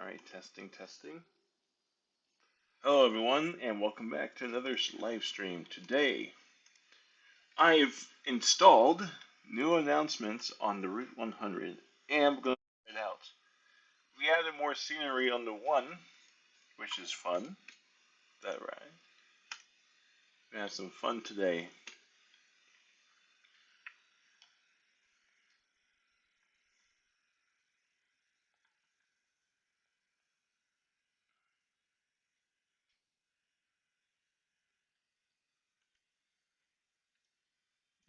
Alright, testing, testing. Hello, everyone, and welcome back to another live stream. Today, I've installed new announcements on the Route 100, and I'm going to try it out. We added more scenery on the 1, which is fun. Is that right? We're going to have some fun today.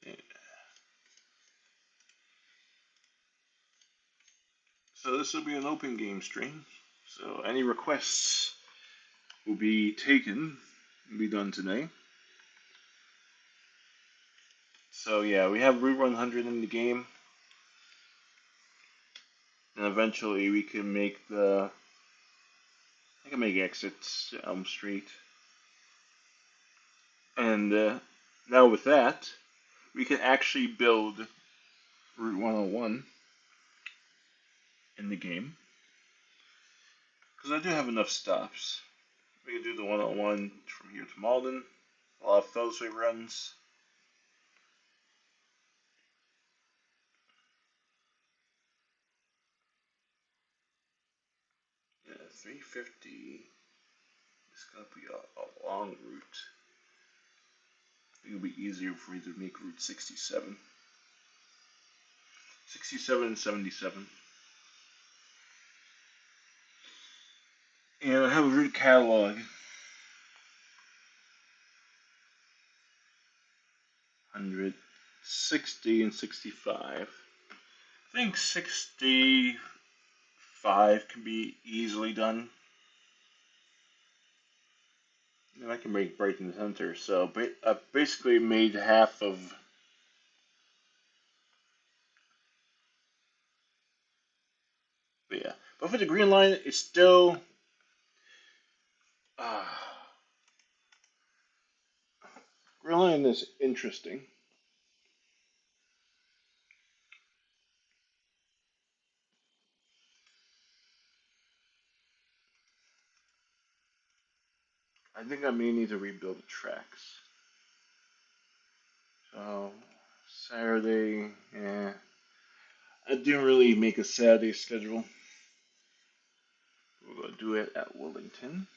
Yeah. So this will be an open game stream. So any requests will be taken and be done today. So yeah, we have Route 100 in the game. And eventually we can make I can make exits to Elm Street. And now with that, we can actually build Route 101 in the game. Because I do have enough stops. We can do the 101 from here to Malden. A lot of Fellsway runs. Yeah, 350 is going to be a long route. I think it'll be easier for me to make Route 67. 67 and 77. And I have a route catalog. 100, 60, and 65. I think 65 can be easily done. And I can make Brighton Center, so I've basically made half of. But yeah, but for the Green Line, it's still. Uh, Green Line is interesting. I think I may need to rebuild the tracks. So Saturday, yeah. I didn't really make a Saturday schedule. We're gonna do it at Wellington.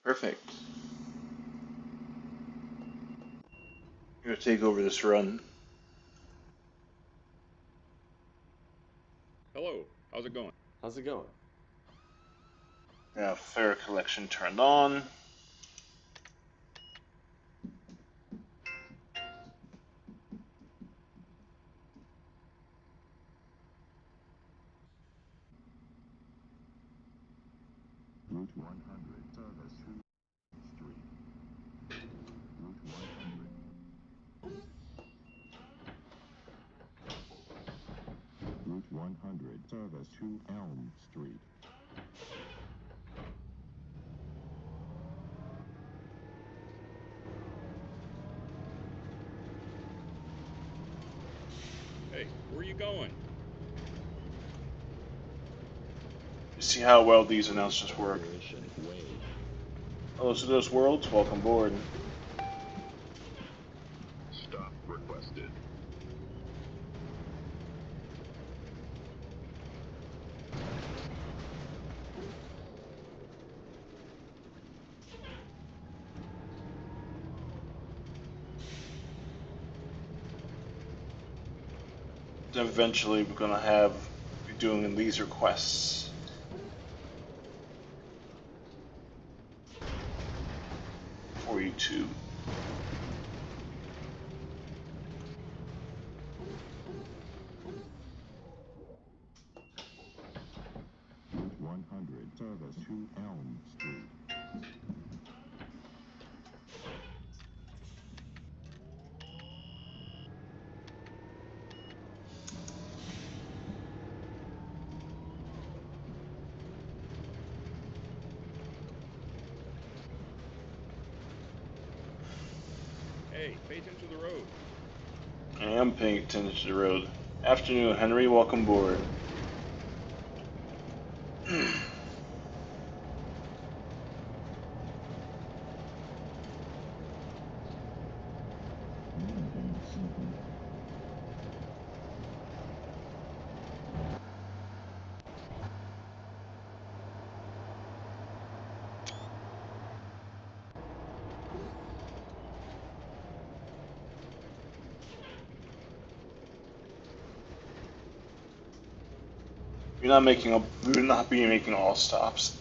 Perfect. I'm gonna take over this run. Hello, how's it going? How's it going? Now fare collection turned on. Route 100 service to Street. Route 100. Route 100 service to Elm Street. Hey, where are you going? You see how well these announcements work. Way. Hello to those worlds, welcome aboard. Stop requested. Eventually, we're gonna be doing these requests for you too. Route 100 service to Elm Street. Hey, pay attention to the road. I am paying attention to the road. Afternoon, Henry. Welcome aboard. Lincoln City. We're not be making all stops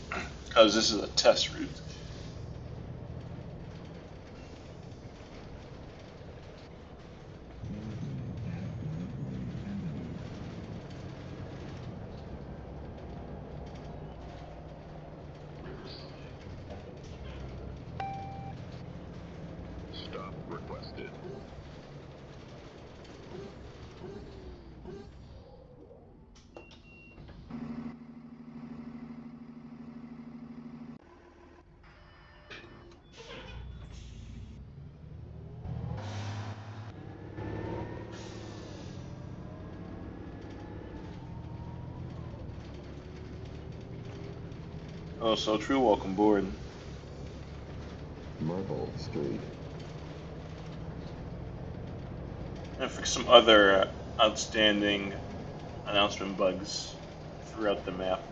because this is a test route. Stop requested. Oh, so true. Welcome aboard. Myrtle Street. And fix some other outstanding announcement bugs throughout the map.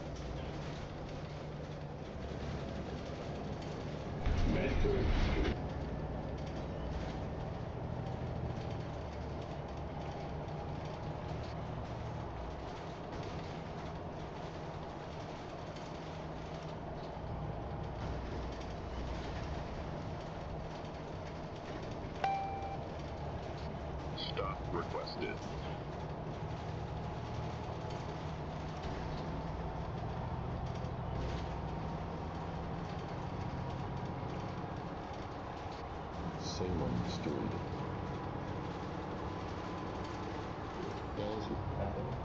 Medford Street. Stop requested. Salem Street. Bells Avenue.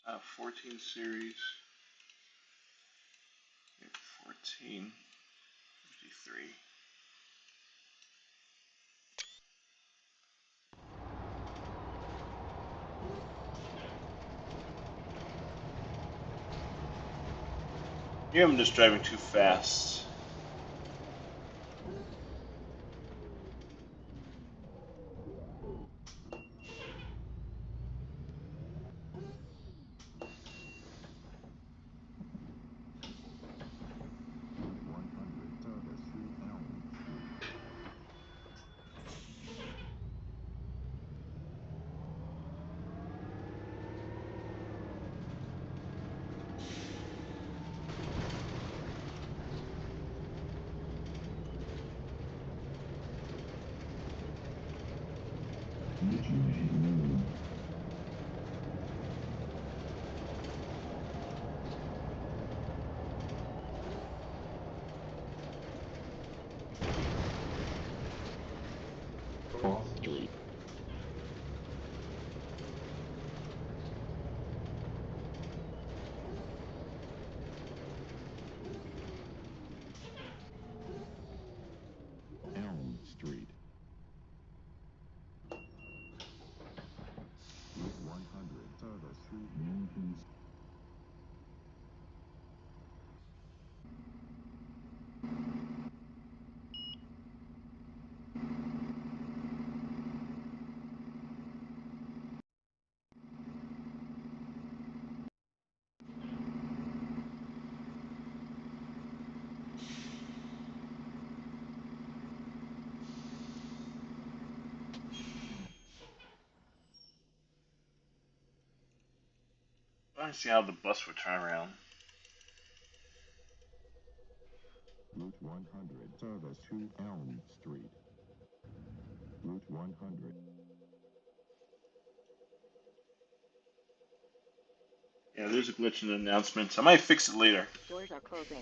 Uh, 14 series. 14. 53. Yeah, I'm just driving too fast. Route 100 service to Elm Street. Ridgeway Road. Cross Street. Elm Street. want to see how the bus would turn around. Route 100, service to Elm Street. Route 100. Yeah, there's a glitch in the announcements. I might fix it later. Doors are closing.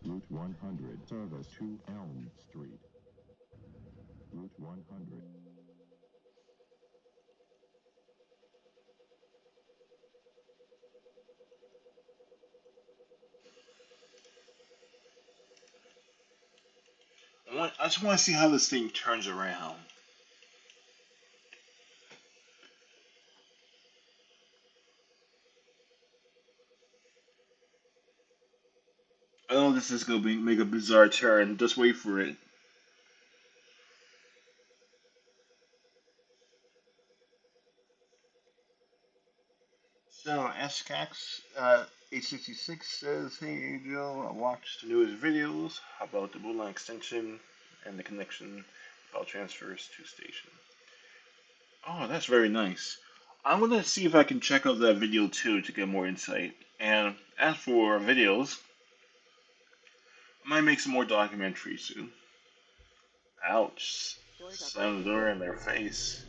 Route 100, service to Elm Street. Route 100. I just want to see how this thing turns around. I know this is going to make a bizarre turn. Just wait for it. So, SCAX 866 says, "Hey Joe, I watched the newest videos about the Moonlight extension and the connection file transfers to station." Oh, that's very nice. I'm gonna see if I can check out that video too to get more insight. And as for videos, I might make some more documentaries soon. Ouch. Doors are Slam the closing. door in their face.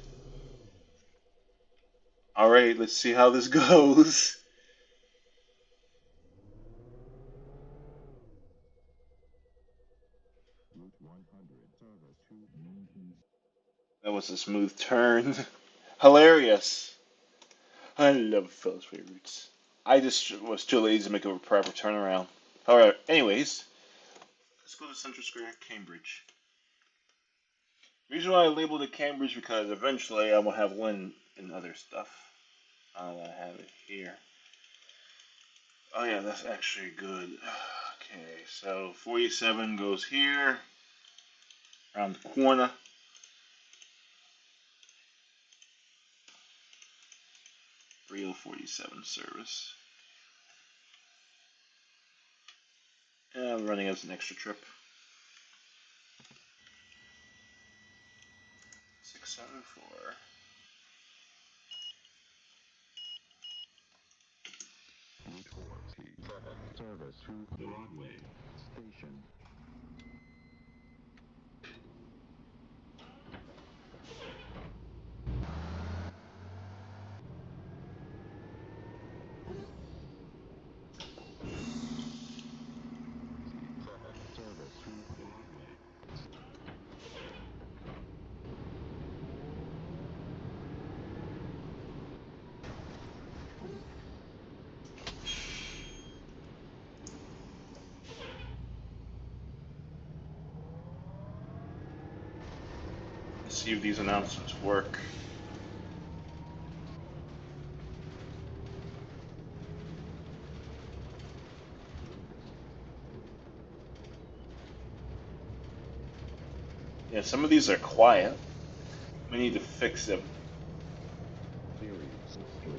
Alright, let's see how this goes. Route 100, service to Yankee. That was a smooth turn. Hilarious. I love Phil's favorites. I just was too lazy to make a proper turnaround. Alright, anyways, let's go to Central Square, Cambridge. The reason why I labeled it Cambridge because eventually I will have Lynn and other stuff. I have it here. Oh yeah, that's actually good. Okay, so 47 goes here, around the corner. Real 47 service. And I'm running as an extra trip. 674. Route 47, service to Broadway Station. Service to Broadway. Let's see if these announcements work. Yeah, some of these are quiet. We need to fix them. Series Street.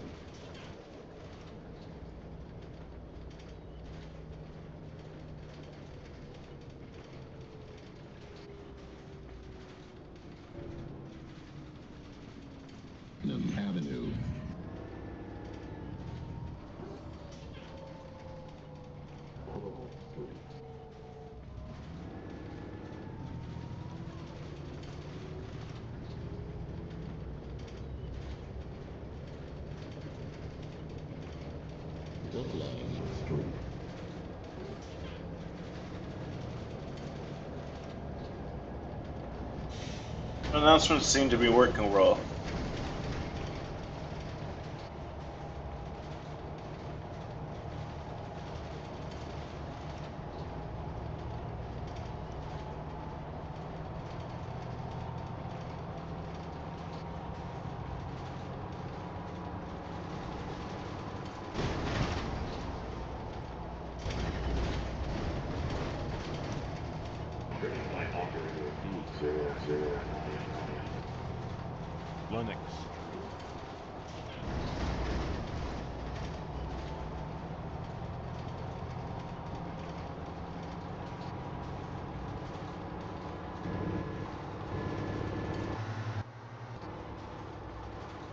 Avenue. Woodline Street. Announcements seem to be working well.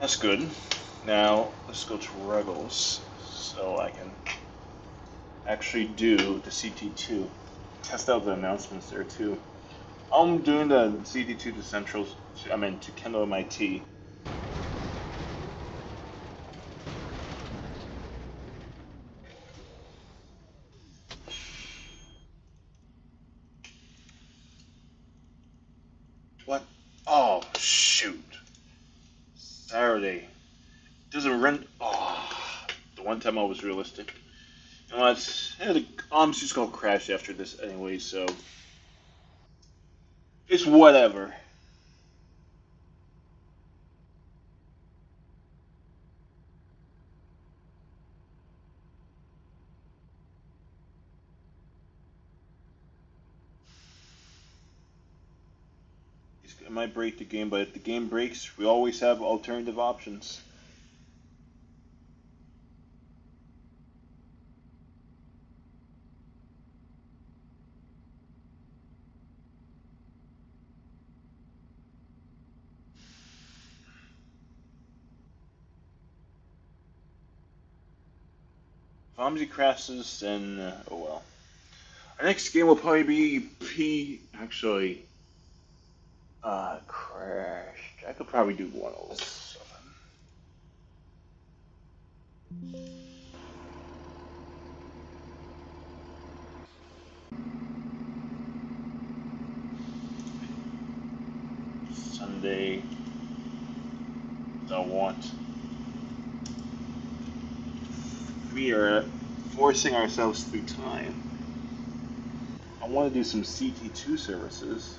That's good. Now let's go to Rebels so I can actually do the CT2. Test out the announcements there too. I'm doing the CT2 to Central, to Kendall MIT. What? Oh, shoot. Saturday. Doesn't rent. Oh, the one time I was realistic. You know what? The OMSI's gonna crash after this anyway, so it's whatever. It might break the game, but if the game breaks, we always have alternative options. If OMSI crashes, then oh well. Our next game will probably be Actually, crashed. I could probably do 107. Sunday. I want. We are forcing ourselves through time. I want to do some CT2 services.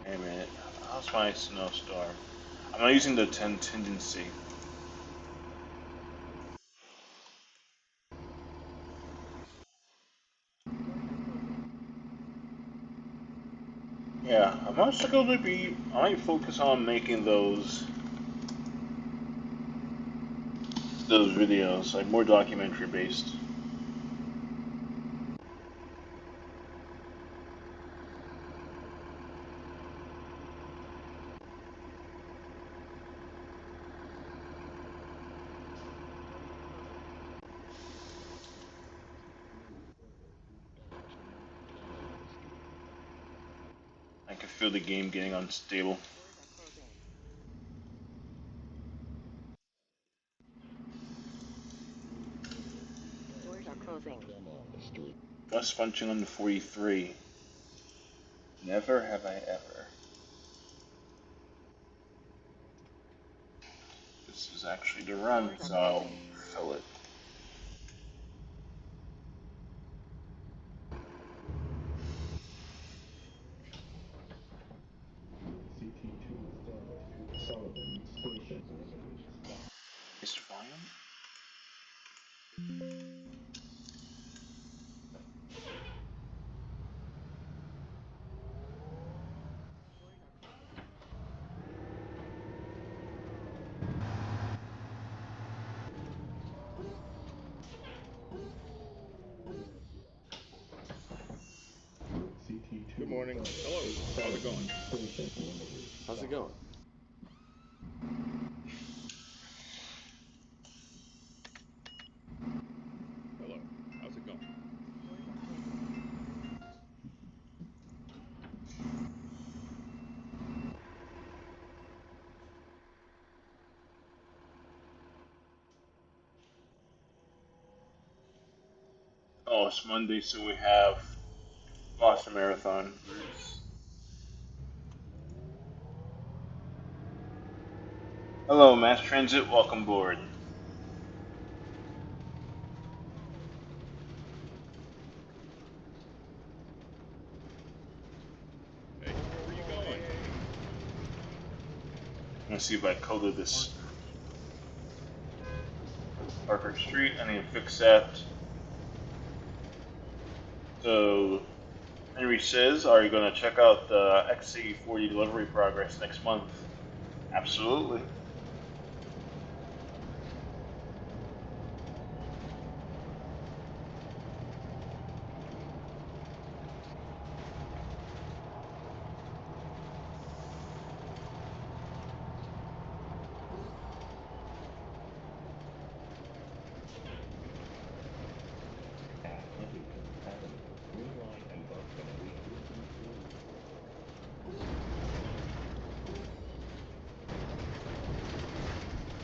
Wait a minute. How's my snowstorm? I'm not using the contingency. Yeah, I'm also going to be. I might focus on making those videos like more documentary based. I can feel the game getting unstable. Gus punching on the 43. Never have I ever. This is actually the run, so I'll fill it. Mr. Volume? Good morning. Hello. How's it going? How's it going? Hello. How's it going? Oh, it's Monday, so we have Boston Marathon routes. Hello, Mass Transit. Welcome aboard. Hey, where were you going? Let's see if I coded this Parker Street. I need to fix that. So, Henry says, are you going to check out the XC40 delivery progress next month? Absolutely.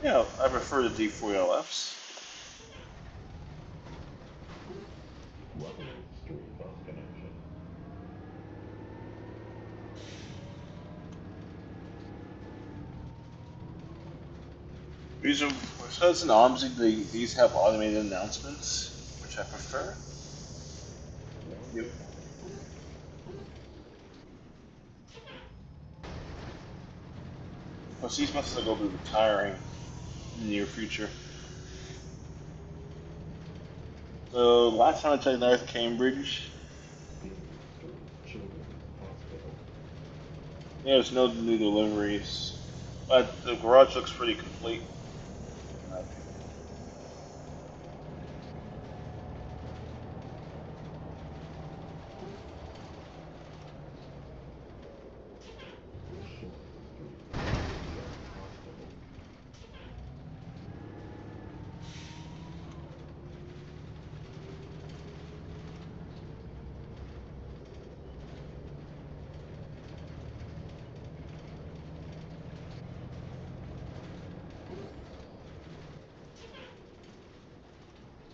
Yeah, I prefer the D4LFs. Rutherford Street bus connection. Reason besides an OMSI, these have automated announcements, which I prefer. Yep. Plus, these buses will be retiring in the near future. So last time I checked North Cambridge, Children's Hospital. there's no new deliveries, but the garage looks pretty complete, in my opinion.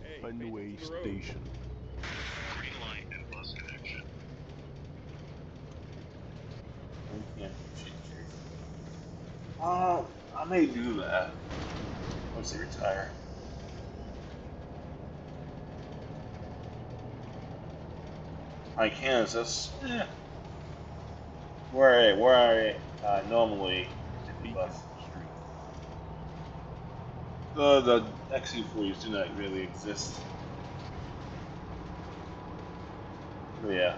Hey, Fenway maintenance of the road. Station. Green light and bus connection. Yeah. I may do that once they retire. I can. That's where I normally take the Beacon bus. Street. The XC40s do not really exist. But yeah,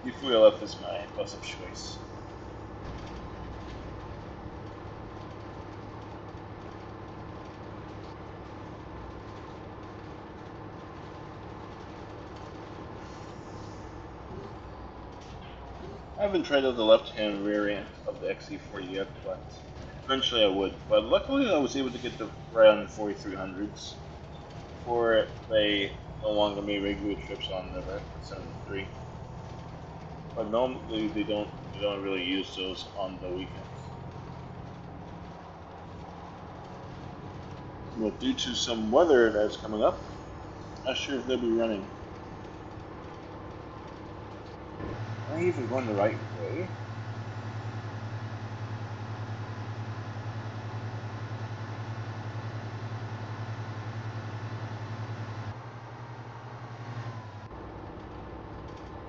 D4LF is my bus of choice. I haven't tried out the left-hand variant of the XC40 yet, but eventually I would. But luckily I was able to get the around 4300s before they no longer made regular trips on the 73. But normally they don't really use those on the weekends. But due to some weather that's coming up, not sure if they'll be running. Am I even going the right way?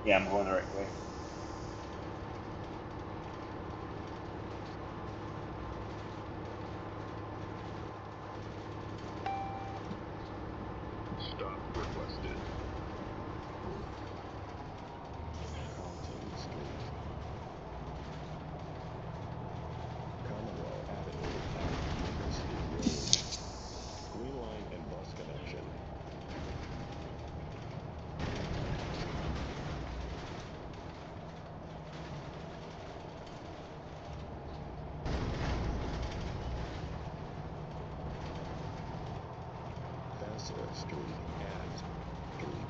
Yeah, I'm going the right way. Stop requested. Carlton Street. Commonwealth Avenue at University Road. Green line and bus connection. Vassar Street at Street.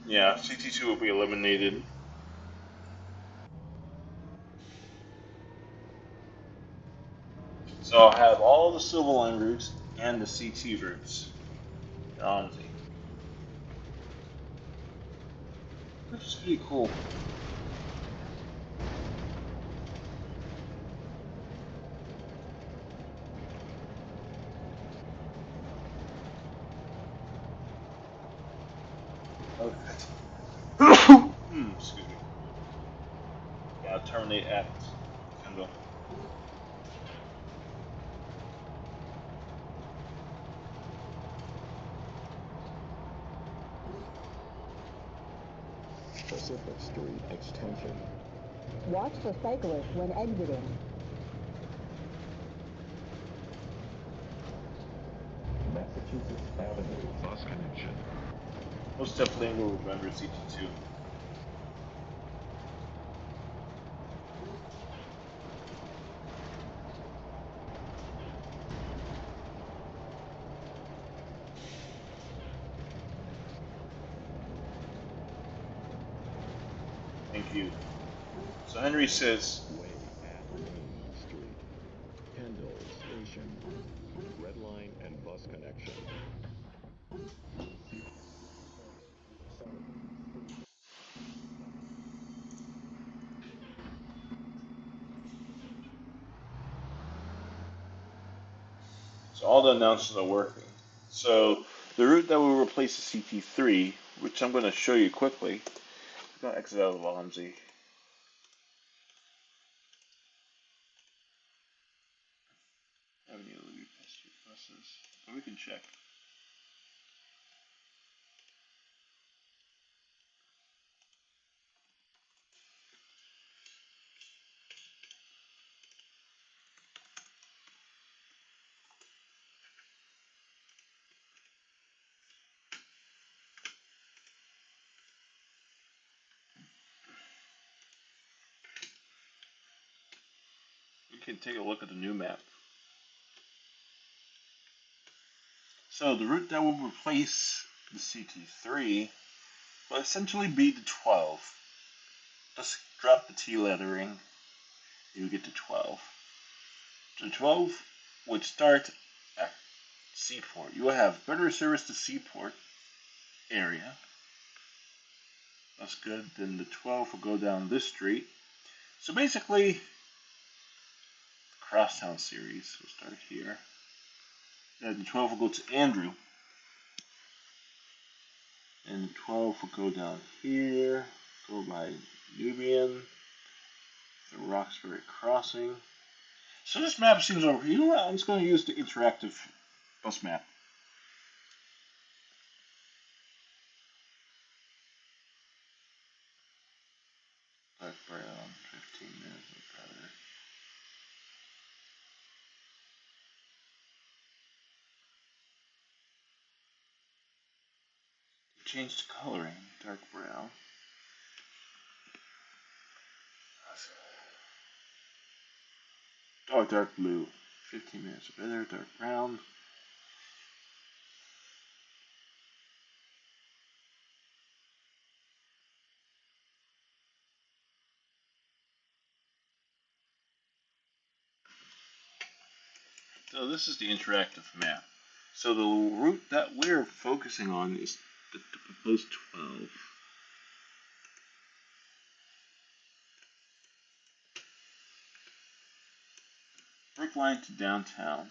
Yeah, CT2 will be eliminated. So I'll have all the Silver Line routes and the CT routes in OMSI. Which is pretty cool. Okay. Excuse me. Yeah, terminate at Kendall. Pacific Street Extension. Watch for cyclists when exiting. Massachusetts Avenue. Bus connection. Most definitely will remember CT2. few. So Henry says, Way at Main Street. Kendall Station. Red Line and bus connection. so all the announcements are working. So the route that will replace the CT3, which I'm going to show you quickly. I'm going to exit out of OMSI. Avenue Louis Pasteur buses. But we can check. We can take a look at the new map. So the route that will replace the CT3 will essentially be the 12. Just drop the T lettering, you get to 12. The 12 would start at Seaport. You will have better service to Seaport area. That's good. Then the 12 will go down this street. So basically, Crosstown series will start here. Then the 12 will go to Andrew. And the 12 will go down here, go by Nubian, the Roxbury Crossing. So this map seems over. You know what? I'm just going to use the interactive bus map. Dark brown, 15 minutes better. Change the coloring, dark brown. Oh, dark blue. 15 minutes better, dark brown. So this is the interactive map. So the route that we're focusing on is the proposed 12. Brookline to downtown.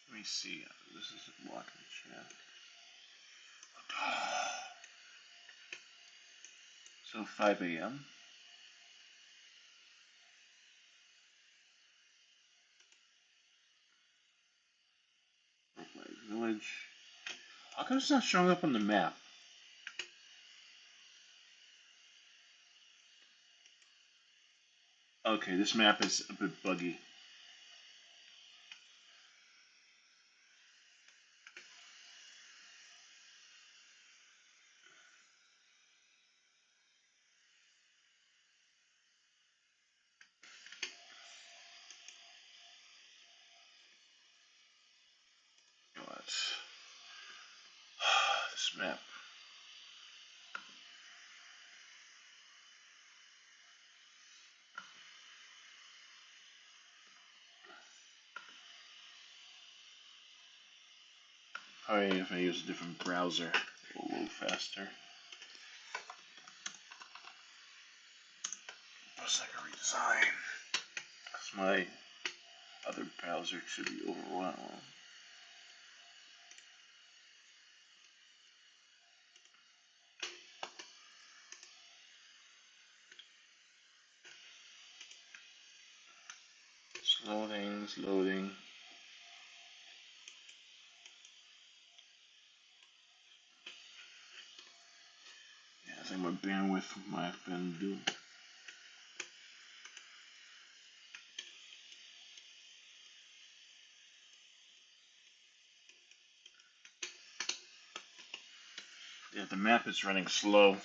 Let me see. This is blocking chat. So 5 a.m. Brookline Village. How come it's not showing up on the map? Okay, this map is a bit buggy. But this map. Probably if I use a different browser, it will load faster. Plus I can redesign. Because my other browser should be overwhelmed. It's loading, it's loading. Yeah, I think my bandwidth might have been due. Yeah, the map is running slow.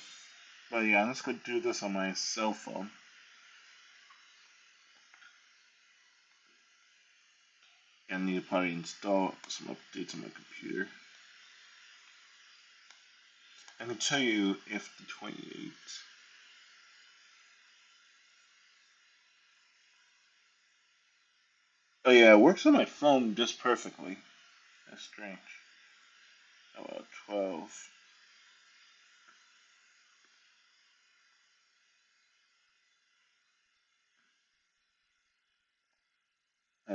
But yeah, let's go do this on my cell phone. need to probably install some updates on my computer. I can tell you if the 28. Oh yeah, it works on my phone just perfectly. That's strange. Oh well, 12.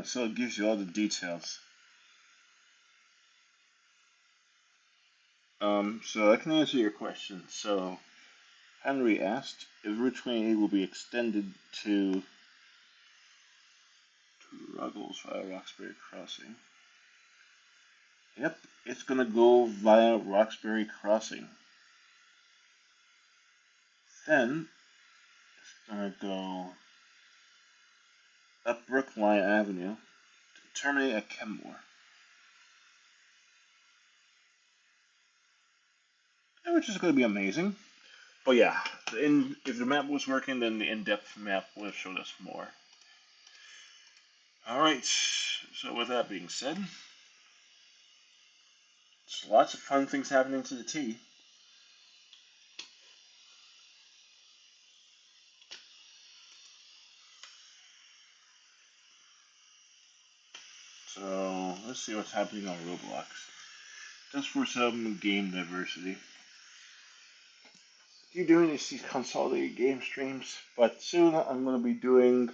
So it gives you all the details. So I can answer your question. So Henry asked if Route 28 will be extended to Ruggles via Roxbury Crossing. Yep, it's gonna go via Roxbury Crossing. Then it's gonna go up Brookline Avenue to terminate at Kenmore. Which is gonna be amazing. But yeah, if the map was working, then the in-depth map would have showed us more. Alright, so with that being said, there's lots of fun things happening to the T. So let's see what's happening on Roblox. Just for some game diversity. You're doing these consolidated game streams, but soon I'm going to be doing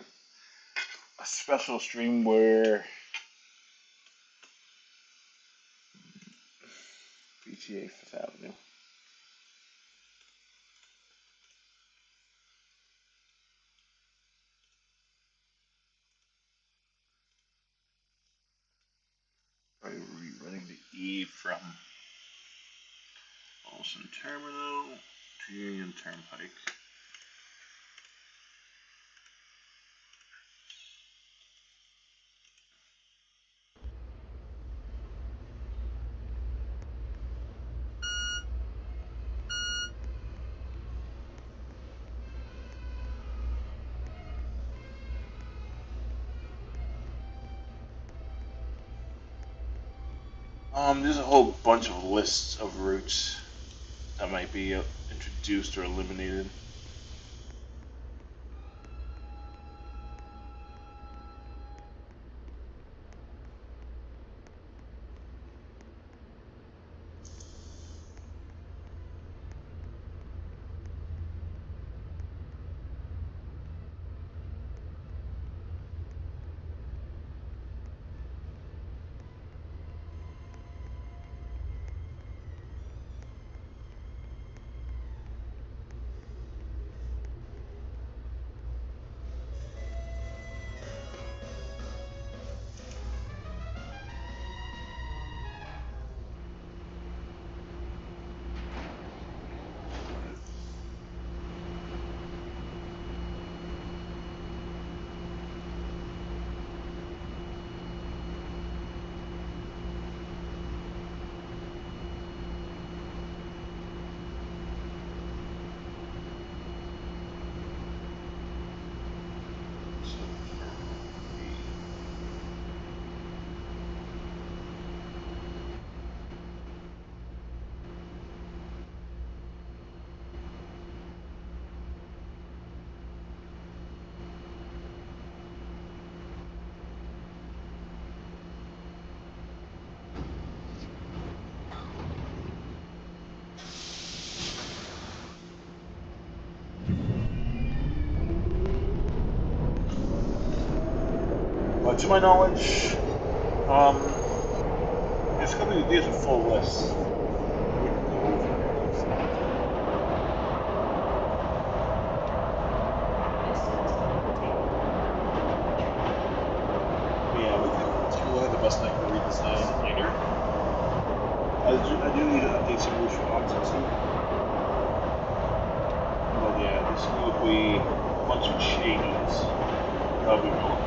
a special stream where GTA 5th Avenue. Probably running the E from Olsen Terminal to Union Turnpike. There's a whole bunch of lists of routes that might be introduced or eliminated. But to my knowledge, it's going to be these are full lists. We can go over. Yeah, we can take a look at the best I can redesign later. I do need to update some routes for options too. But yeah, this will be a bunch of changes. That'll be real.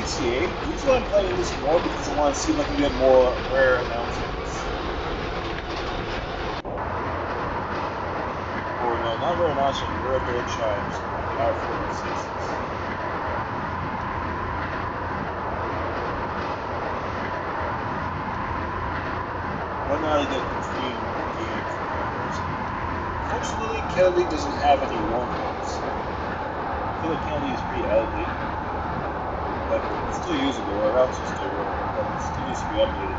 PTA. The reason why I'm playing this more because I want to see if I can get more rare announcements. Or no, not rare announcements, rare gold chimes on the R46s. Why not get between games in universe? Fortunately, Kennedy doesn't have any wormholes. I feel like Kennedy is pretty out of date, but it's still usable. The routes are still work, but it still needs to be updated.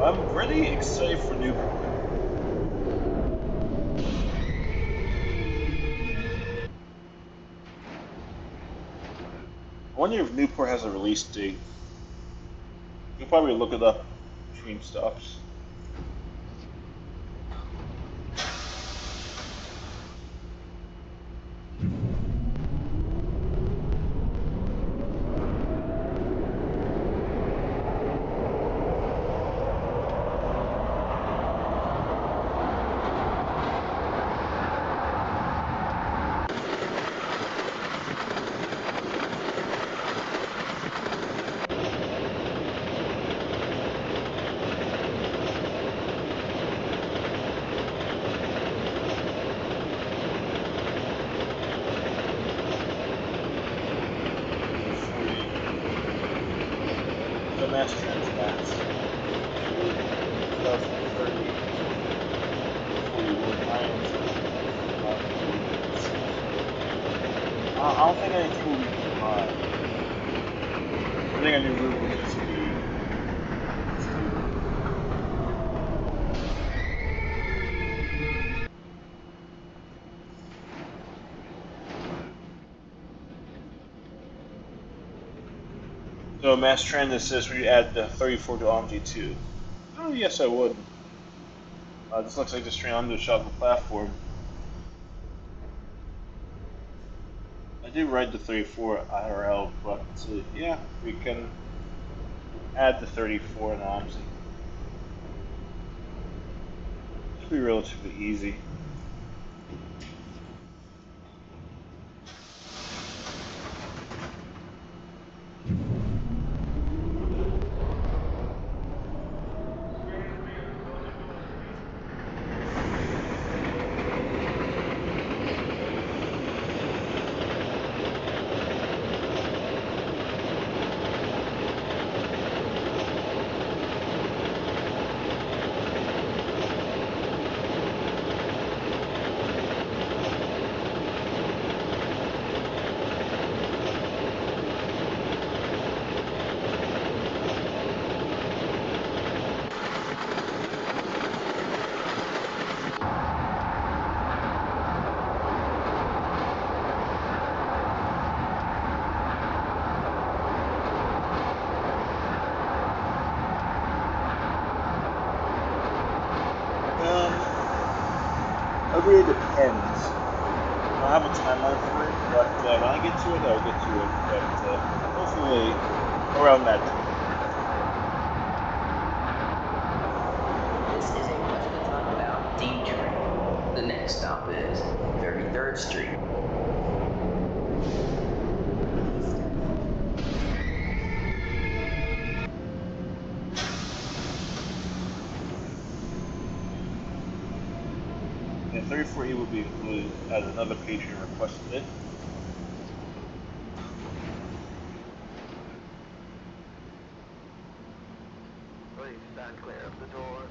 I'm really excited for Newport. I wonder if Newport has a release date. You'll probably look it up between stops. Mass transmats. 2030. Fully will I don't think anything will be combined. I think a new route will just be. So mass transit says we add the 34 to OMSI 2. Oh yes, I would. This looks like this train undershot the platform. I did ride the 34 IRL, but yeah, we can add the 34 in OMSI. Should be relatively easy. It really depends. I don't have a timeline for it, but when I get to it, I'll get to it. But hopefully around that time. This is a once in a time about D train. The next stop is 33rd Street. Yeah, 34E will be included as another patron requested it. Please stand clear of the door.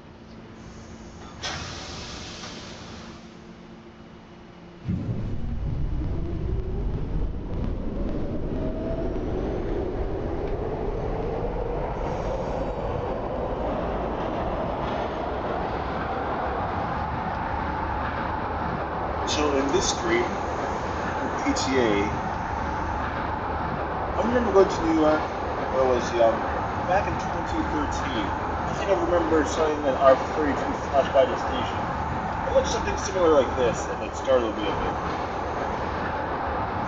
So in this stream with PTA, I remember going to New York when I was younger. Back in 2013, I think I remember seeing an R32 flash by the station. It looked something similar like this, and it startled me a bit.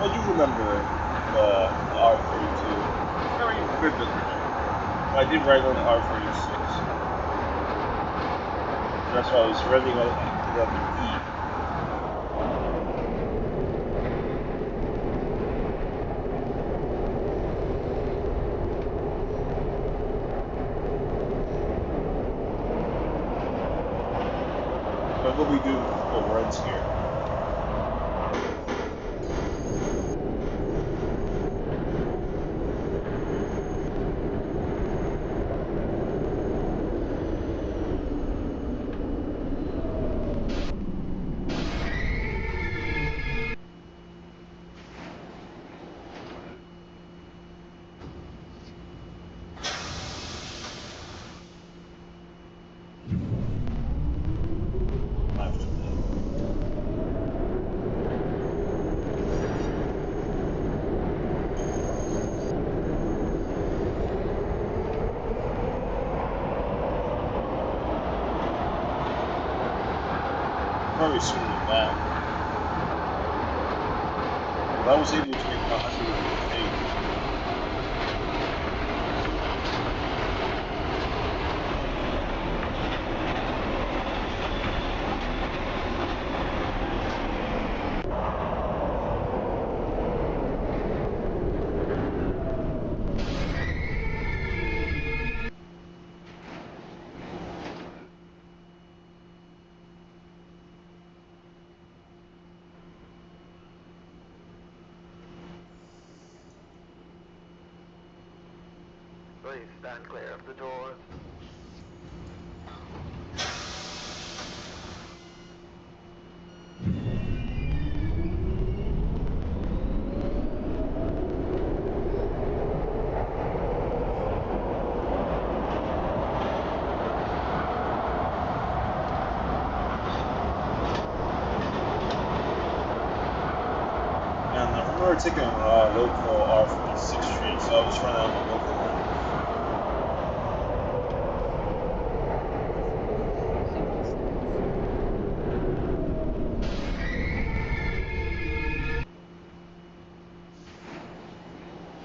I do remember the R32 very vividly. I did ride on the R36. So that's why I was running on it on the E. we do a couple of runs here. Probably sooner than that. But I was able to get 108. Please stand clear of the doors. And I remember taking local R46 train, so I was running on the local line.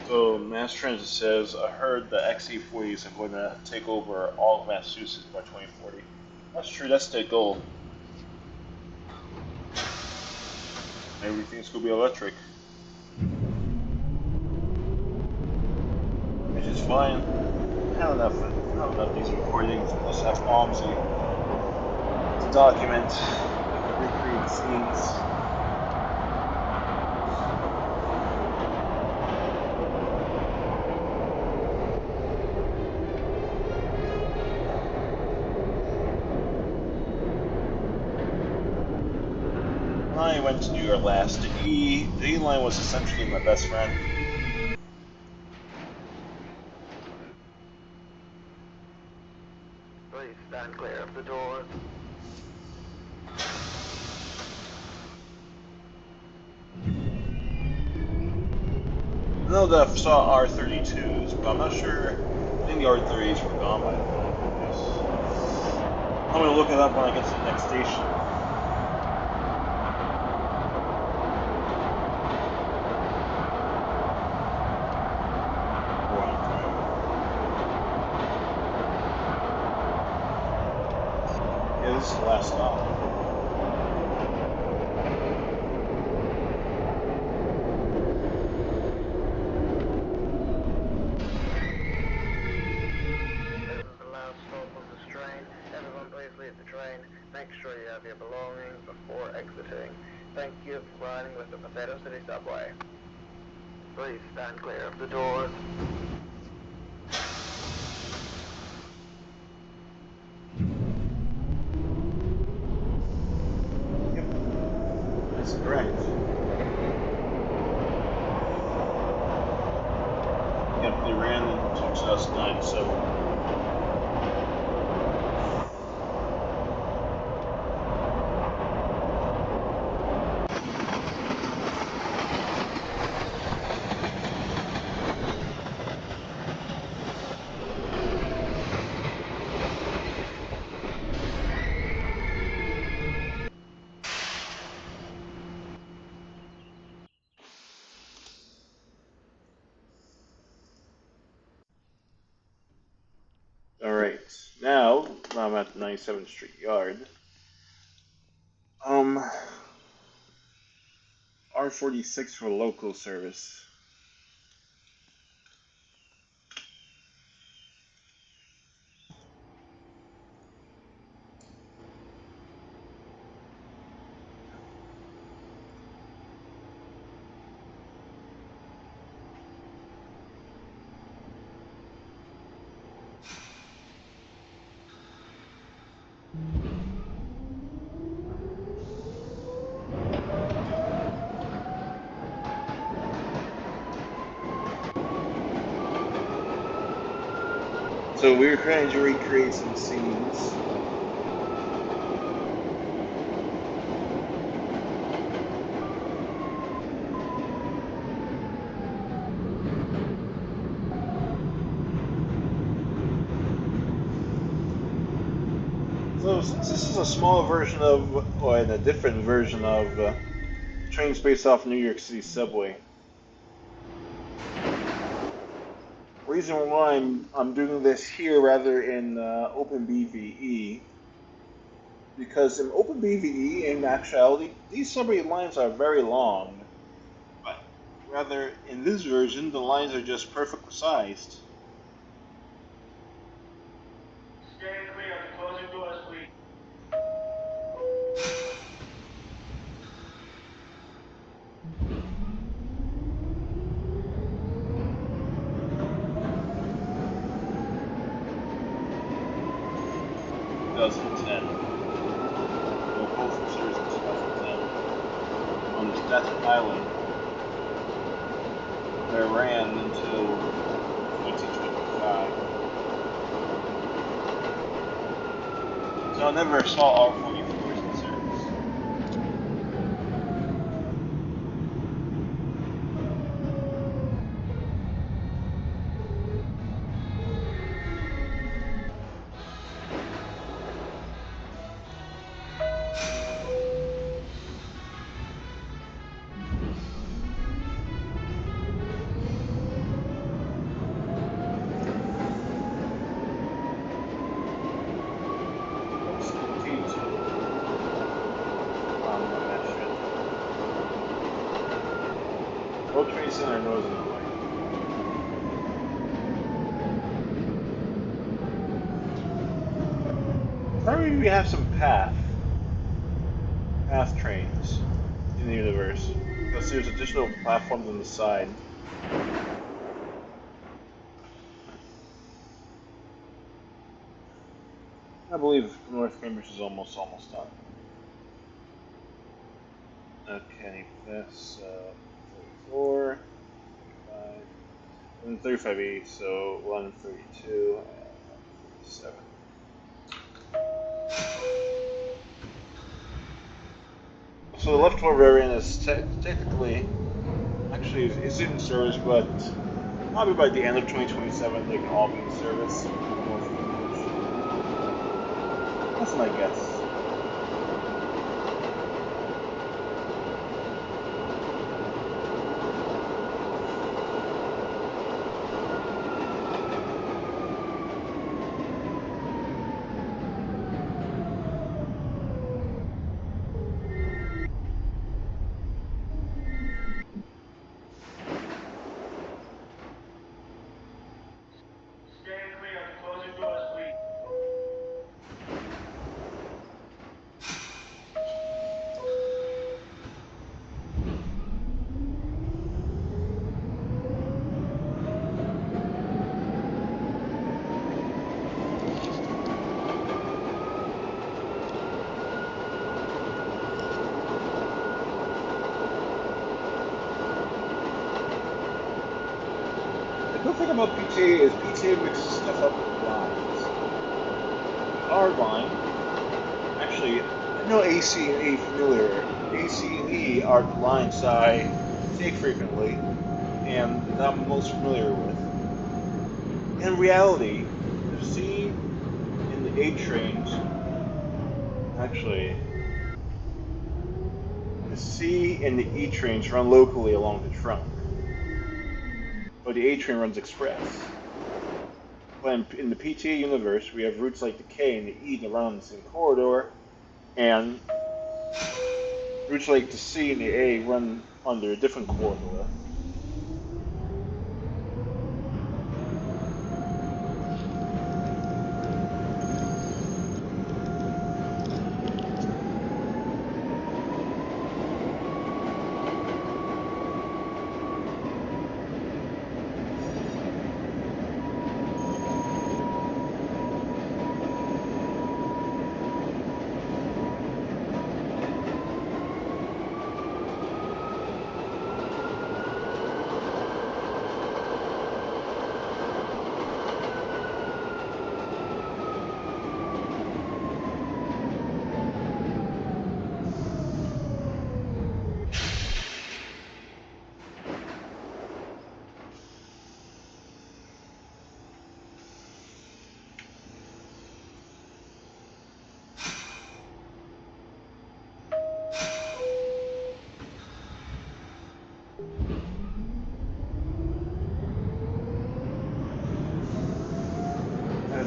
So Mass Transit says, I heard the XA40s are going to take over all of Massachusetts by 2040. That's true, that's the goal. Everything's going to be electric. Which is fine. I don't know if these recordings plus have OMSI to document, recreate scenes. When I went to New York last, the E line was essentially my best friend. Please stand clear of the doors. I know that I saw R32s, but I'm not sure. I think the R38s were gone by then. Yes. I'm gonna look it up when I get to the next station. Or when I'm driving. Yeah, this is the last stop. This is the last stop of this train. Everyone please leave the train. Make sure you have your belongings before exiting. Thank you for riding with the Potato City Subway. Please stand clear of the doors. Yep, that's correct. Yep, they ran in 2009, so. Alright, now I'm at the 97th Street Yard. R46 for local service. So we were trying to recreate some scenes. So since this is a smaller version of, or a different version of trains based off New York City subway, reason why I'm doing this here rather in OpenBVE, because in OpenBVE, in actuality, these subway lines are very long, but rather in this version, the lines are just perfectly sized. Stand clear of the closing doors, please. No postal service in 2010 on Staten Island that ran until 2025. So I never saw all 40 floors in service. World Trade Center goes in the way. Maybe we have some path trains in the universe, because there's additional platforms on the side. I believe North Cambridge is almost done. Okay, that's 34, 35, and 35E, so 132 and 137. So the left four variant is technically, actually, is in service, but probably by the end of 2027 they can all be in service. That's my guess. Stand clear of the closing doors, please. The good thing about PTA is PTA mixes stuff up with lines. Our line, actually, I know AC and E familiar. AC and E are the lines I take frequently and that I'm most familiar with. In reality, the C and the A trains, actually, the C and the E trains run locally along the trunk, but the A train runs express. But in the PTA universe, we have routes like the K and the E that run on the same corridor, and routes like the C and the A run under a different corridor.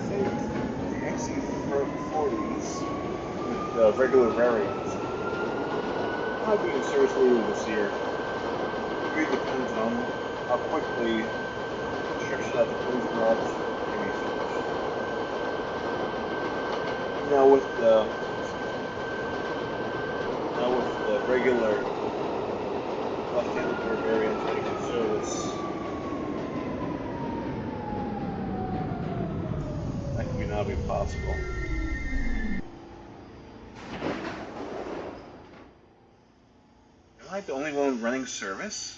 think the XC40s with the regular variants might be in service later this year. It really depends on how quickly construction at the police garage can be finished. Now with the regular left-handed door variants being in service, that could now be possible. Am I the only one running service?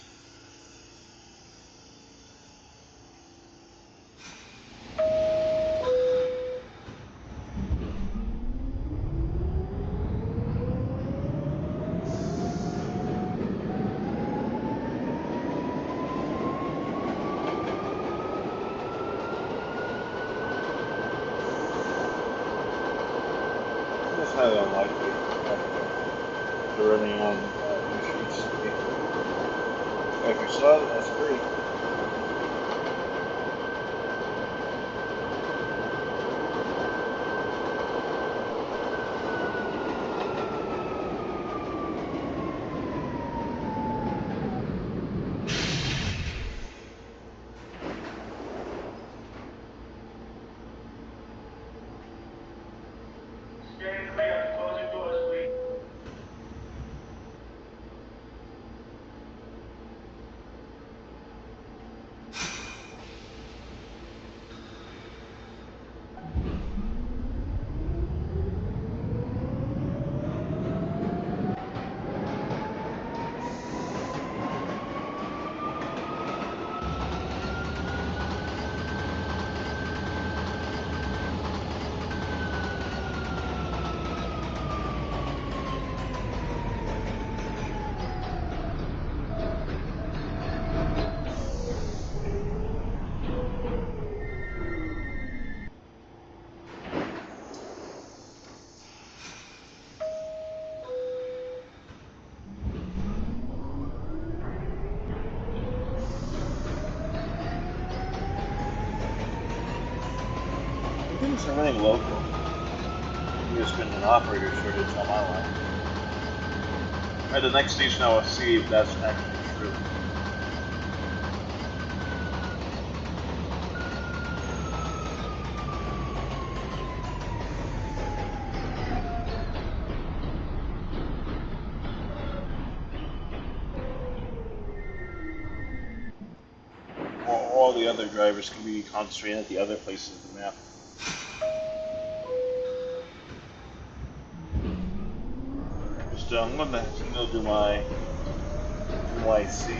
That's highly unlikely. They're running on new streets today. If you saw it, that's great. Stand clear. Closing doors, please. Things are running local. There's been an operator shortage on my line. At the next station, I will see if that's actually true. Or all the other drivers can be concentrating at the other places in the map. Just I'm gonna still do my NYC.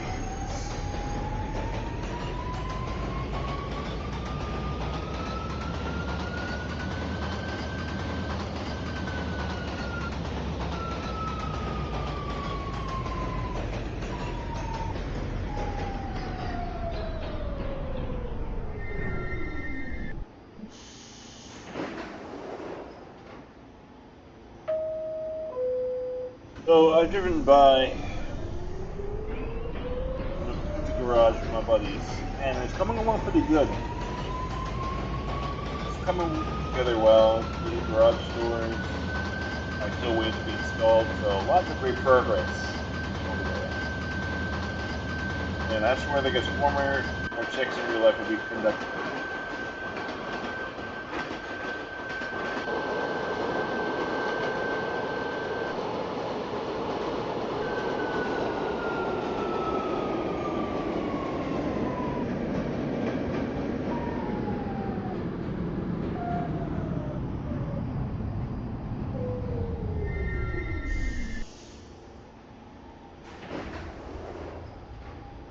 So I've driven by the garage with my buddies, and it's coming along pretty good. It's coming together well. The garage doors are still waiting to be installed, so lots of great progress over there. And as for where it gets warmer, more checks in real life will be conducted.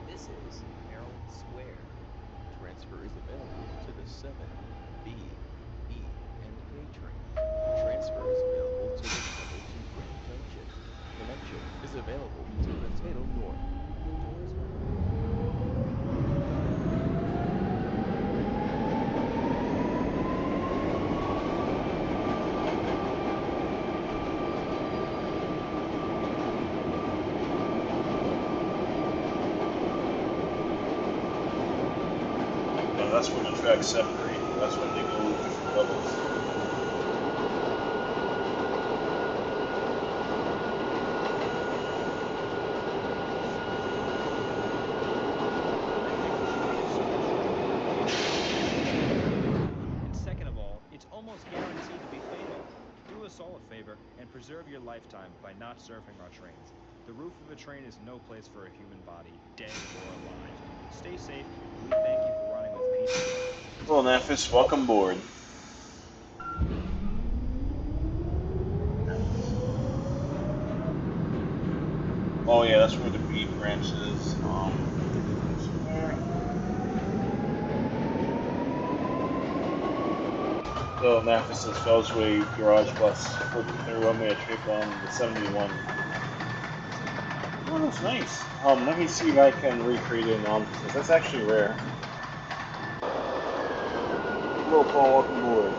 This is Maryland Square. Transfer is available to the 7, B, E, and K train. Transfer is available to the 702 Grand Junction. Connection is available to Potato North. The doors are That's when the tracks separate. That's when they go different levels. And second of all, it's almost guaranteed to be fatal. Do us all a favor and preserve your lifetime by not surfing our trains. The roof of a train is no place for a human body, dead or alive. Stay safe, and we thank you for running with peace and love. Hello, Nafis. Welcome aboard. Oh yeah, that's where the B branch is. So Nafis is Fellsway Garage Bus for the runway trip on the 71. Oh, that's nice. Let me see if I can recreate it on because that's actually rare. Hello, Paul. Welcome aboard.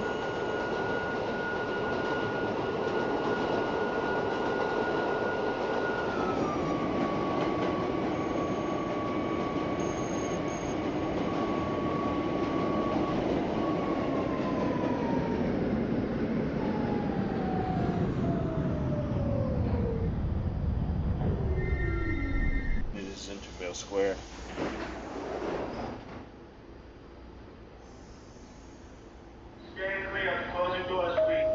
It is Intervale Square. Stand clear. Closing doors, please.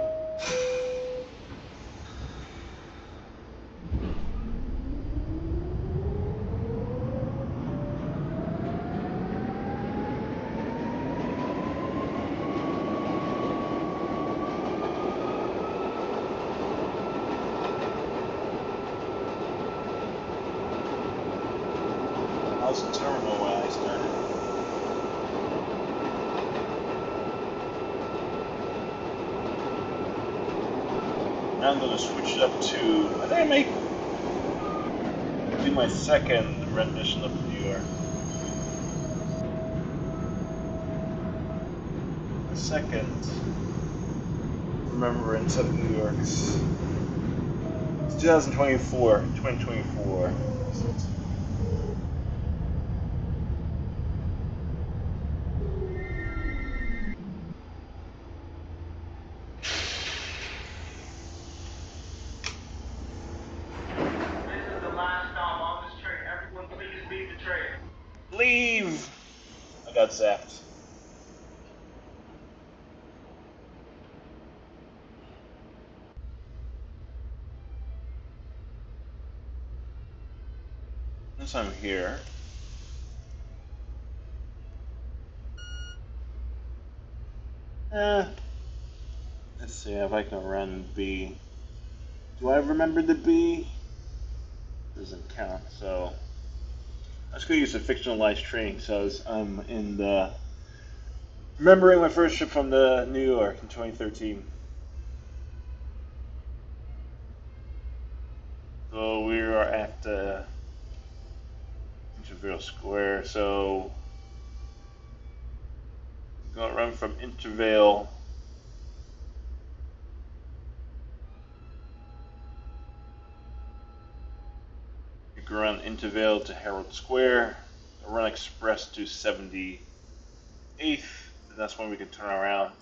I was in terminal when I started. Now I'm gonna switch it up to. I think I may do my second rendition of New York. The second remembrance of New York's. It's 2024. This is the last stop on this train. Everyone, please leave the train. Leave! I got zapped. Since I'm here. Let's see if I can run B. Do I remember the B? Doesn't count, so let's go use a fictionalized training. So I'm in the remembering my first trip from the New York in 2013. So we are at Intervale Square. So we're gonna run from Intervale. You can run Intervale to Herald Square. Run Express to 78th. And that's when we can turn around.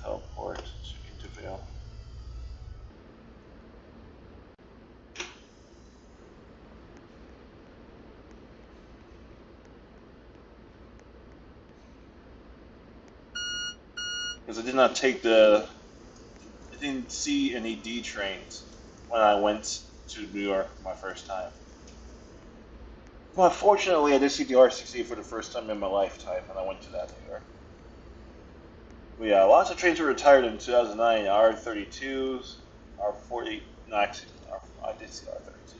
Teleport to Intervale. Because I didn't see any D trains when I went to New York my first time. Well, fortunately, I did see the R68 for the first time in my lifetime when I went to that New York. But yeah, lots of trains were retired in 2009. R32s, R40. No, actually, I did see R32.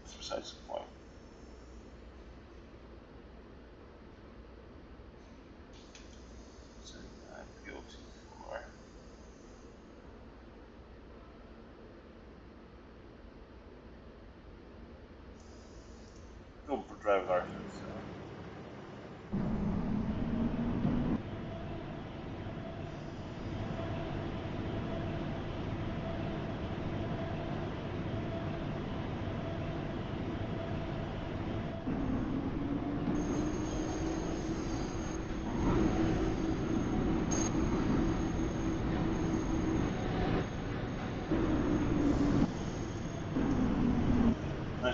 That's besides the point. So I'm guilty for. Go for driving R37.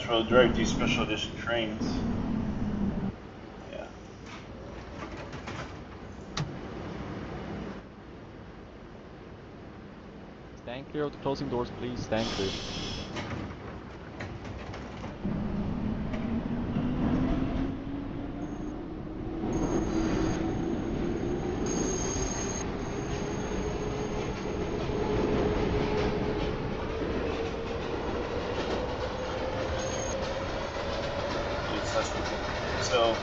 That's where they'll drive these special edition trains. Yeah. Stand clear of the closing doors, please. Stand clear. So.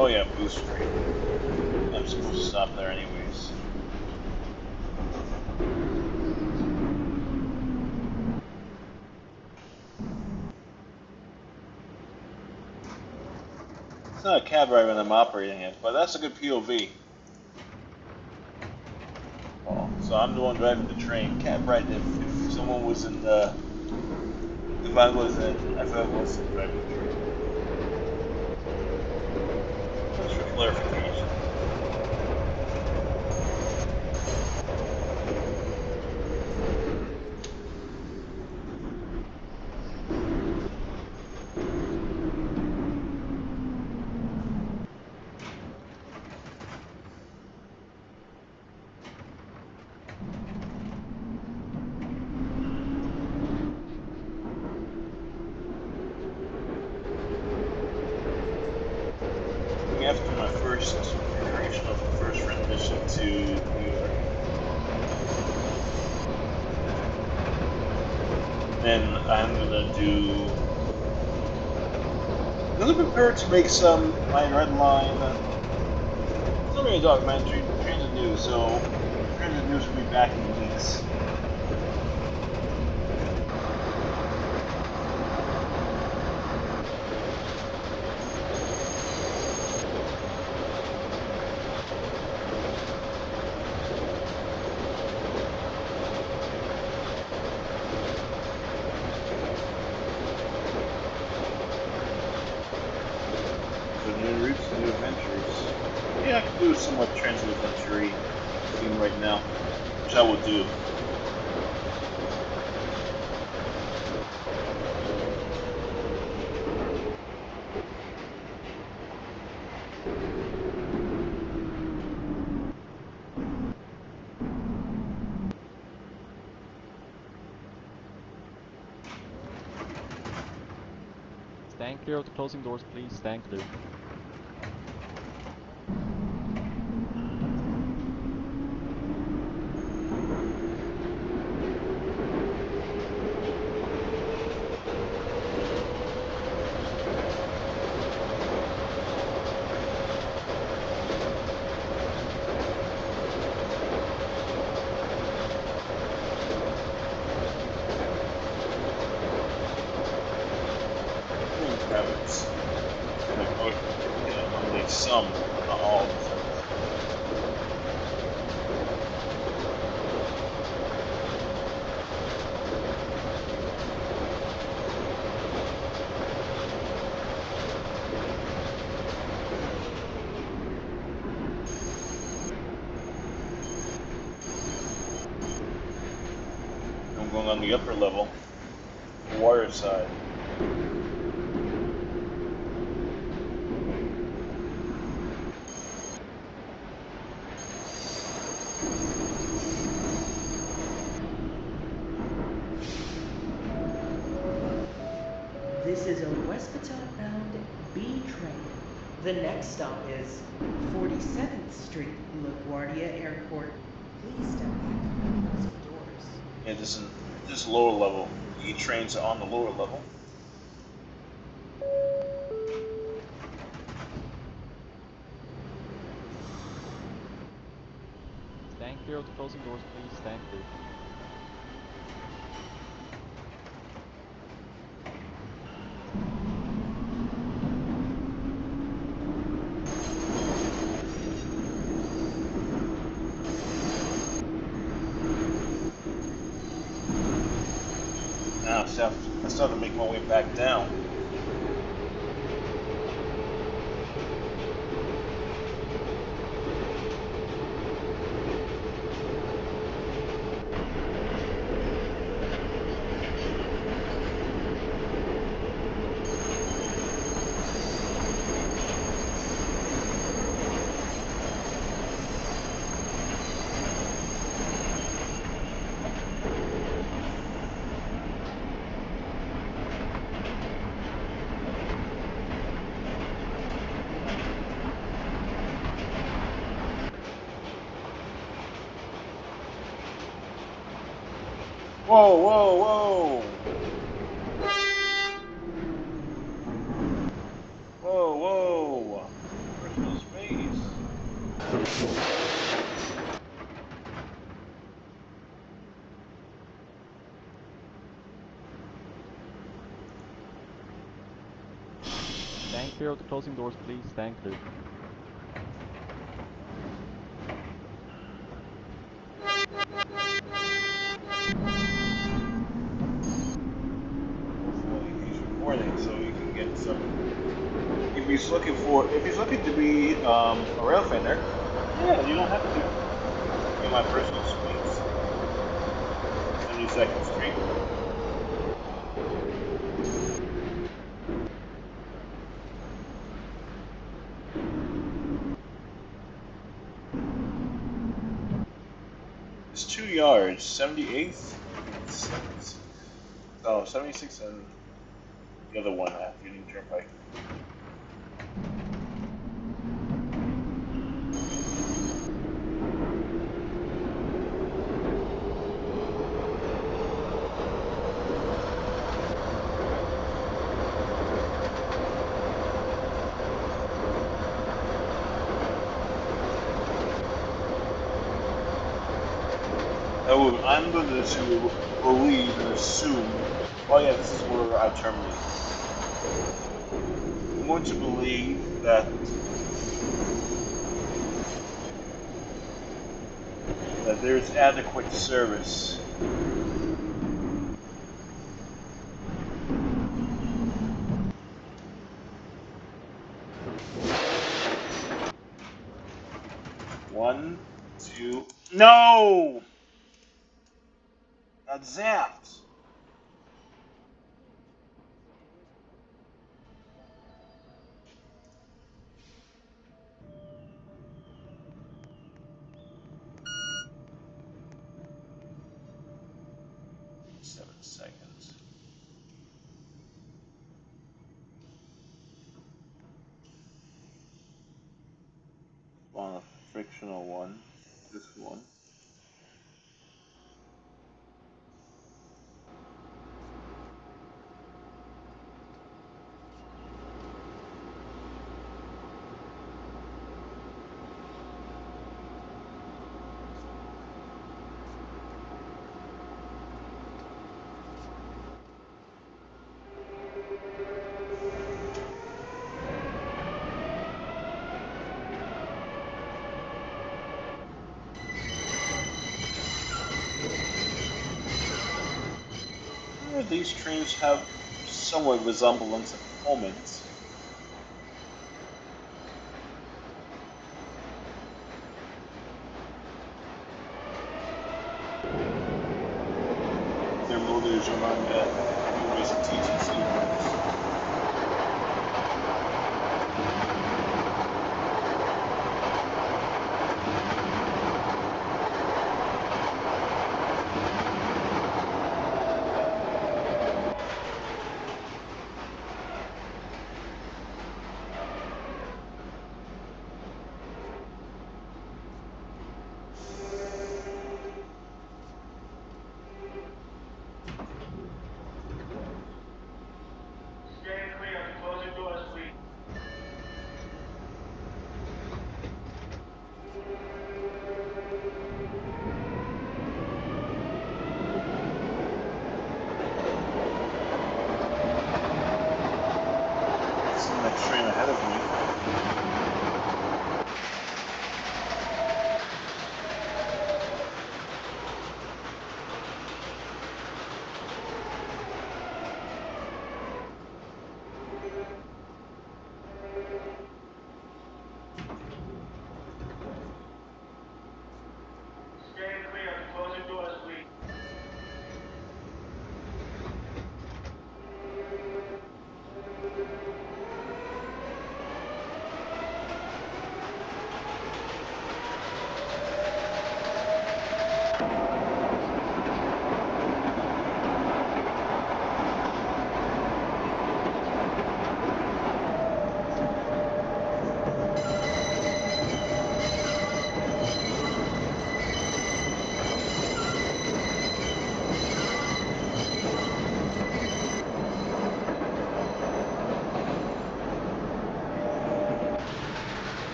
Oh yeah, boost free. I'm supposed to stop there anyways. It's not a cab ride when I'm operating it, but that's a good POV. Oh, so I'm the one driving the train. Cab ride if someone was in the... If I wasn't driving the train. Just for clarification. After my first iteration of the first rendition to New York. Then I'm gonna prepare to make some my red line. It's not really a documentary, Transit News, so Transit News will be back in weeks. New adventures. Yeah, I can do a somewhat transit adventure theme right now, which I will do. Stand clear of the closing doors, please. Stand clear. some, not all of them. I'm going on the upper level, the water side. This is a Westpatot-bound B train. The next stop is 47th Street, LaGuardia Airport. Please step back from the closing doors. Yeah, this lower level. E trains are on the lower level. Stand clear of the closing doors, please. Stand clear. Now I start to make my way back down. Whoa, whoa, whoa! Whoa, whoa! Personal space. Stand clear of the closing doors, please. Stand clear. Hopefully he's recording so he can get some. If he's looking to be a rail fender, yeah, you don't have to. In my personal space, 72nd Street. It's 2 yards, 78th and 76th. Oh, 76 and the other one after Union Turnpike. I'm going to believe and assume. Oh yeah, this is where I terminate. I'm going to believe that there's adequate service. One, two. No! Got zapped. Seven seconds. On a frictional one. This one. sure these trains have somewhat resemblance of Pullmans. Their motors remind me of motors of TTC ones. Next train ahead of me.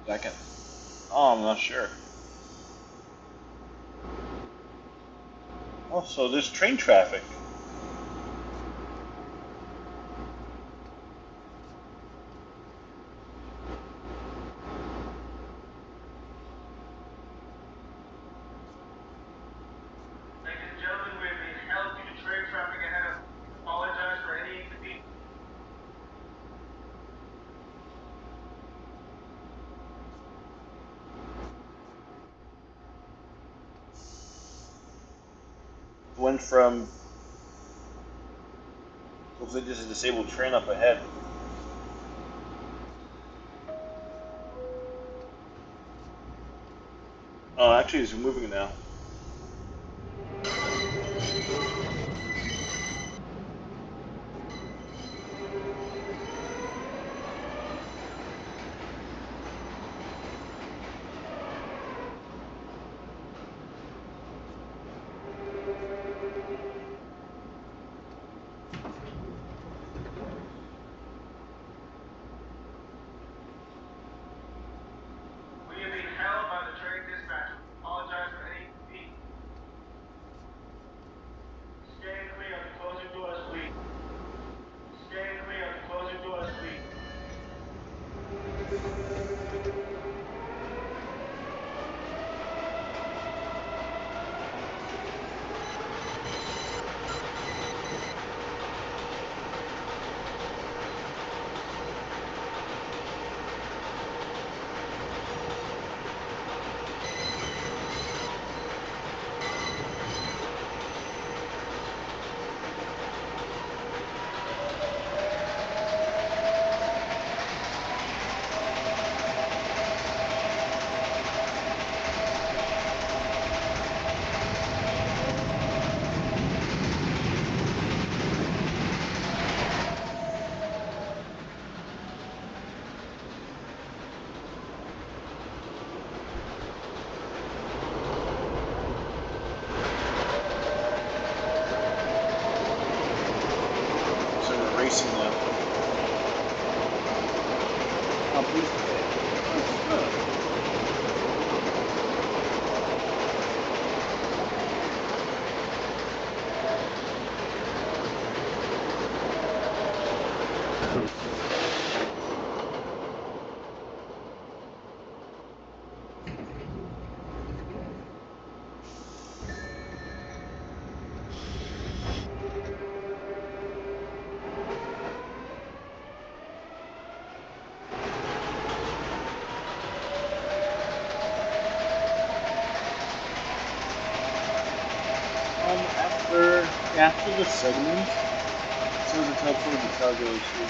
Second. Oh, I'm not sure. Oh, so there's train traffic. Went from, looks like there's a disabled train up ahead. Oh, actually, it's moving now. racing them. Oh, please play. After the segment, so the type for the Calgary Street.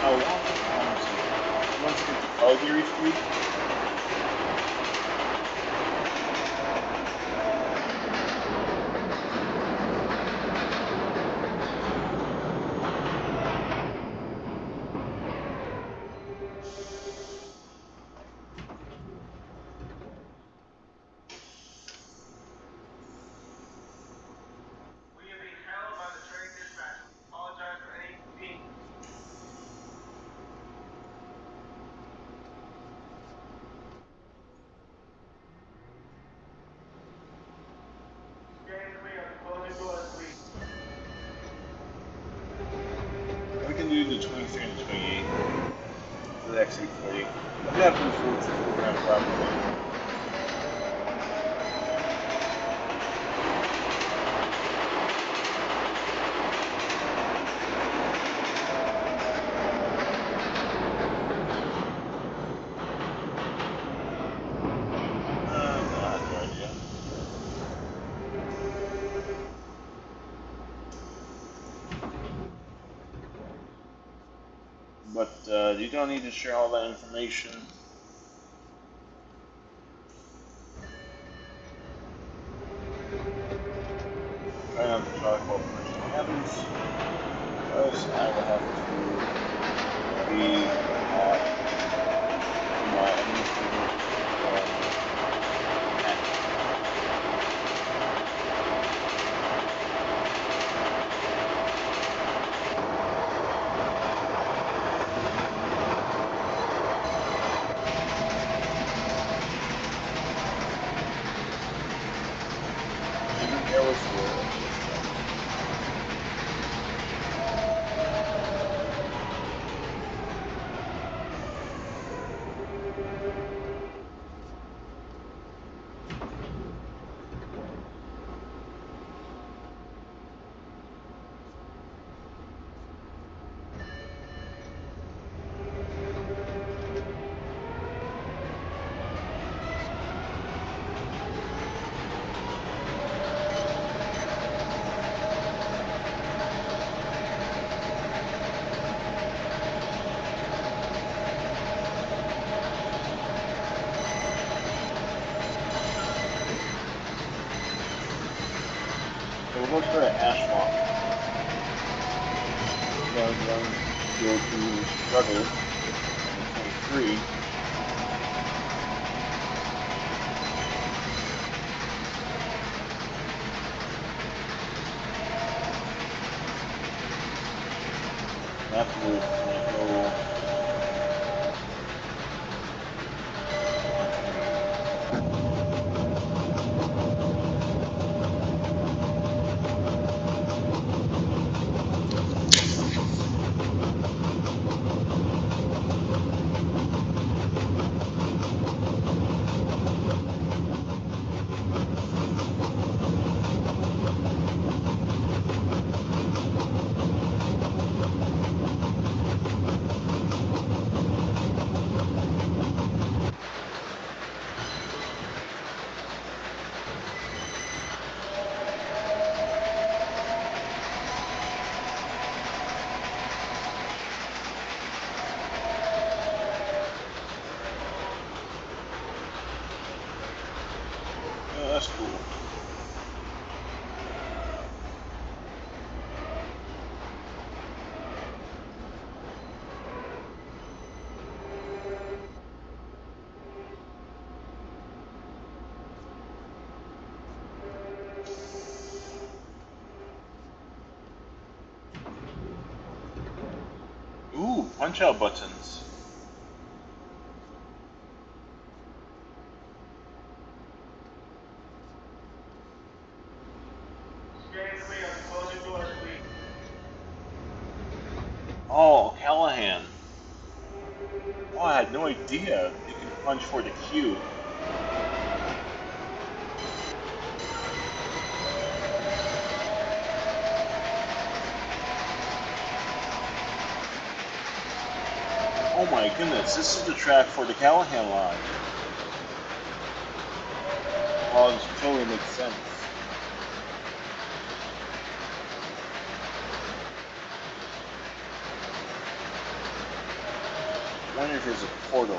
Oh, once you get to Calgary Street. We can do the 23 and the 28 for the X840. I've got proof for the program properly. But you don't need to share all that information. Try not to talk about personal habits, because I will have to be my administrative So we'll go to Ashmont. Now we're going to go to Struggle 23. Afterwards, we're going to go was cool. Ooh, punch out buttons. Oh, Callahan. Oh, I had no idea you can punch for the Q. Oh my goodness, this is the track for the Callahan line. Oh, this totally makes sense. I wonder if there's a portal.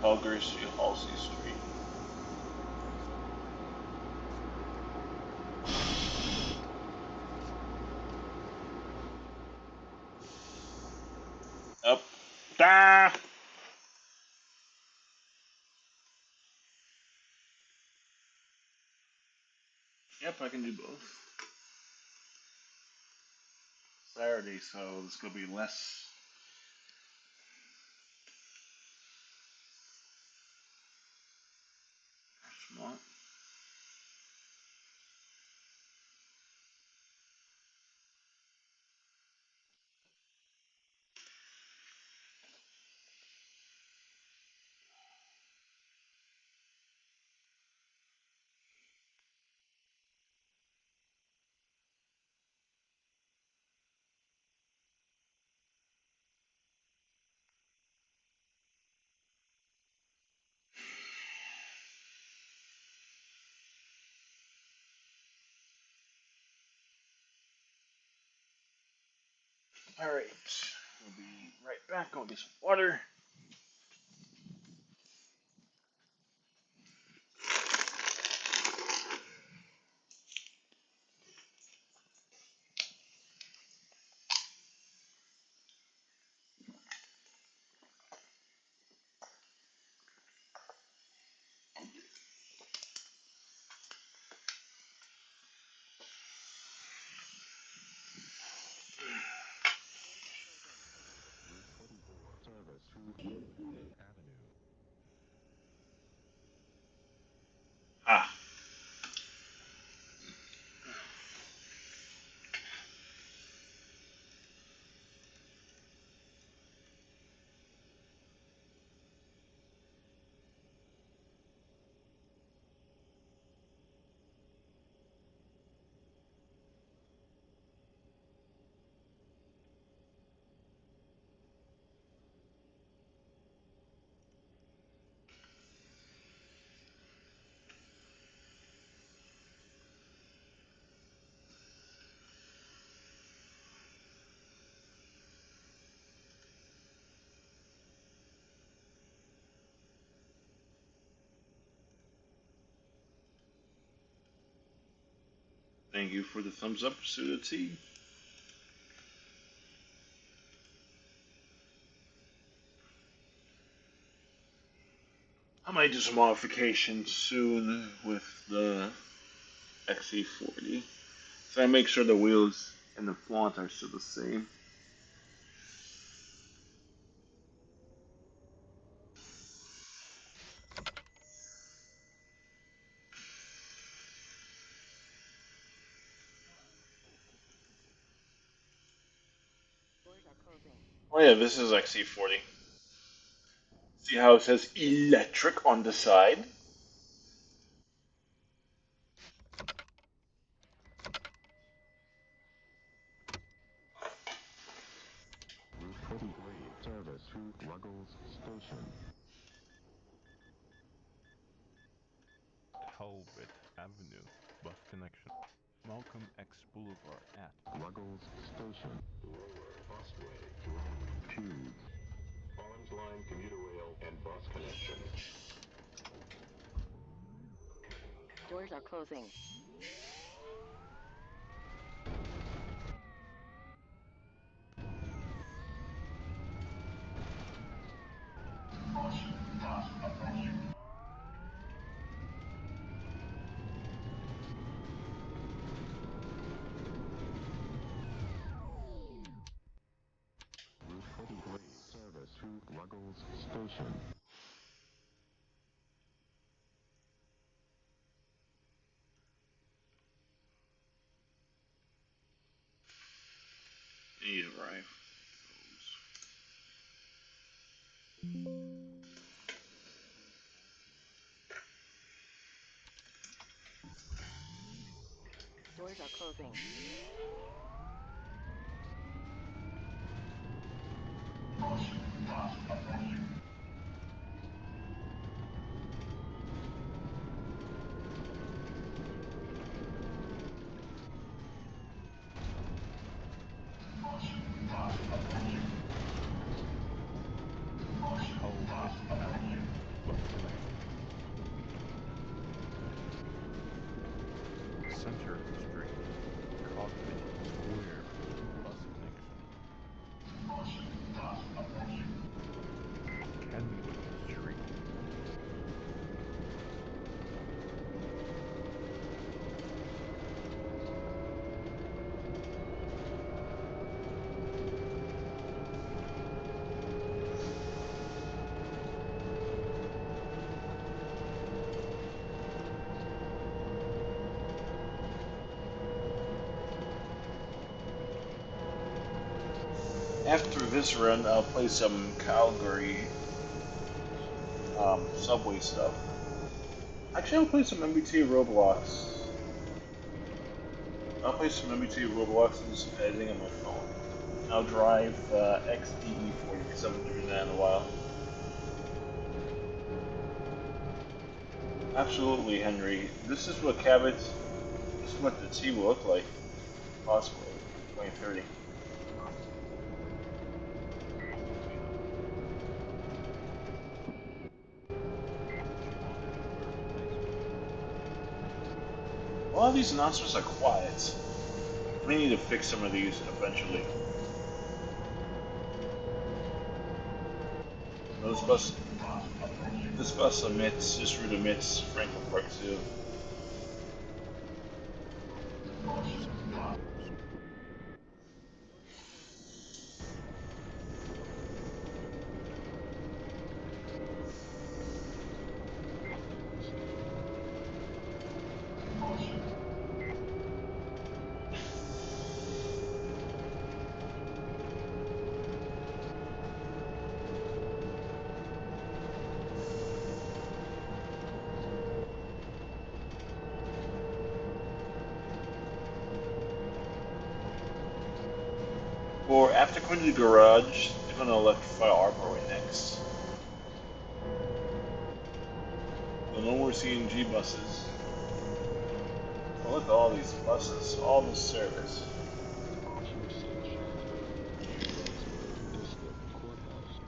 Calgary Street, Halsey Street. Up. Ah! Yep, I can do both. Saturday, so there's gonna be less. Smart. Alright, we'll be right back. Go get some water. Service to Avenue. Ah. Thank you for the thumbs up, Suda T. I might do some modifications soon with the XC40. So I make sure the wheels and the font are still the same. Oh yeah, this is XC40. See how it says electric on the side? Station. Talbot Avenue, bus connection. Malcolm X Boulevard at Ruggles Station. Lower busway to runway 2. Arms Line commuter rail and bus connection. Doors are closing. Route 23. Service to Ruggles Station. He's right. Doors are closing. Talbot Avenue, bus connection. Center Street, Cogman Square, bus connection. Kenwood Street. After this run, I'll play some Calgary subway stuff. Actually, I'll play some MBT Roblox. I'll play some MBT Roblox and just editing on my phone. I'll drive XDE40 because I haven't driven that in a while. Absolutely, Henry. This is what Cabot, this is what the T will look like, possibly, 2030. A lot of these announcements are quiet. We need to fix some of these eventually. This bus omits, this route omits Franklin Park Zoo. Or after going to the garage, they're going to electrify Arbor next. So no more CNG buses. Oh, look at all these buses, all this service. Osage, Roswell District Courthouse.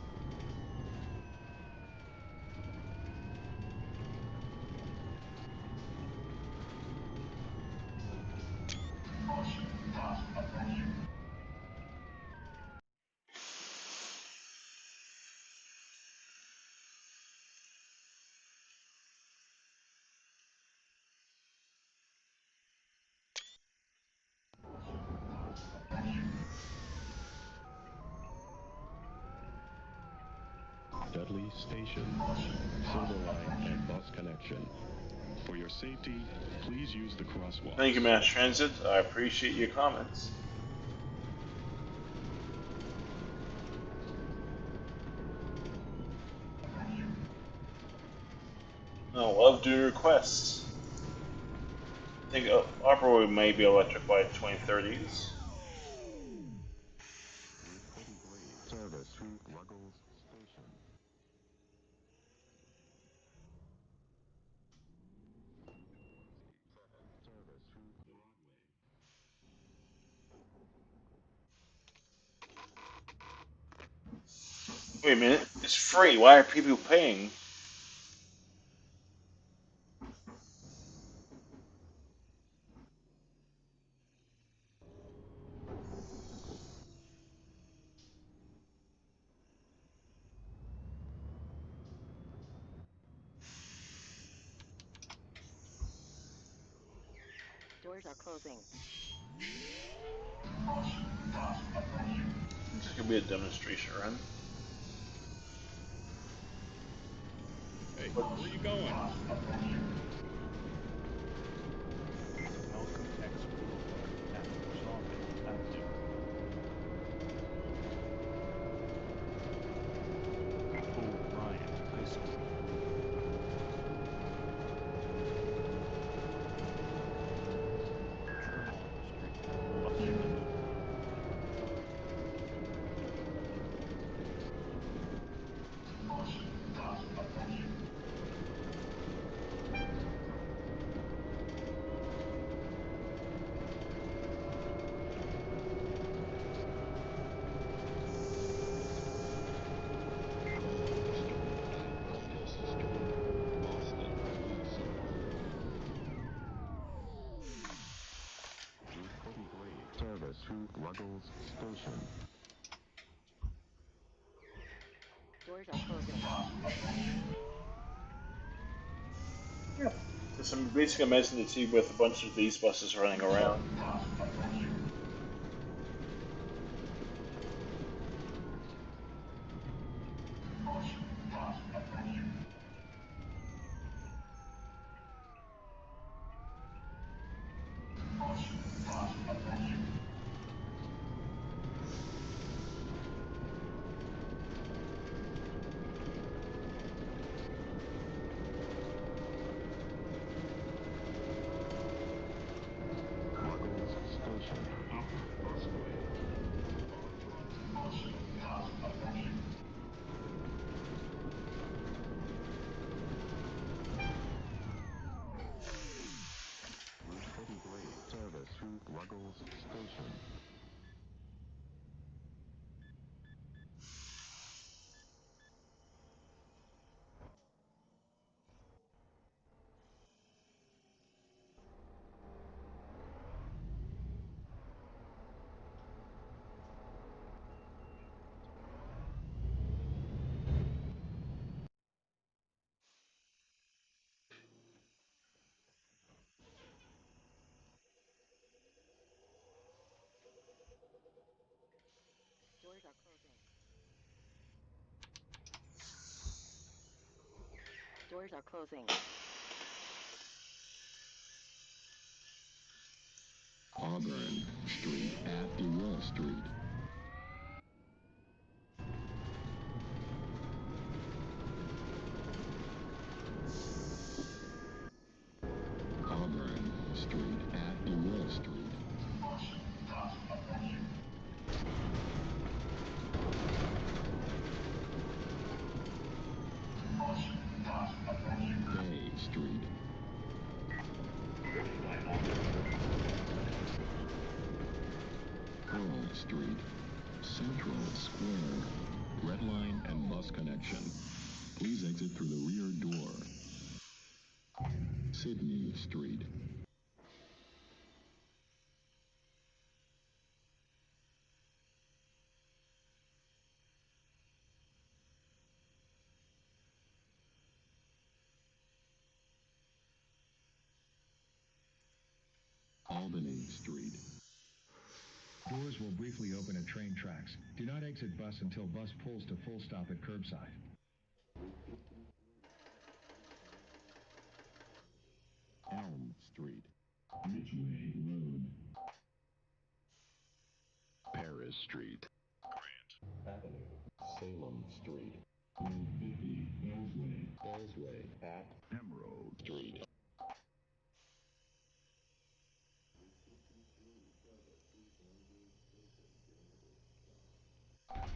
Dudley Station, Silver Line and bus connection. For your safety, please use the crosswalk. Thank you, Mass Transit. I appreciate your comments. I love doing requests. I think Arbor may be electrified in 2030s. Route 23. Service to Ruggles Station. Wait a minute. It's free. Why are people paying? Doors are closing. This could be a demonstration run. Hey, where are you going? Malcolm X Boulevard at Charlotte Avenue. O'Brien High School. Tremont Street, Buckinghamshire. Service to Ruggles Station. Doors are closing. So I'm basically imagining the tube with a bunch of these buses running around. Ruggles Station. Busway. Route 33. Service to Ruggles Station. Doors are closing. Doors are closing. Auburn Street at DeWall Street. Auburn Street at DeWall Street. Day Street. Pearl Street. Central Square. Red Line and bus connection. Please exit through the rear door. Sydney Street. Albany Street. Doors will briefly open at train tracks. Do not exit bus until bus pulls to full stop at curbside. Elm Street. Ridgeway Road. Paris Street. Avenue. Salem Street. 1250 Bellsway. Bellsway at Emerald Street.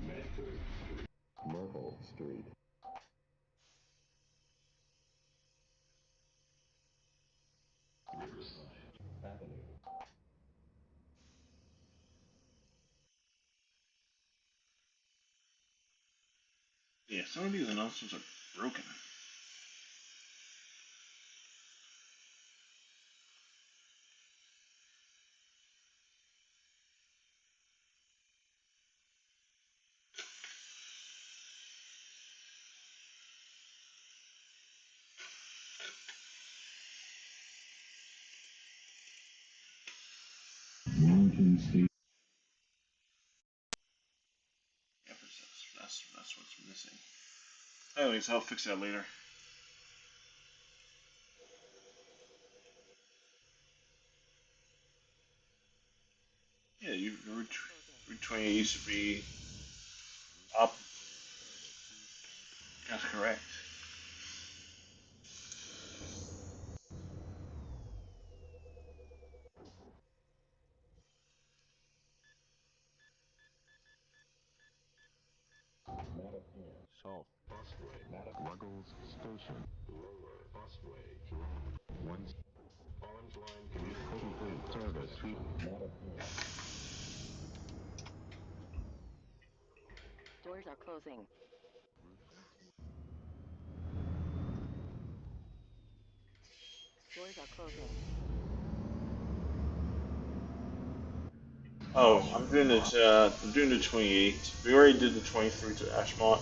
Medford Street. Myrtle Street. Riverside. Avenue. Yeah, some of these announcements are broken. Yeah, but that's what's missing. Anyways, I'll fix that later. Yeah, Route 28 used to be up. That's correct. South Busway, Ruggles Station, lower busway, one Arms Line commuter and bus service through connection. Doors are closing. Doors are closing. Oh, I'm doing it. I'm doing the 28. We already did the 23 to Ashmont.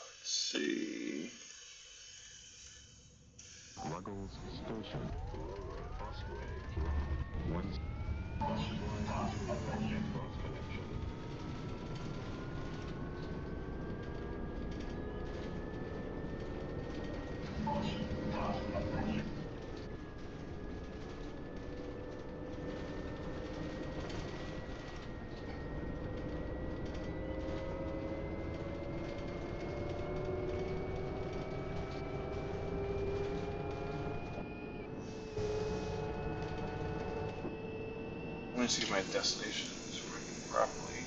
Let's see. Ruggles Station, lower busway, one Arms Line commuter rail and bus connection. Let me see if my destination is working properly.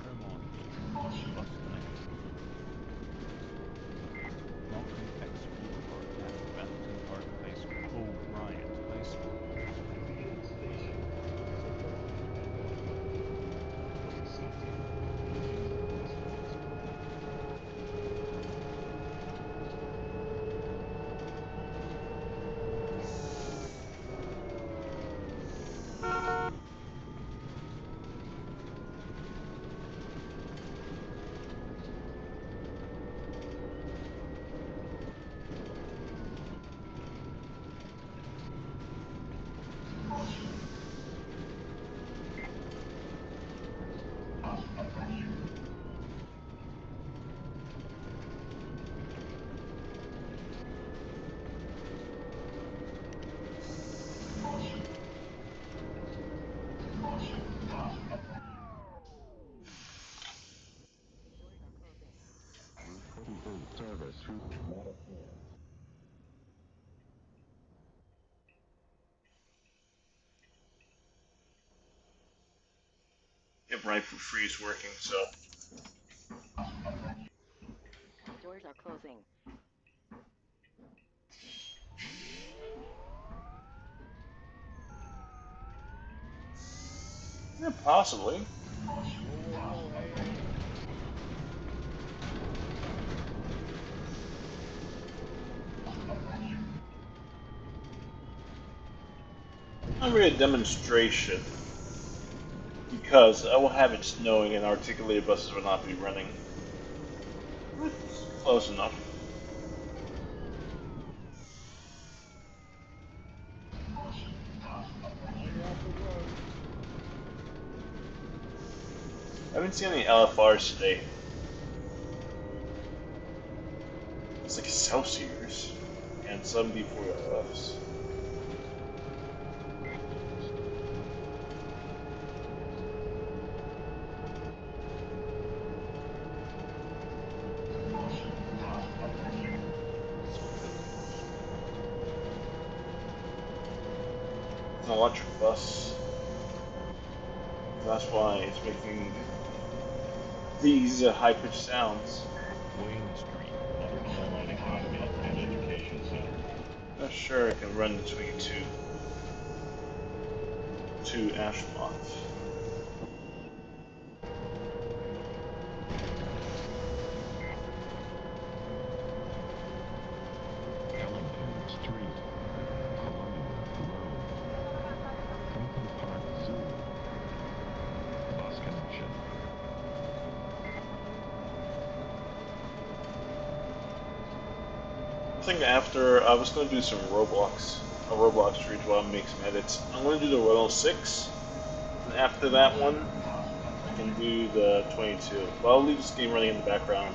Tremont bus connection. Malcolm X Boulevard at Benton Park High School. O'Brien High School. Doors are closing. Route 28 service through Yep, right for free is working, so. Doors are closing. Yeah, possibly. Whoa, whoa, whoa, hey, hey. I'll read a demonstration because I will have it snowing and articulated buses will not be running. Close enough. Unlawful road. I haven't seen any LFRs today. It's like Celsius and some D4LFs. It's an electric bus. That's why it's making these high-pitched sounds. Wayne Street, North Carolina Academy and Education Center. Not sure I can run the 22 Ashmont. Ellington Street, Columbia Road, Franklin Park Zoo, bus connection. I think after I was going to do some a Roblox street while I make some edits. I'm going to do the 106, and after that one, I can do the 22. But I'll leave this game running in the background.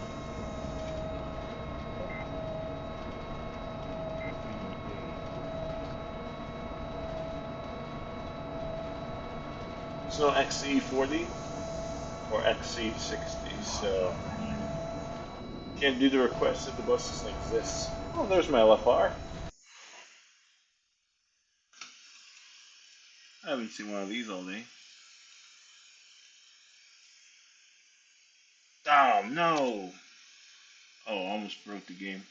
There's no XC40 or XC60, so can't do the request if the bus doesn't exist. Oh, there's my LFR. I haven't seen one of these all day. Oh no! Oh, almost broke the game.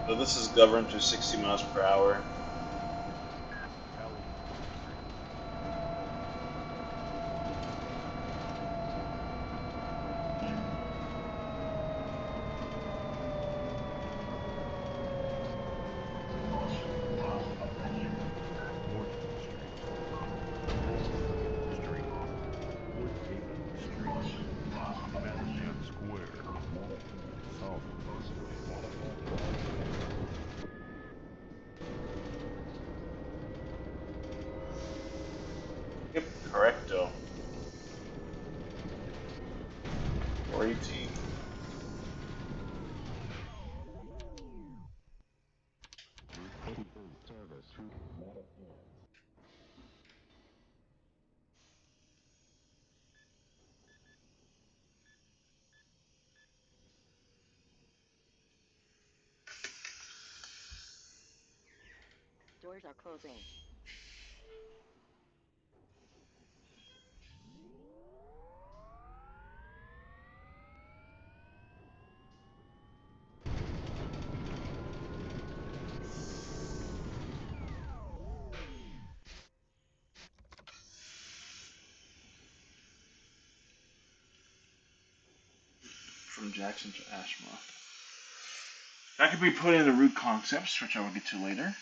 So this is governed to 60 miles per hour. Yep, correcto. 418. Doors are closing. From Jackson to Ashmont. That could be put in the root concepts, which I will get to later.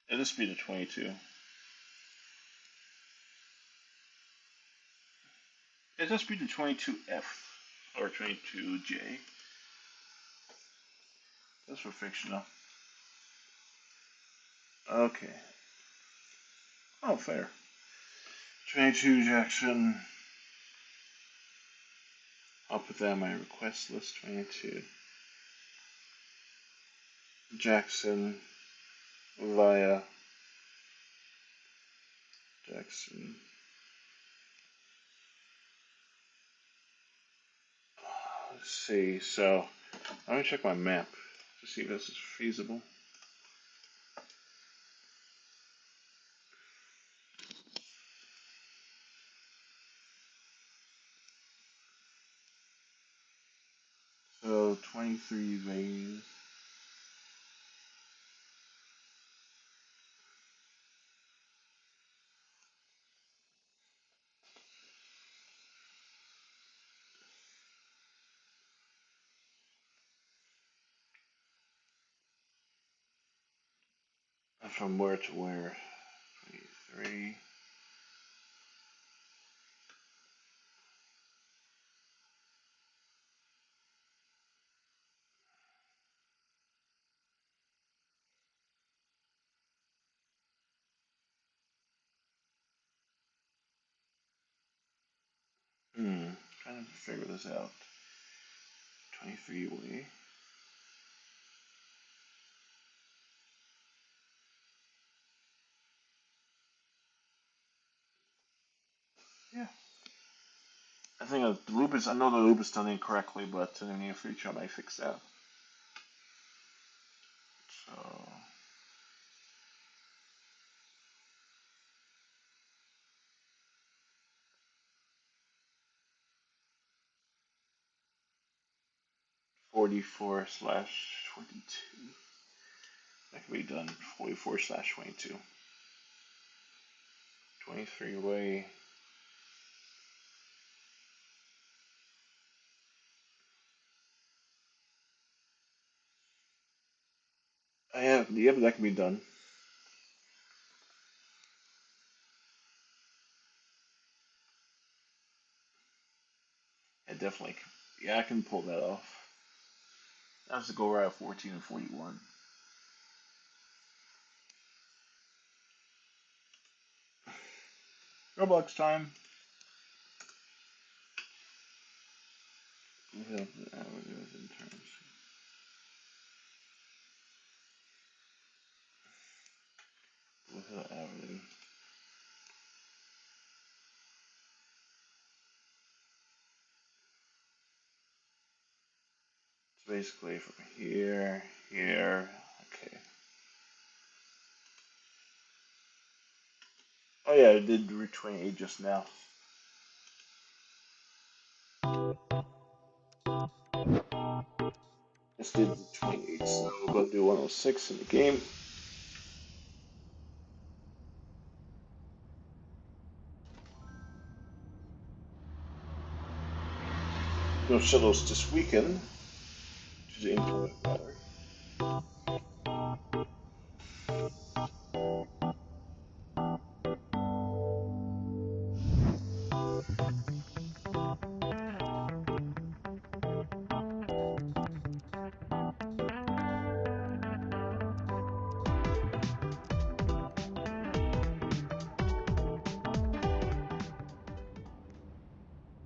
It'll just be the 22. It'll just be the 22F or 22J. That's for fictional. Okay. Oh, fair. 22 Jackson. I'll put that on my request list. 22 Jackson via Jackson. Let's see. So, let me check my map to see if this is feasible. So, 23 Vegas. From where to where? 23. Trying to figure this out. 23 away. Yeah. I think the loop is. I know the loop is done incorrectly, but in the near future I might fix that. So 44/22. That can be done. 44/22. 23 away. I have. Yeah, but that can be done. Yeah, definitely. Yeah, I can pull that off. That's to go right at 14 and 41. Roblox time. What else did averages in terms? What else averaging? It's basically from here, here. Okay. Oh yeah, I did reach 28 just now. Just did 28, so we'll go do 106 in the game. No shuttles this weekend to the inclement weather.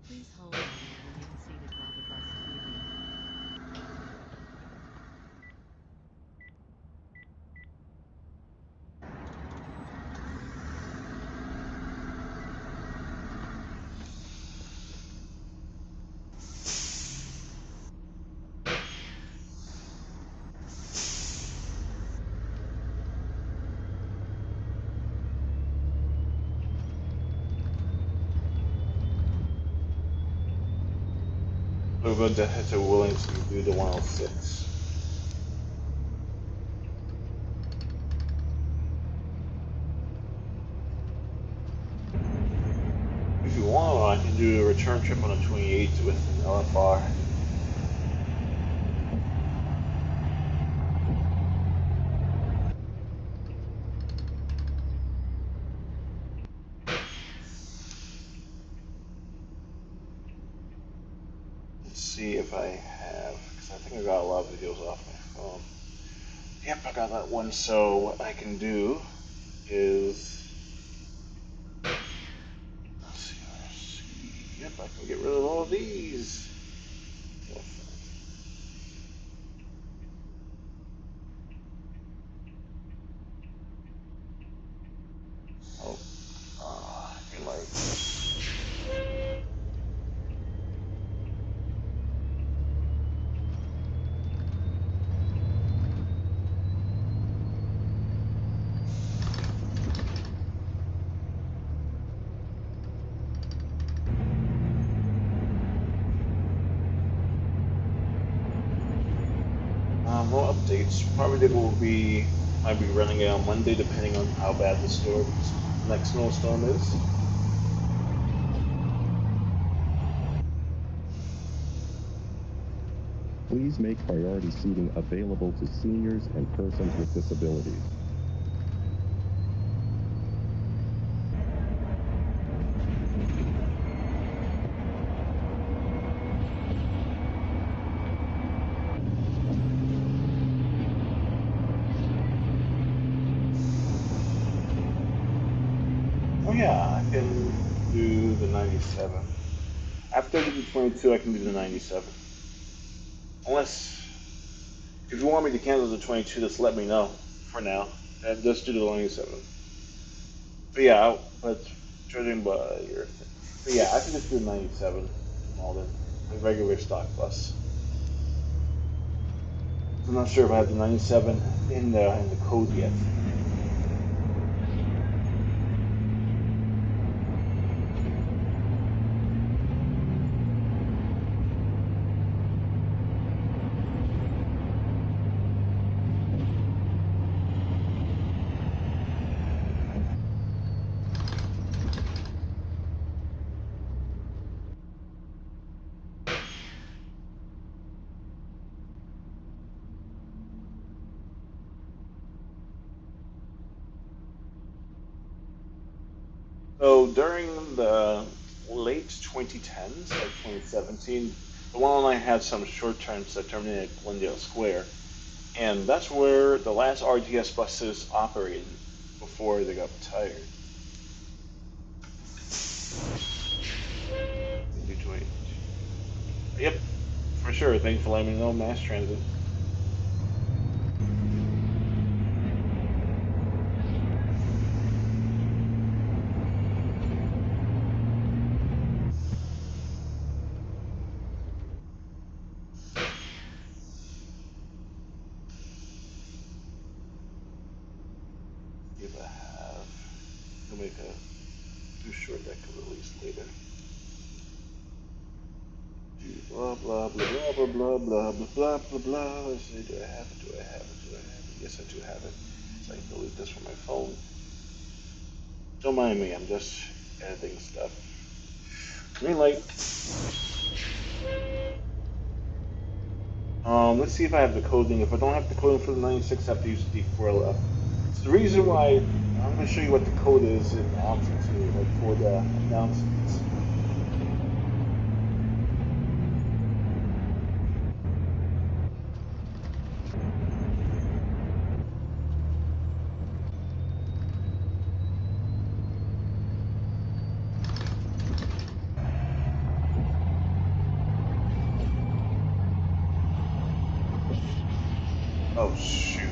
Please hold on and remain seated while the bus is moving. We're going to head to Wellington to do the 106. If you want, I can do a return trip on the 28th with an LFR. Let's see if I have, because I think I got a lot of videos off my phone. Yep, I got that one. So what I can do is, let's see. Yep, I can get rid of all of these. Oh, I like this. More updates. Probably they will be, might be running it on Monday, depending on how bad the storm, next snowstorm is. Please make priority seating available to seniors and persons with disabilities. Oh yeah, I can do the 97. After I do the 22, I can do the 97. Unless, if you want me to cancel the 22, just let me know for now. And just do the 97. But yeah, but judging by your thing. But yeah, I can just do 97 Malden, a regular stock bus. I'm not sure if I have the 97 in the code yet. So during the late 2010s, like 2017, the one line had some short terms that terminated at Glendale Square, and that's where the last RDS buses operated before they got retired. Yep, for sure. Thanks for letting me know, mass transit. If I have, I'll make a too short that could release later. Blah blah blah blah blah blah blah blah blah blah. Let's see, do I have it? Do I have it? Do I have it? Yes, I do have it. So I can delete this from my phone. Don't mind me, I'm just editing stuff. Green light. Let's see if I have the coding. If I don't have the coding for the 96, I have to use the D4LF. So the reason why, I'm going to show you what the code is in OMSI too, like for the announcements. Oh shoot.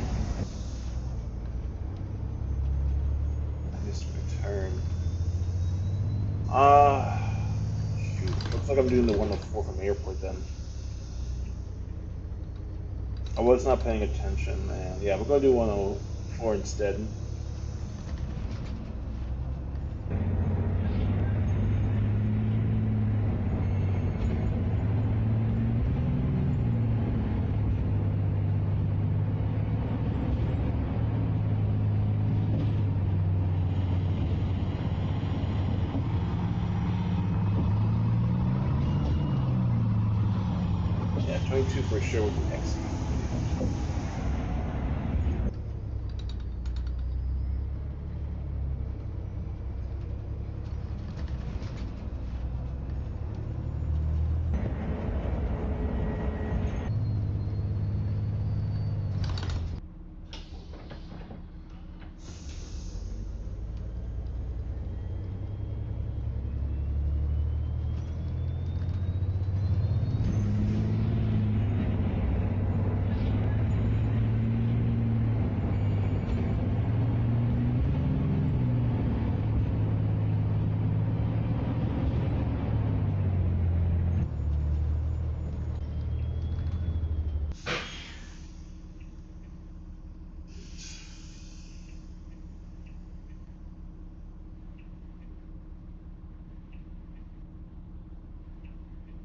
I missed my turn. Shoot. Looks like I'm doing the 104 from airport then. I was not paying attention, man. Yeah, we're gonna do 104 instead. Yeah, 22 for sure with an X.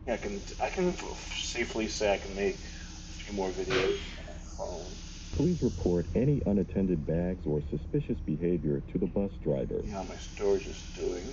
Yeah, I can safely say I can make a few more videos on my phone. Please report any unattended bags or suspicious behavior to the bus driver. See how my storage is doing.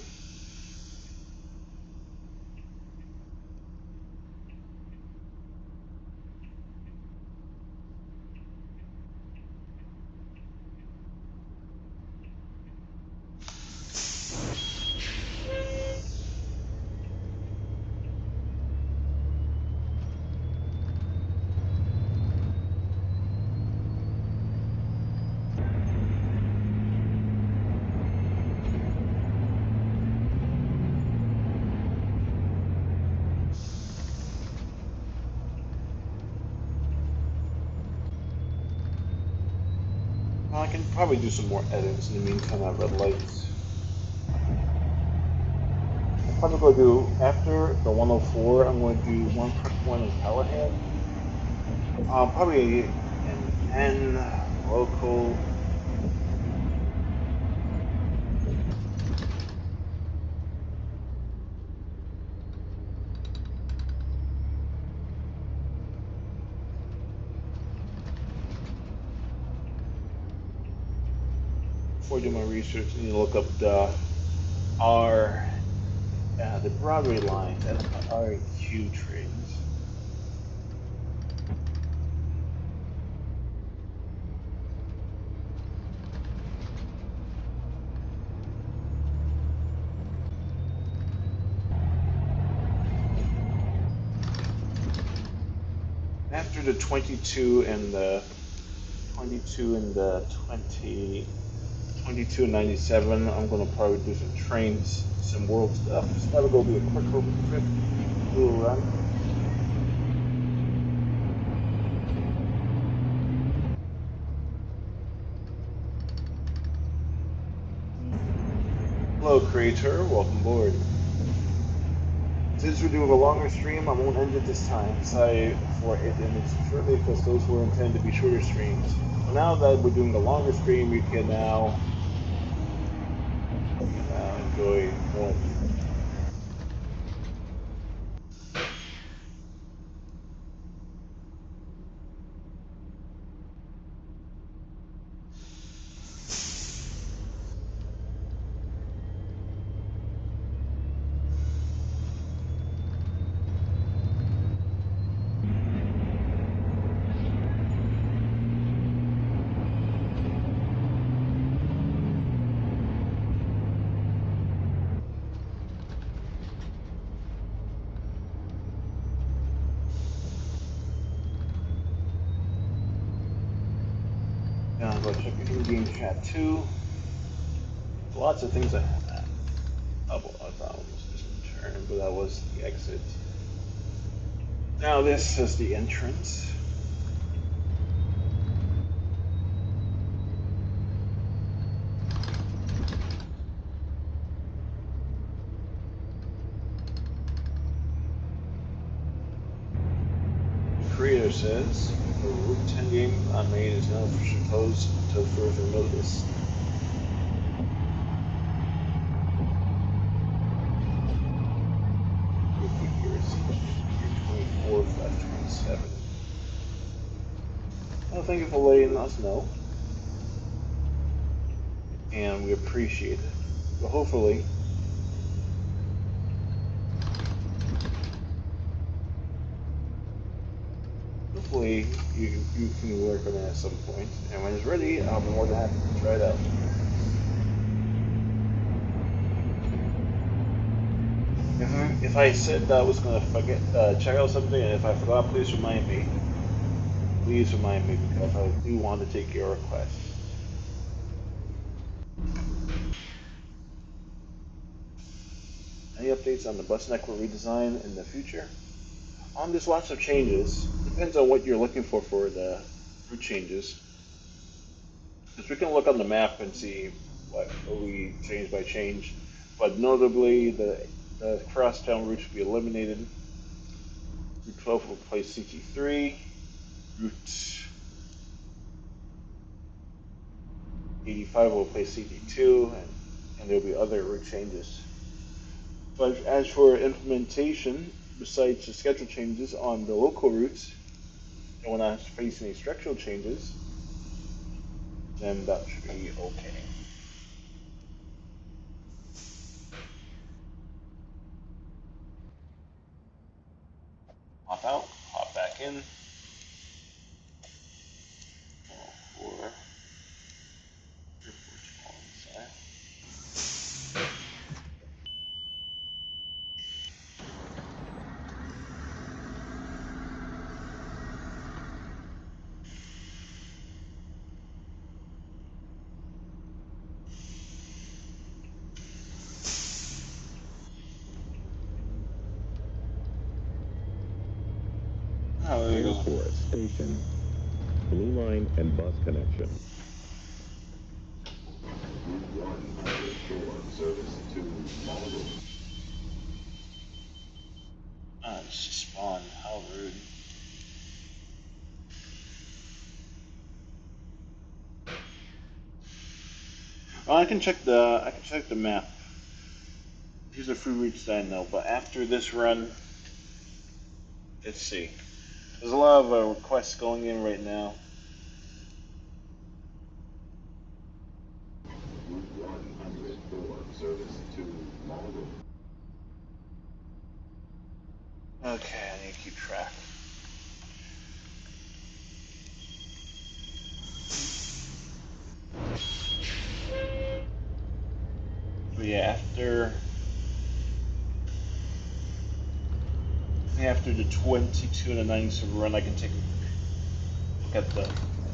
Well, I can probably do some more edits in the meantime at red lights. I'm probably going to do, after the 104, I'm going to do one quick one in Callahan. Probably an N, local. Before I do my research, I need to look up the Broadway lines and RQ trains. After the 22 and the 22 and 97, I'm gonna probably do some trains, some world stuff. It's probably gonna be a quick little run. Hello, creator. Welcome aboard. Since we're doing a longer stream, I won't end it this time. Sorry for it ending shortly because those were intended to be shorter streams. So now that we're doing a longer stream, you can now enjoy more. Now I'm going to check the in-game chat too. Lots of things I have. I thought it was just a turn, but that was the exit. Now this is the entrance. The creator says the Route 10 game I made is now officially closed until further notice. Year 24/27. Well, thank you for letting us know. And we appreciate it. But hopefully, you can work on it at some point. And when it's ready, I'll be more than happy to try it out. If I said that I was going to forget, check out something, and if I forgot, please remind me. Please remind me because I do want to take your request. Any updates on the bus network redesign in the future? There's lots of changes. Depends on what you're looking for the route changes. Because we can look on the map and see what we change by change. But notably, the crosstown routes will be eliminated. Route 12 will replace CT3. Route 85 will replace CT2, and there'll be other route changes. But as for implementation, besides the schedule changes on the local routes, and we're not facing any structural changes, then that should be okay. Hop out, hop back in. For Airport, station, Blue Line and bus connection. Well, I can check the map. These are free routes that I know, but after this run, let's see. There's a lot of requests going in right now. Route 104, service to Malden. Okay, I need to keep track. So yeah, after the 22 and the 90 server run, I can take a look at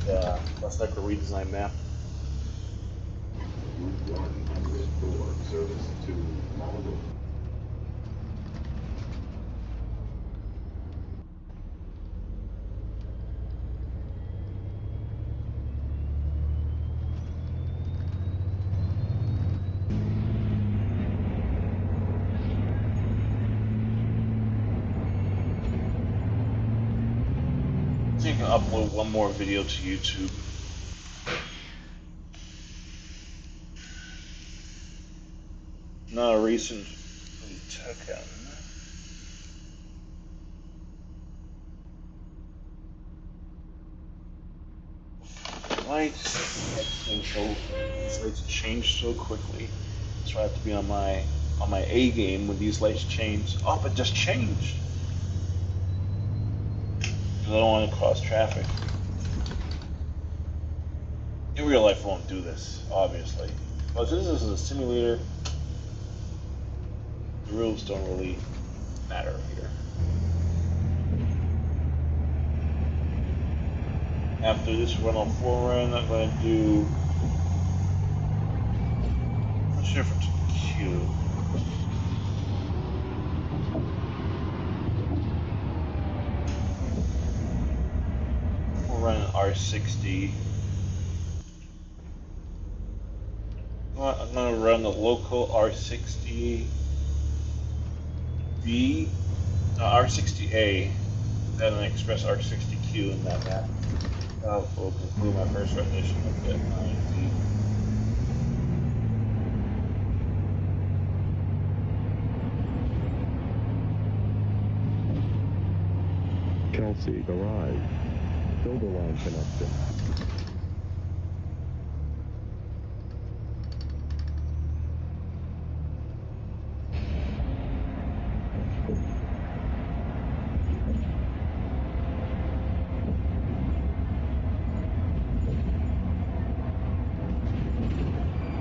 the West Echo redesign map. Route 104, service to Malden. So you can upload one more video to YouTube. Not a recent taken. Lights, these lights change so quickly. So I have to be on my A game when these lights change. Oh, it just changed. I don't want to cause traffic. In real life, I won't do this, obviously. But since this is a simulator, the rules don't really matter here. After this 104 run, I'm going to do. What's the difference in Q? We'll run an R60. I'm going to run the local R60B, R60A, then an express R60Q in that map. That will conclude my first rendition of the 90. Chelsea Garage. Silver Line connection.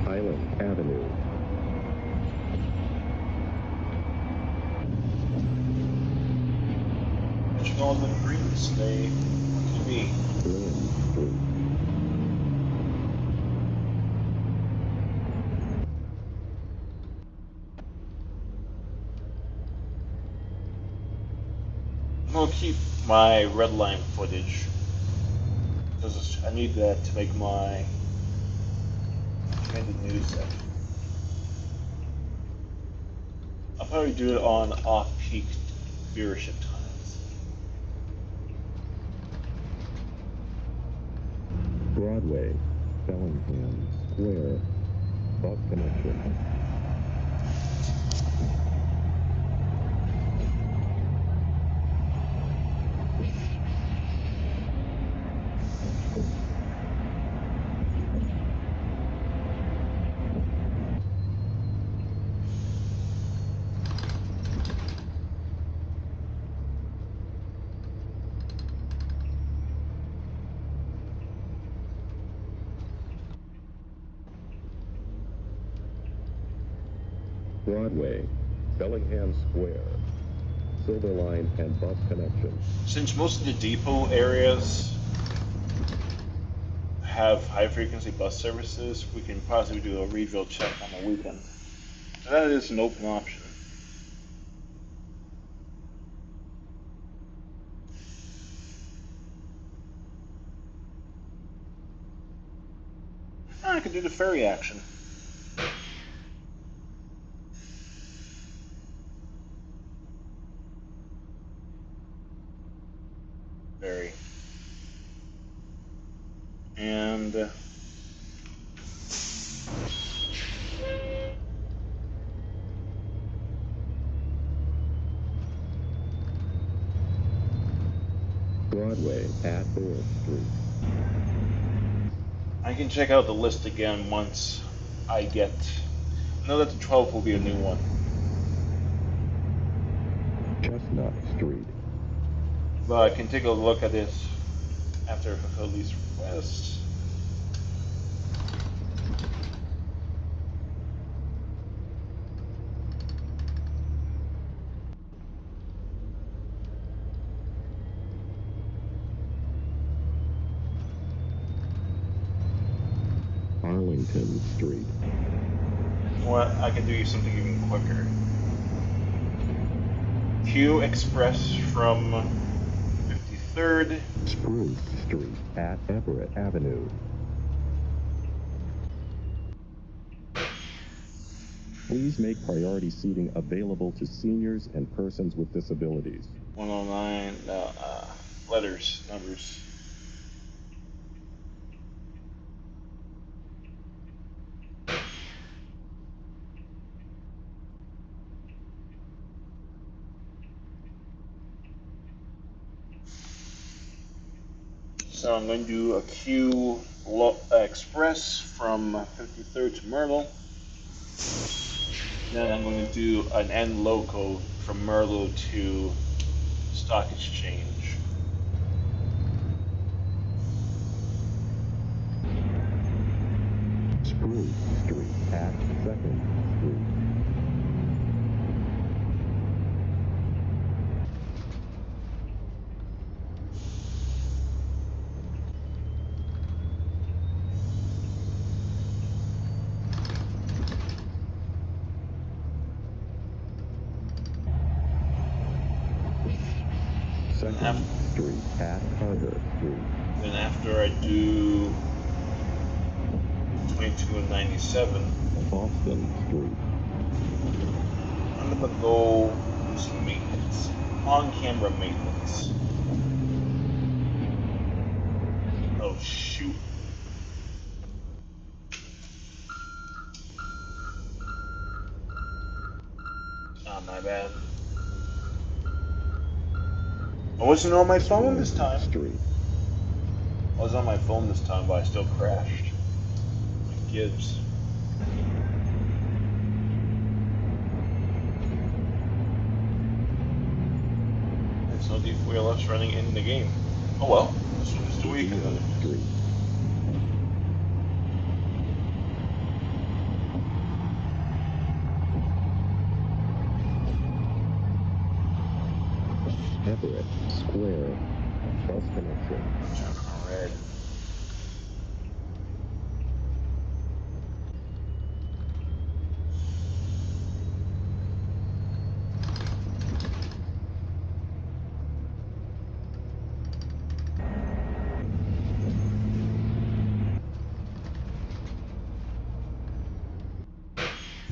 Island Avenue. What you call them greens? They to me. Lynn Street. I'm gonna keep my red line footage because I need that to make my trending news section. I'll probably do it on off-peak viewership times. Broadway. Bellingham Square. Bus connection. Broadway, Bellingham Square, Silver Line and bus connection. Since most of the depot areas have high frequency bus services, we can possibly do a refill check on the weekend. So that is an open option. I could do the ferry action. Ferry. And Broadway at 4th Street. I can check out the list again once I get. I know that the 12th will be a new one. Chestnut Street. But I can take a look at this after I fulfill these requests. Arlington Street. What I can do something even quicker. Q Express from 53rd. Spruce Street at Everett Avenue. Please make priority seating available to seniors and persons with disabilities. 109, letters, numbers. So I'm going to do a Q Express from 53rd to Myrtle. Then I'm going to do an N Loco from Myrtle to Stock Exchange. Spruce Street at 2nd Street. Second Street at Carter Street. Then after I do 22 and 97, Boston Street. I'm gonna go do some maintenance, on-camera maintenance. Oh shoot! Oh, my bad. I wasn't on my phone this time. Street. I was on my phone this time, but I still crashed. Like Gibbs. There's no D4LFs running in the game. Oh well, this was just a week. Street. Everett Square. Bus connection. Red.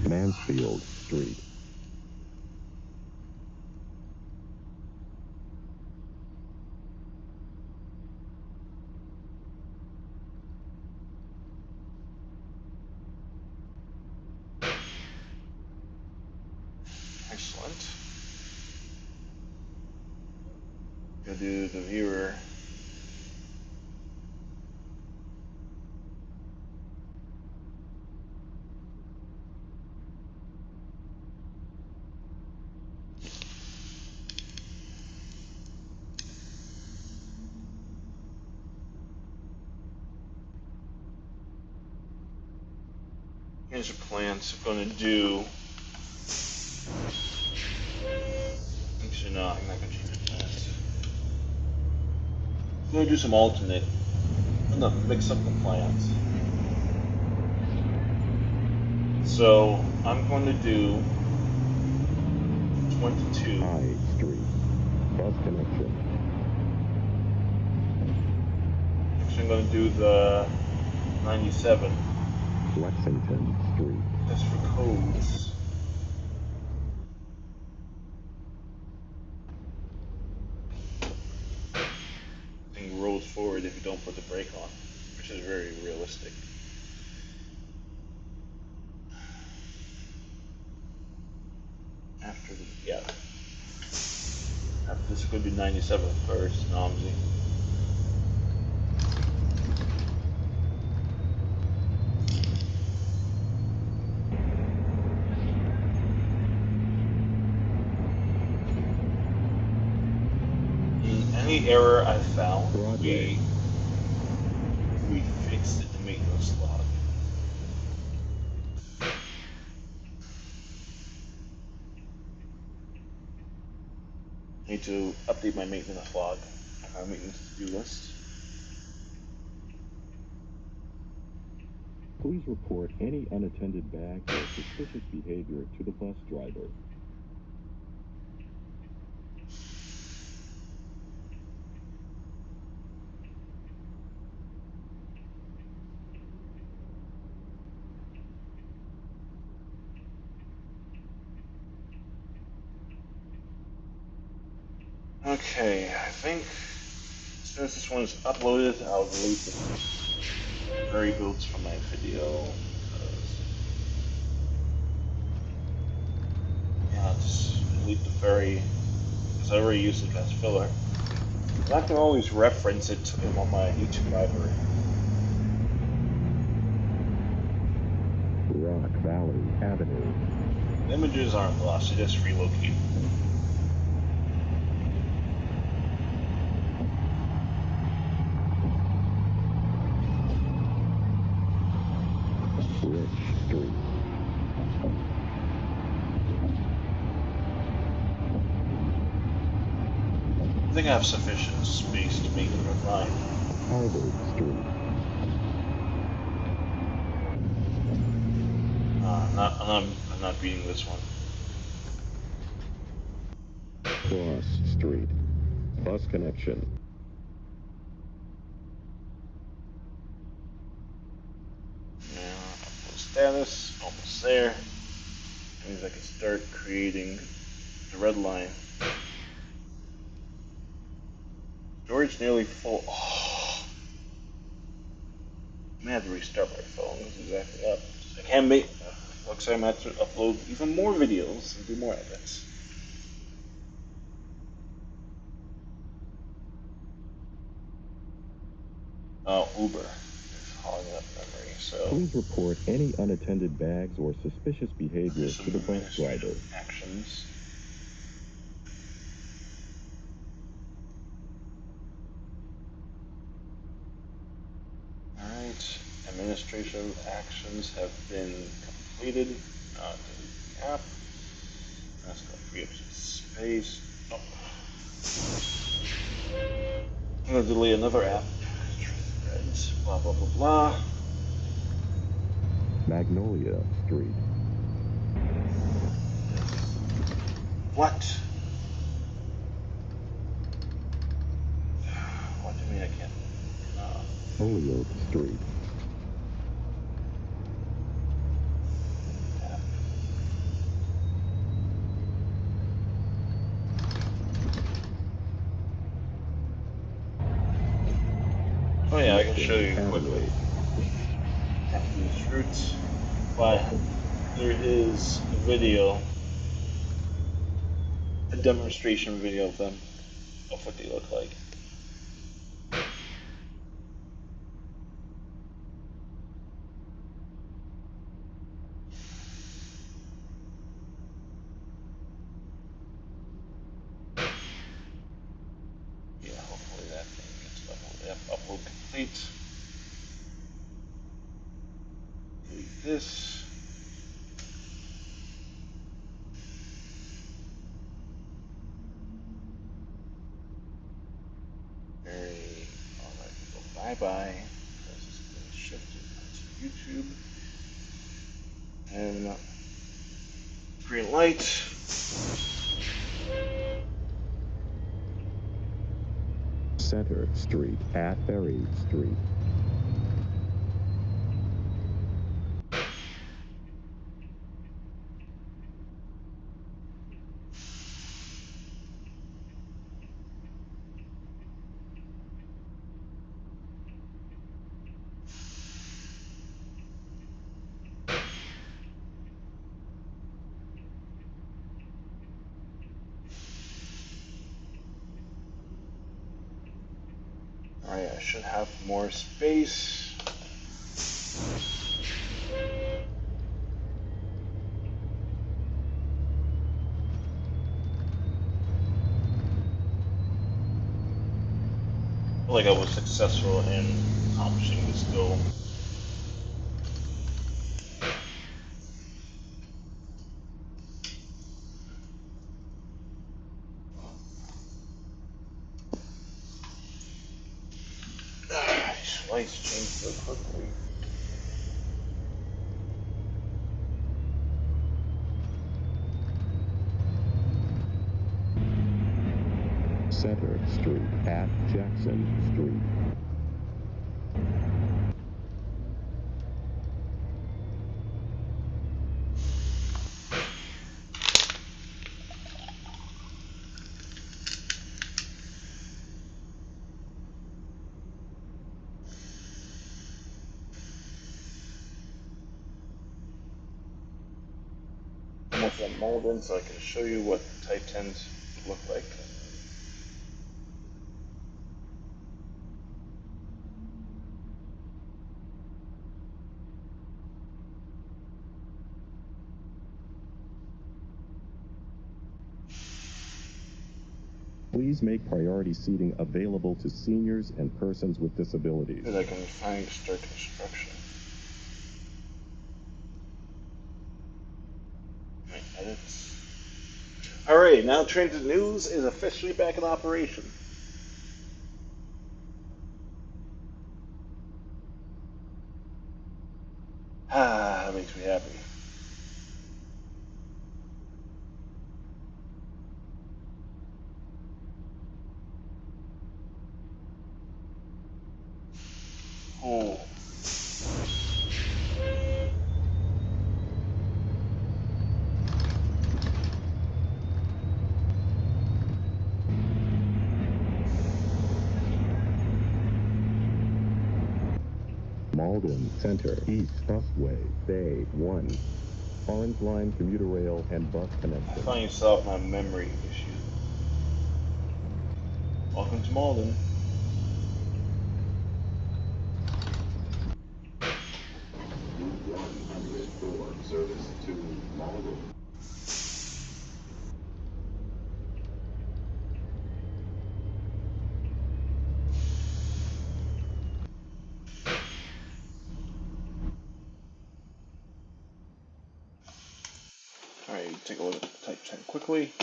Mansfield Street. Excellent. Go do the viewer. Here's your plans. I'm gonna do. Actually, no, I'm not gonna change the plans. I'm gonna do some alternate. I'm gonna mix up the plans. So I'm going to do 22. High Street. Bus connection. Actually, I'm going to do the 97. Lexington Street. That's for codes. Thing rolls forward if you don't put the brake on, which is very realistic. After the, yeah. After this, we're going to do 97 first, OMSI. any error I found, Broadway. we fixed it to make those log. Need to update my maintenance log, my maintenance to-do list. Please report any unattended bags or suspicious behavior to the bus driver. Okay, I think as soon as this one is uploaded, I'll delete the very builds from my video. Yeah, I'll just delete the ferry because I already used it as filler. And I can always reference it on my YouTube library. Rock Valley Avenue. The images aren't lost, they just relocate. Rich Street. I think I have sufficient space to make a red line. Harvard Street. I'm not beating this one. Cross Street. Bus connection. Yeah, upload status, almost there. Means I can start creating the red line. Storage nearly full. Oh. I may have to restart my phone. This is acting up. I can't make. Looks like I'm going to have to upload even more videos and do more edits. Oh, Uber is hogging up memory, so. Please report any unattended bags or suspicious behavior Some to the bus driver. administrative actions. Alright, administrative actions have been completed. Delete the app. That's going to free up some space. Oh. I'm going to delete another app. Threads, blah, blah, blah, blah. Magnolia Street. What? What do you mean I can't? Holyoke Street. Oh yeah, I can show you quickly. These routes, but there is a video, a demonstration video of them, of what they look like. Yeah, hopefully that thing gets uploaded. Yep, upload complete. Delete this. Very, alright, go bye-bye. This is been shifted onto YouTube. And green light. Center Street at Ferry Street. Alright, I should have more space. feel like I was successful in accomplishing this goal. These lights change so quickly. Center Street at Jackson Street. Almost at Malden, so I can show you what Type 10s look like. Please make priority seating available to seniors and persons with disabilities. And I can find start construction. My edits. Alright, now Transit News is officially back in operation. Ah, that makes me happy. Oh. Malden Center East Busway Bay 1. Orange Line commuter rail and bus I connection. finally solved my memory issue. Welcome to Malden. Route 104, service to Malden. Alright, take a look at Type 10 quickly.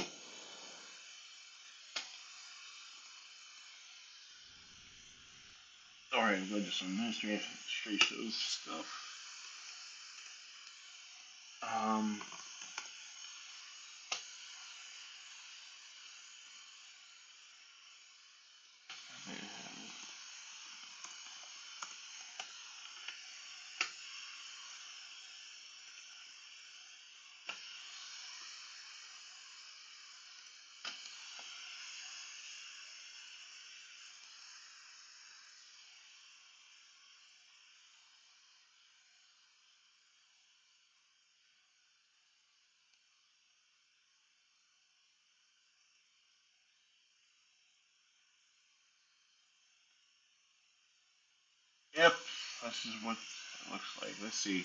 Alright, we'll go to some administration stuff. Um, yep, this is what it looks like. Let's see.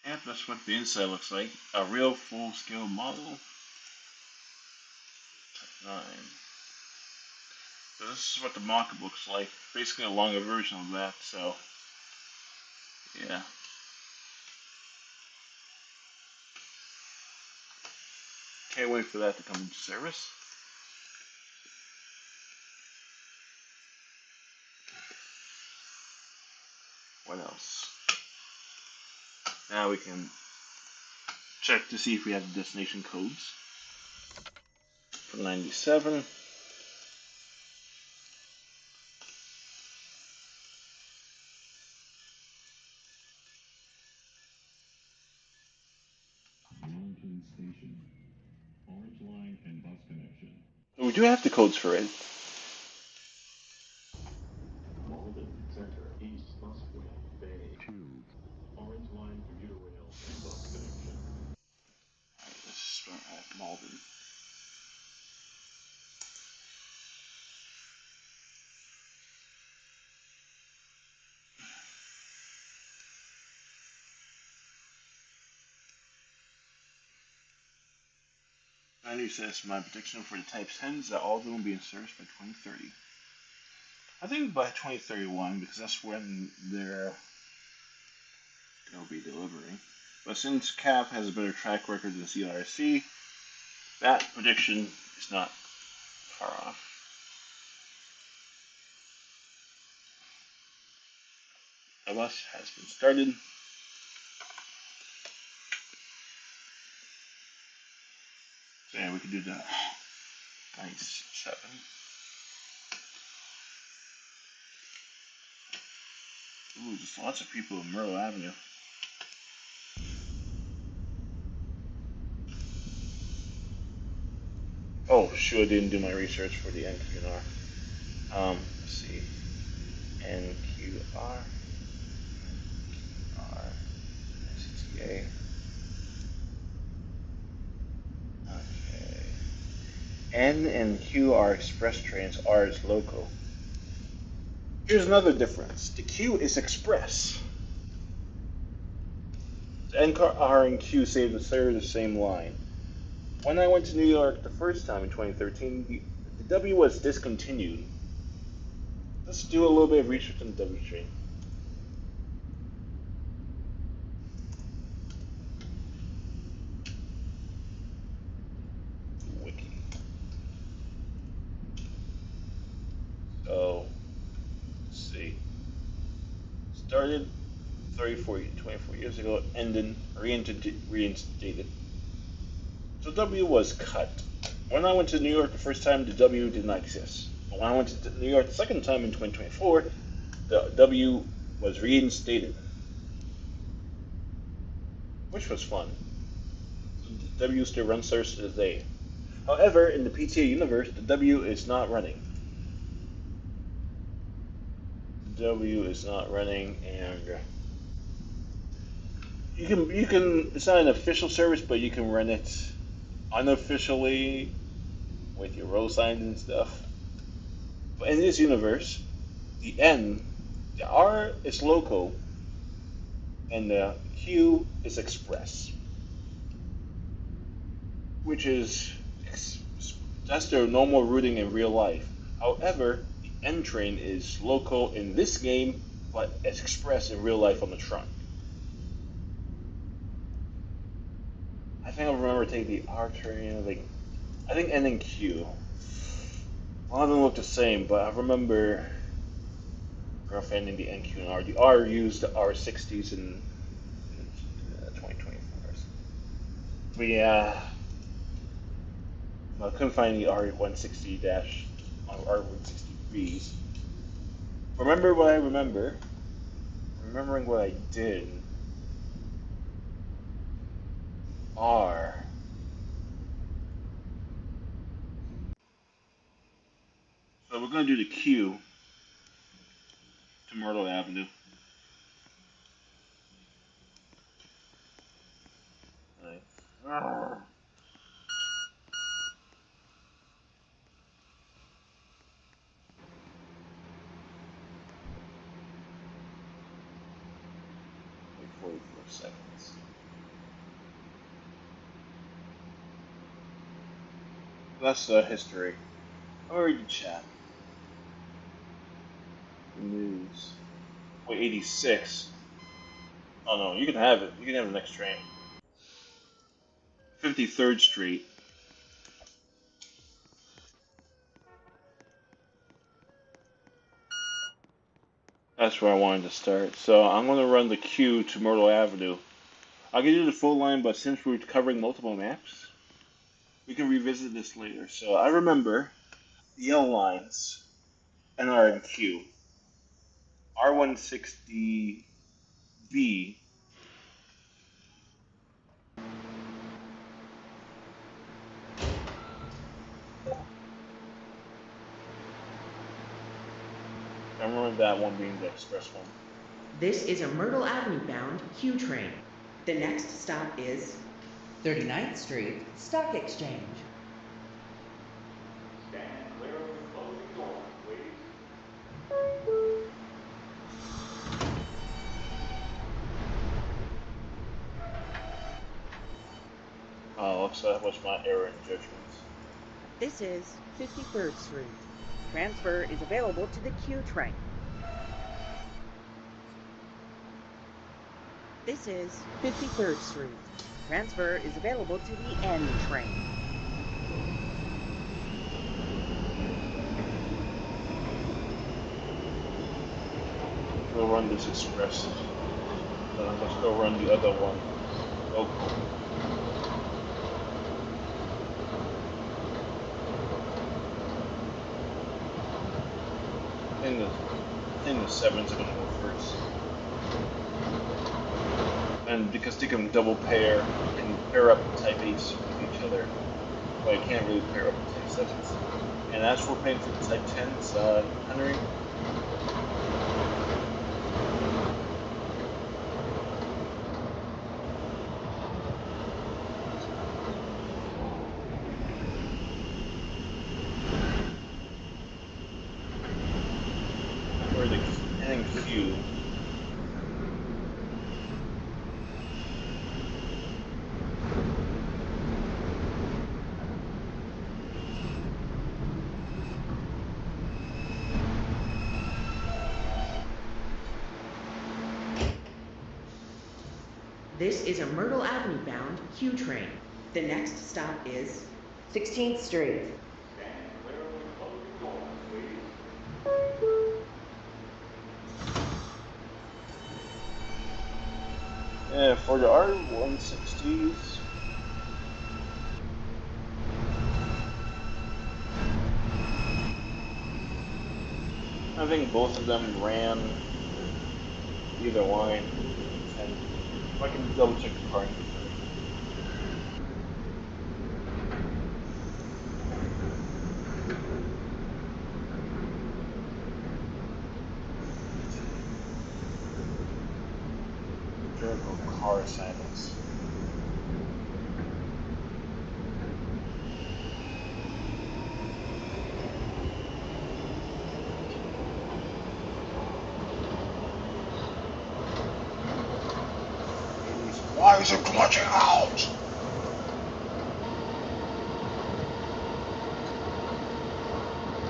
Yep, that's what the inside looks like. A real full-scale model. Type 9. So this is what the mock-up looks like. Basically a longer version of that, so yeah. Can't wait for that to come into service. What else? Now we can check to see if we have the destination codes for 97. Warrington Station. Orange Line and bus connection. We do have the codes for it. Malden Center East Busway Bay 2. Orange Line commuter rail and bus connection. Alright, let's start at Malden. Andy says my prediction for the Type 10 is that all of them will be in service by 2030. I think by 2031 because that's when they'll be delivering. But since CAP has a better track record than CRC, that prediction is not far off. The bus has been started. So yeah, we can do the 97. Ooh, there's lots of people in Myrtle Avenue. Oh, shoot, I didn't do my research for the NQR. Let's see. NQR. CTA. Okay. N and Q are express trains, R is local. Here's another difference. The Q is express. The N, R, and Q share the same line. When I went to New York the first time in 2013, the W was discontinued. Let's do a little bit of research on the W train. Wiki. So, let's see. Started 24 years ago, ended, reinstated. So W was cut. When I went to New York the first time, the W did not exist. But when I went to New York the second time in 2024, the W was reinstated, which was fun. So the W still runs service to this day. However, in the PTA universe, the W is not running. The W is not running, and you can. It's not an official service, but you can run it unofficially with your road signs and stuff. But in this universe, the N, the R is local, and the Q is express, which is that's their normal routing in real life. However, the N train is local in this game, but it's express in real life on the trunk. I think I remember taking the R train, I think N and Q. A lot of them look the same, but I remember offending the NQ and R. The R used the R60s in 2024. But yeah, I couldn't find the R160 R160Bs. Remember what I remember. Remembering what I did. R. So we're going to do the Q to Myrtle Avenue. Right. 44 seconds. That's the history. I'll read the chat. News. Wait, 86. Oh no, you can have it. You can have the next train. 53rd Street. That's where I wanted to start. So I'm going to run the queue to Myrtle Avenue. I'll give you the full line, but since we're covering multiple maps, we can revisit this later. So I remember the yellow lines, NR and Q. R160V. I remember that one being the express one. This is a Myrtle Avenue bound Q train. The next stop is 39th Street Stock Exchange. Stand clear of the closing door, please. Oh, Alexa, what's my error in judgment? This is 53rd Street. Transfer is available to the Q train. This is 53rd Street. Transfer is available to the N train. We'll run this express. Let's go run the other one. Local. I think the sevens are gonna go first. And because they can double pair and pair up type 8s with each other. But I can't really pair up type 7s. And as we're paying for the type 10s, Henry. Or the N Q. This is a Myrtle Avenue bound Q train. The next stop is 16th Street. Yeah, for the R160s, I think both of them ran either line, and I can double check the car. Jericho car assignments. Why is it glitching out?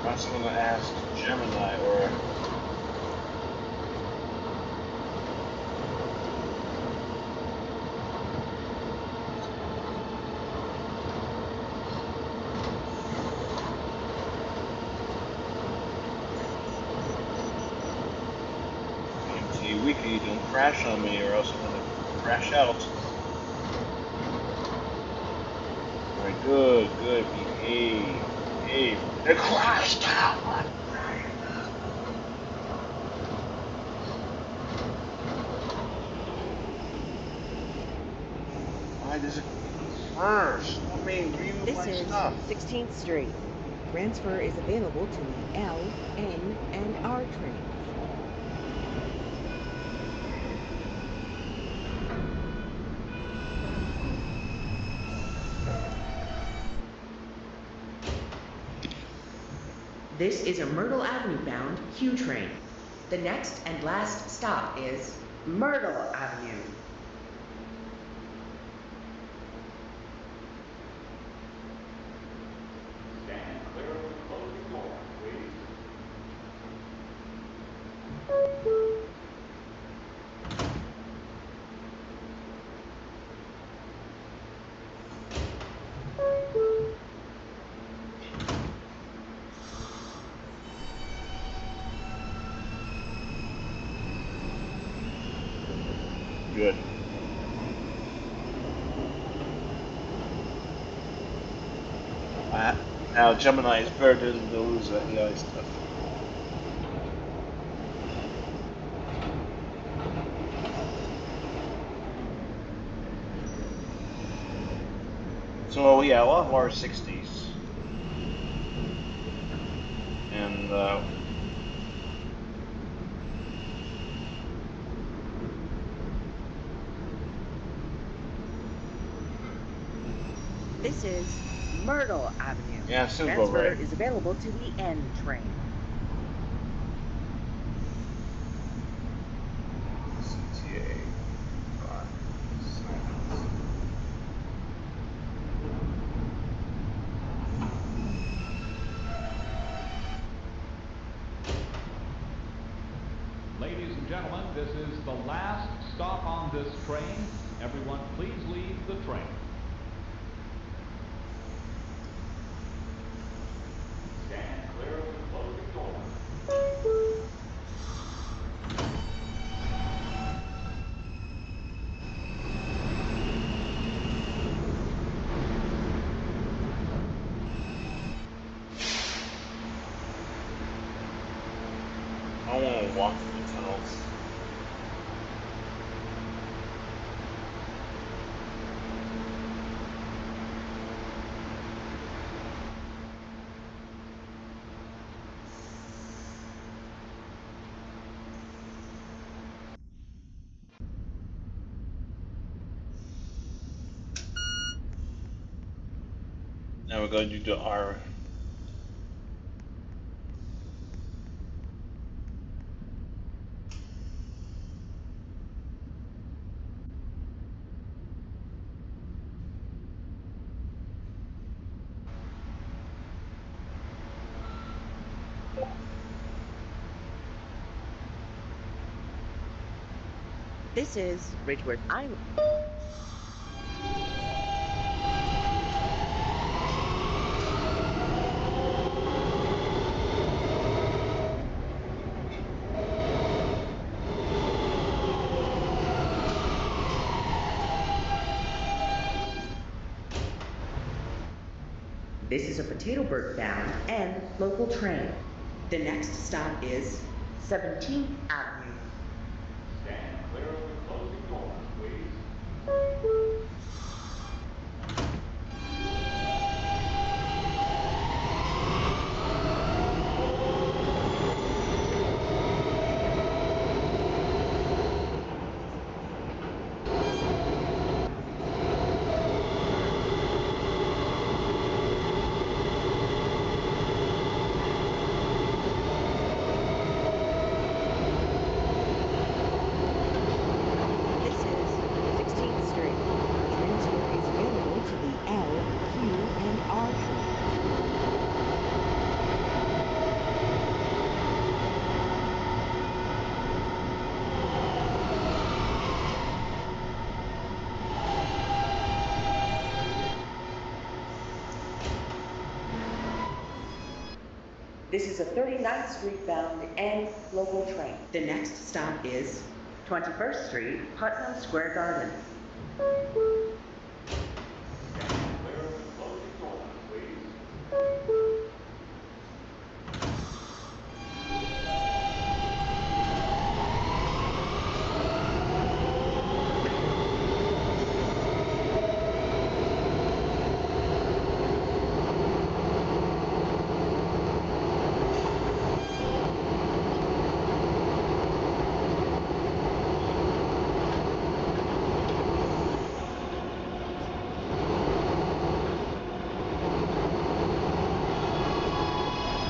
Perhaps I'm gonna ask Gemini or AMT Wiki, don't crash on me or else I'm gonna crash out. Alright, good, behave, behave. It crashed out! Why does it first? Let me view This my is stuff. 16th Street. Transfer is available to the L, N, and R trains. This is a Myrtle Avenue bound Q train. The next and last stop is Myrtle Avenue. Good. Now Gemini is better than those AI stuff. So yeah, a lot of R60s. And This is Myrtle Avenue. yeah, seems about Transfer right. is available to the N train. CTA. and gentlemen, this is the last stop on this train. Everyone, please leave the train. Stand clear of the closing door. I don't want to walk through the tunnels. Now we're going to do our This is Ridgeworth Island. This is a Potatoburg bound and local train. The next stop is 17th Avenue. Stand clear of the closing door, please. This is 16th Street. Transfer is available to the L, Q, and R train. This is a 39th Street bound and local train. The next stop is 21st Street, Putnam Square Gardens. Stand clear of the closing door, please.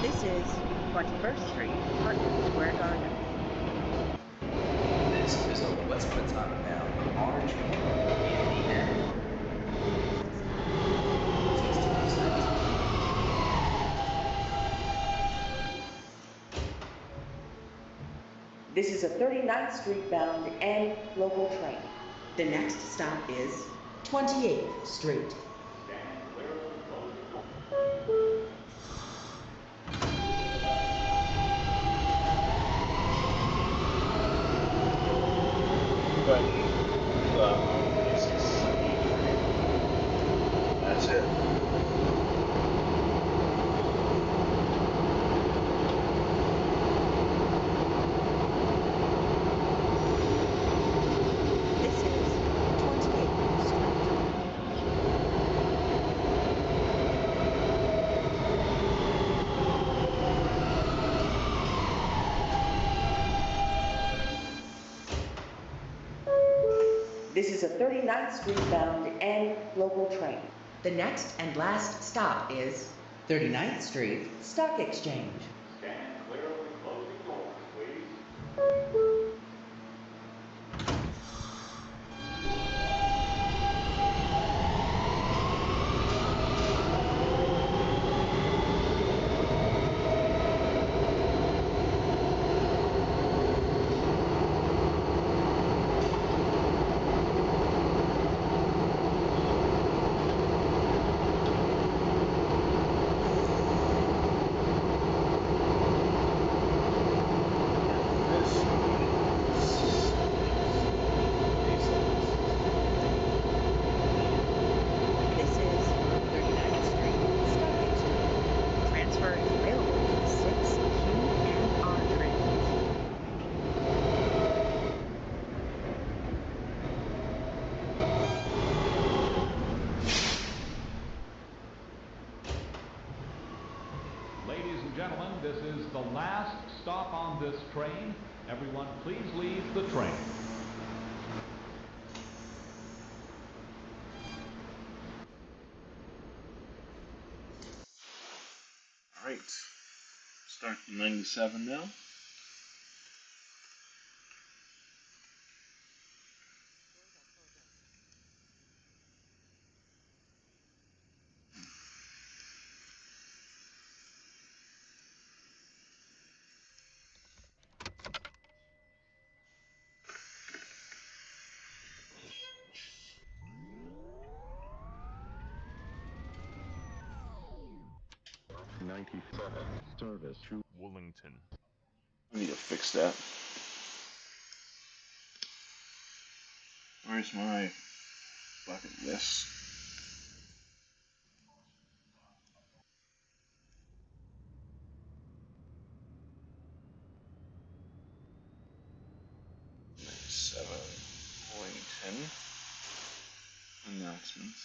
This is 21st Street, Putnam Square Gardens. This is a West Patana bound R train in the end. This is a 39th Street bound and local train. The next stop is 28th Street. Stand clear of the closing door. but that's it. This is 28th Street. This is a 39th Street bound and local train. The next and last stop is 39th Street Stock Exchange. Stand clear of the closing door, please. the last stop on this train. Everyone, please leave the train. Alright, start 97 now. Service to Wellington. I need to fix that. Where's my bucket list? Wellington. Announcements.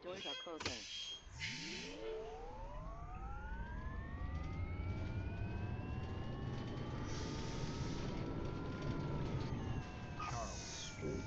Doors are closing. Charles Street.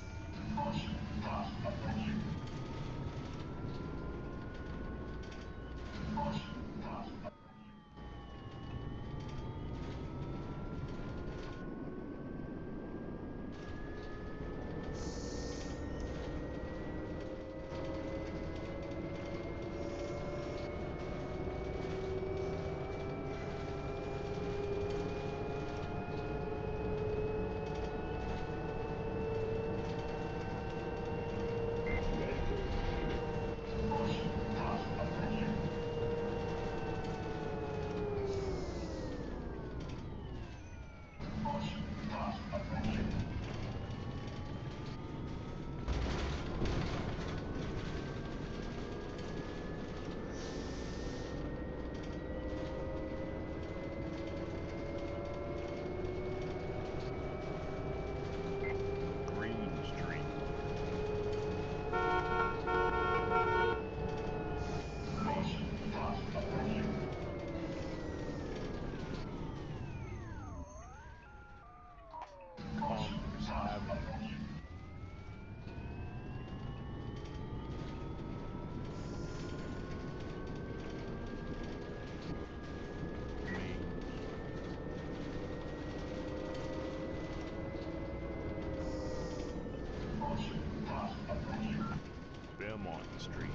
Street.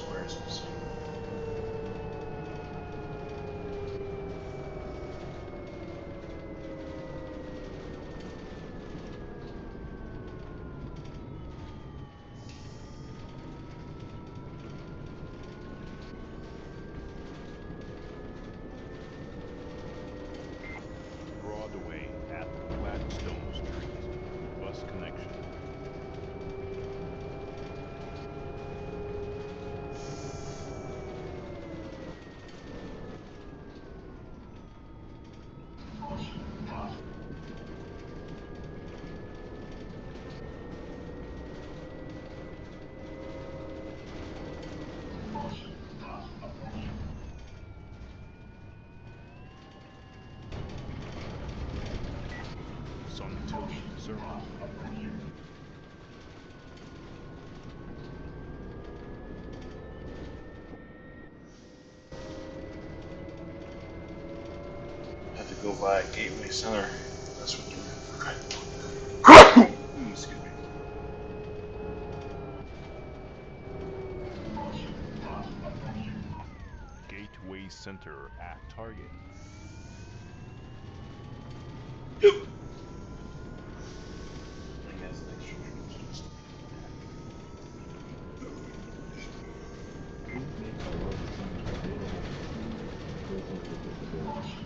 Where is this? Broadway at Gladstone Street. Bus connection. Suntilly Circle. Have to go by Gateway Center. That's what they're. Excuse me. center at target. Yep. I think that's an extra transfer. Please make priority seating available to seniors and persons with disabilities.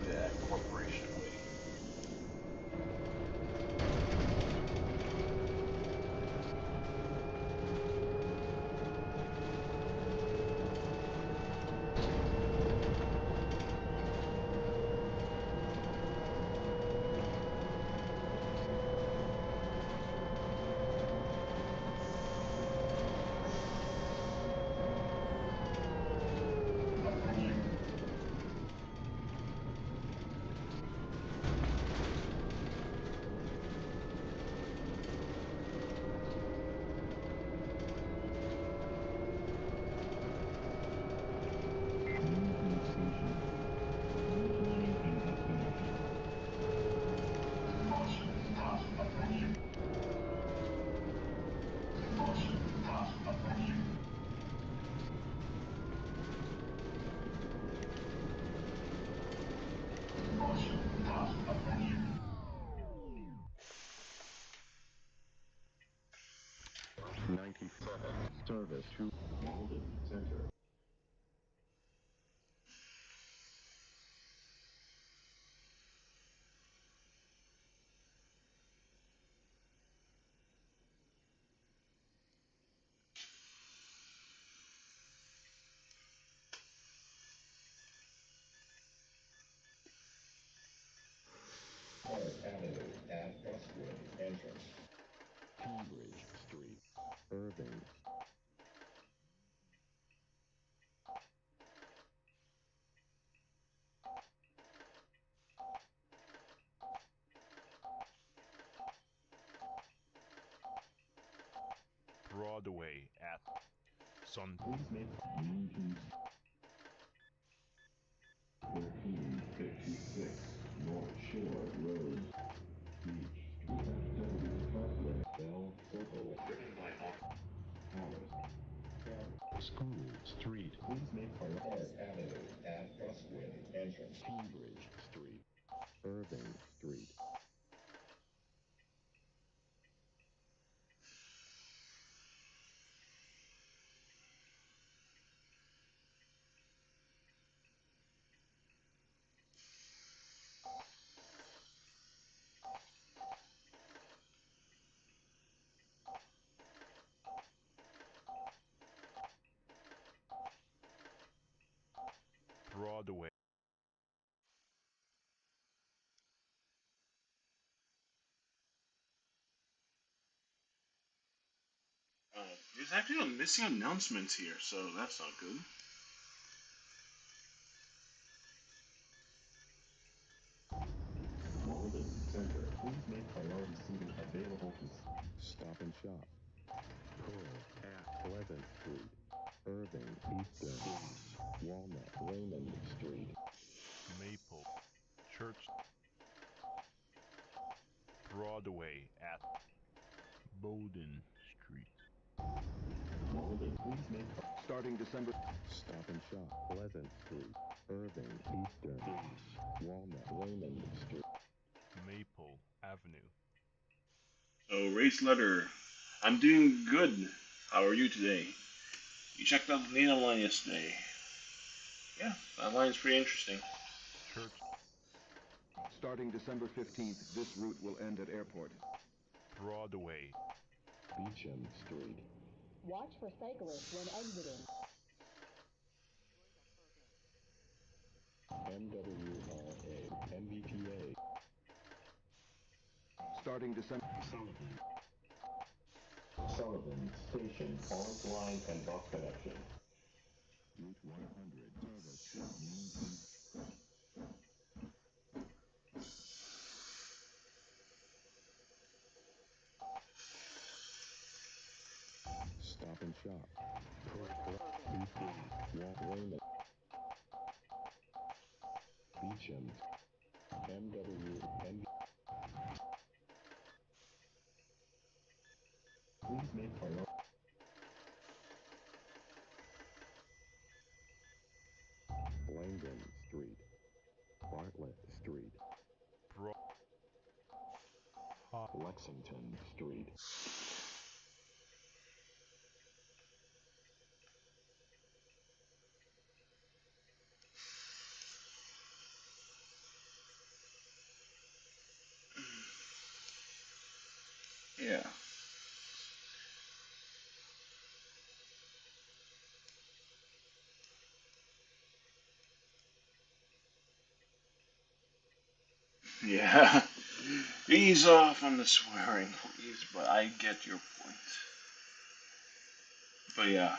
Yeah, corporation way. Maintain station. Large line and bus connection. Service to Malden Center. Park Avenue at Busway entrance. Cambridge Street, Irving. Broadway at Sun. Please make 1356 North Shore Road, Beach, DFW Expressway, Bell Circle, driven by Harris. School Street, Please make Park Avenue at Busway entrance. Cambridge Street, Irving Street. Broadway. There's actually a missing announcements here, so that's not good. Malden Center. Please make priority seating available to Stop and Shop. Pearl at Pleasant Street, Irving Eastern. Walnut, Raymond Street. Maple, Church. Broadway at Bowden Street. Malden. Please make Starting December. Stop and Shop, Pleasant Street, Irving Eastern. Walnut, Raymond Street. Maple Avenue. Oh, race letter. I'm doing good. How are you today? You checked out the Nina line yesterday. Yeah, that line's pretty interesting. Church. Starting December 15th, this route will end at Airport. Broadway. Beecham Street. Watch for cyclists when exiting. MWRA. MBTA. Starting December... Sullivan Station, Orange Line and bus connection. Route 100, service, Union Stop and Shop. BP, Raymond, Beecham, MW, and please make priority. Langdon Street, Bartlett Street, Lexington Street. Yeah. Yeah. Ease off on the swearing, please, but I get your point. But yeah.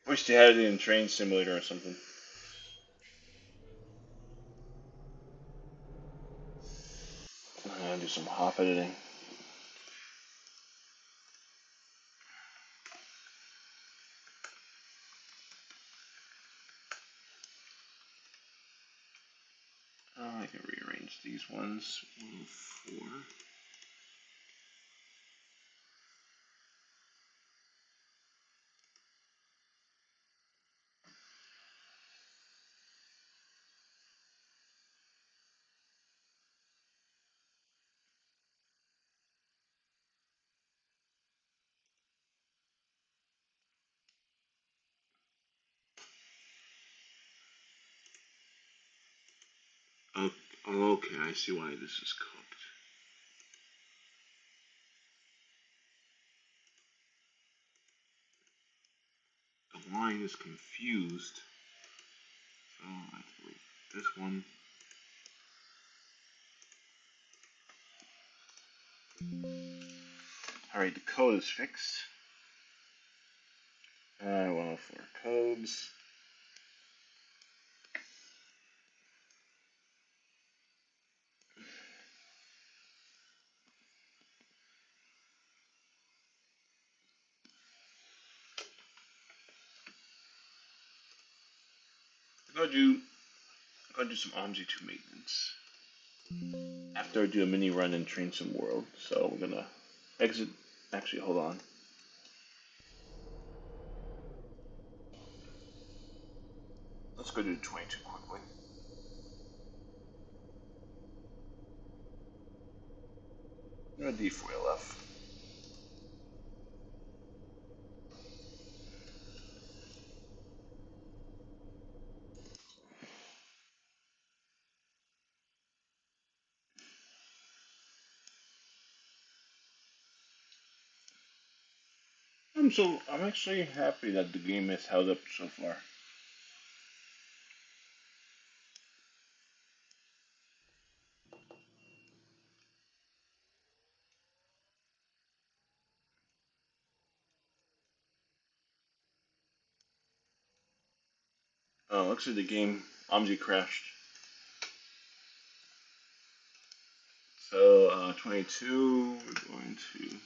Wish they had it in Train Simulator or something. I'm gonna do some hop editing. I can rearrange these ones. 104. Oh, okay, I see why this is cooked. The line is confused. So I have to delete this one. Alright, the code is fixed. 104 codes. I'm gonna do some OMSI2 maintenance after I do a mini run in Train Sim World. So we're gonna exit. Actually, hold on. Let's go do 22 quickly. I'm gonna D4LF. I'm actually happy that the game has held up so far. Oh, actually the game OMSI crashed. So 22, we're going to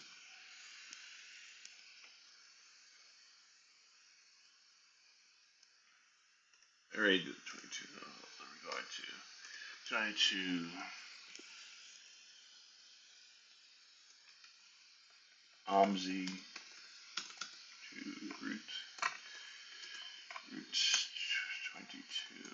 I already did 22. No, we're going to try to OMSI to route 22.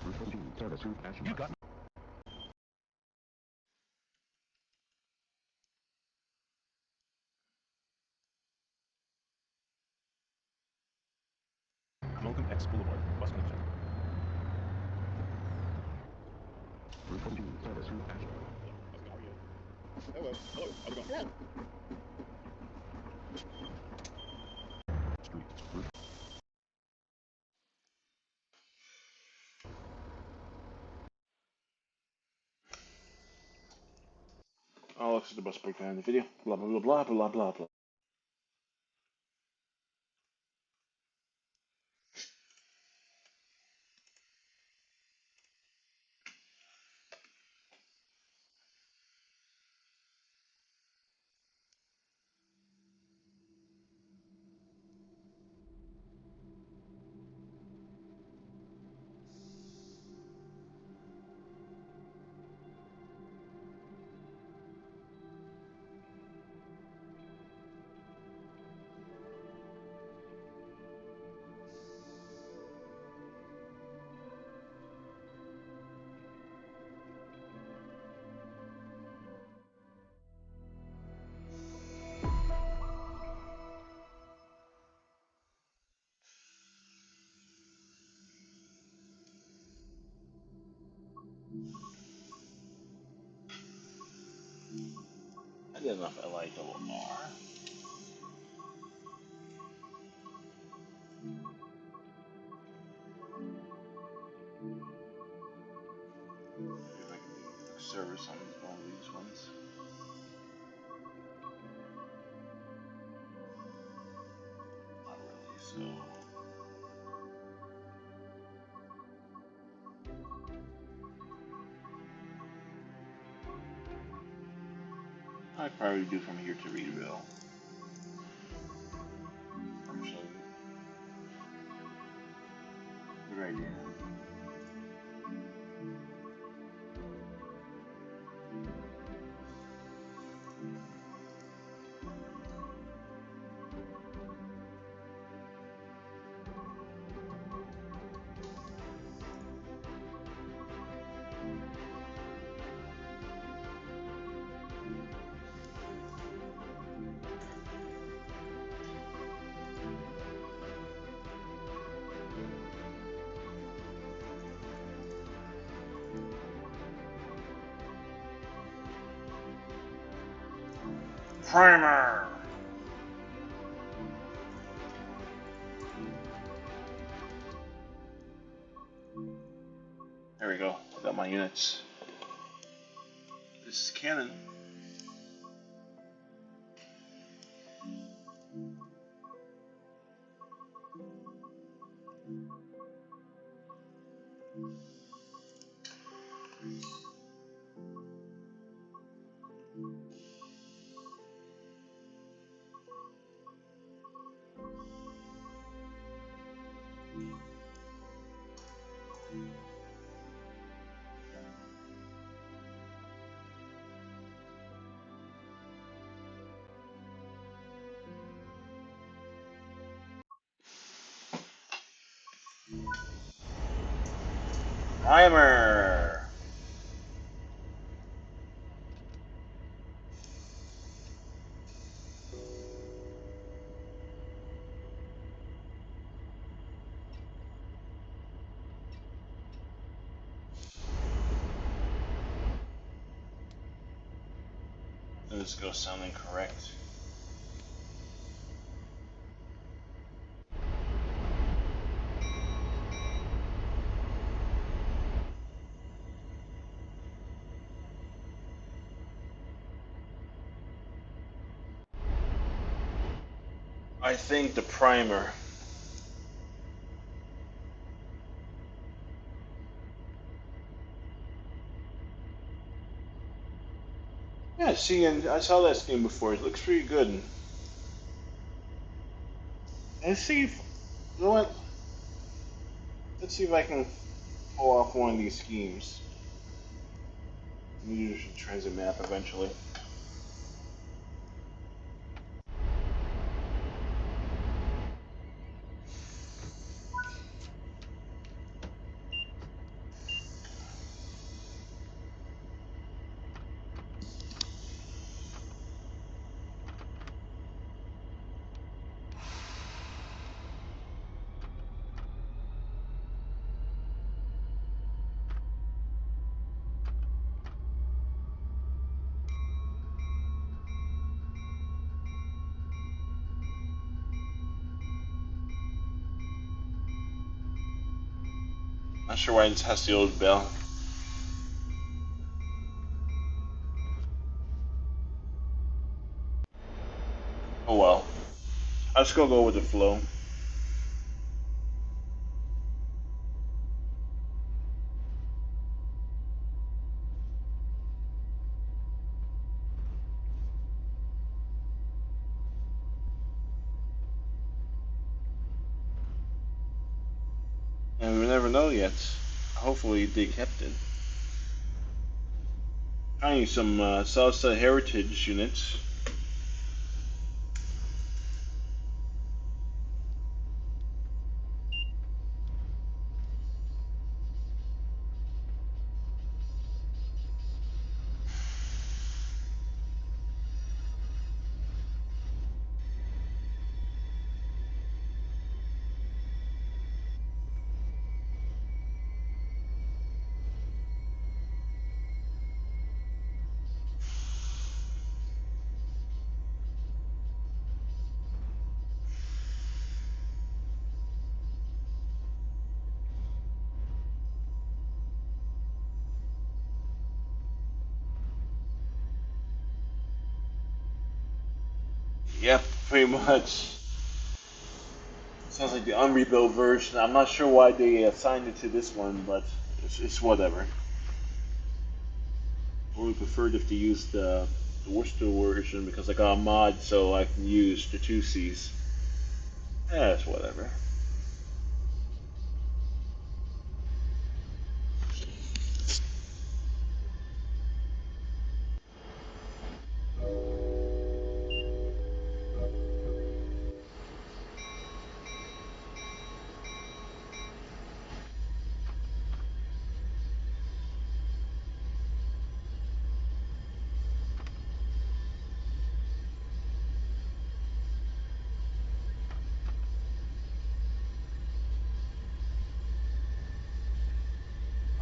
Route 42, service route action marks. Malcolm X Boulevard, bus connection. 42 service through Ashland. How are you? Hello. Hello. How's it going? Hello. Street route. Oh, this is the bus breakdown in the video. Blah blah blah blah blah blah blah. I didn't know if I like double R. See if I can do a quick service on one of these ones. Not really, so. I'd probably do from here to Reedville. Actually, good idea. Primer! There we go. I got my units. This is Canon. Primer! This goes sounding correct. I think the primer. Yeah, see, and I saw that scheme before. It looks pretty good. Let's see if, you know what? Let's see if I can pull off one of these schemes. Use the transit map eventually. Not sure why this has the old bell. Oh well. I'll just go with the flow. And we never know yet. Hopefully they kept it. I need some Salsa Heritage units. Yep, pretty much. Sounds like the unrebuilt version. I'm not sure why they assigned it to this one, but it's whatever. I would prefer if they used the Worcester version because I got a mod so I can use the 2Cs. Yeah, it's whatever.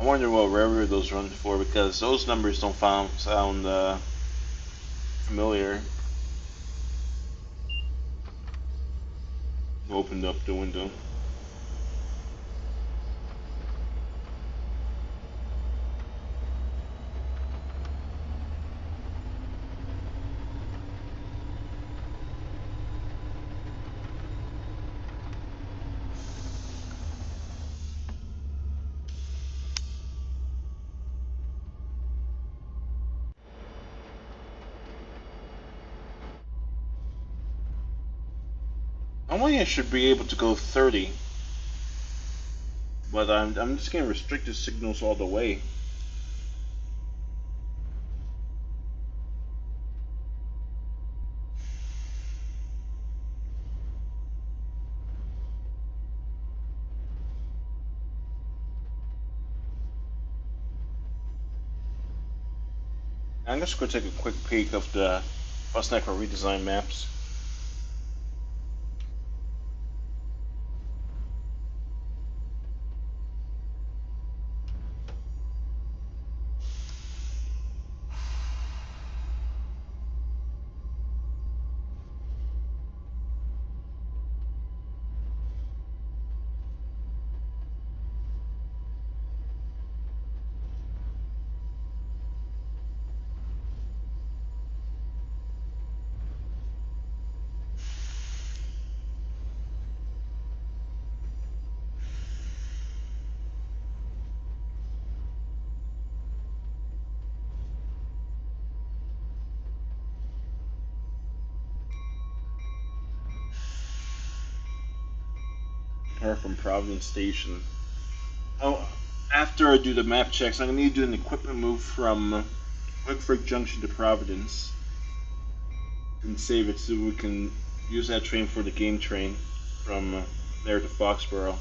I wonder what railroad those run for because those numbers don't sound familiar. Opened up the window. Normally I should be able to go 30, but I'm just getting restricted signals all the way. I'm just going to take a quick peek of the Fosnecker redesign maps. Or from Providence Station. Oh, after I do the map checks, I'm gonna need to do an equipment move from Wickford Junction to Providence and save it so we can use that train for the game train from there to Foxborough.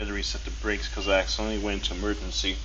had to reset the brakes because I accidentally went into emergency.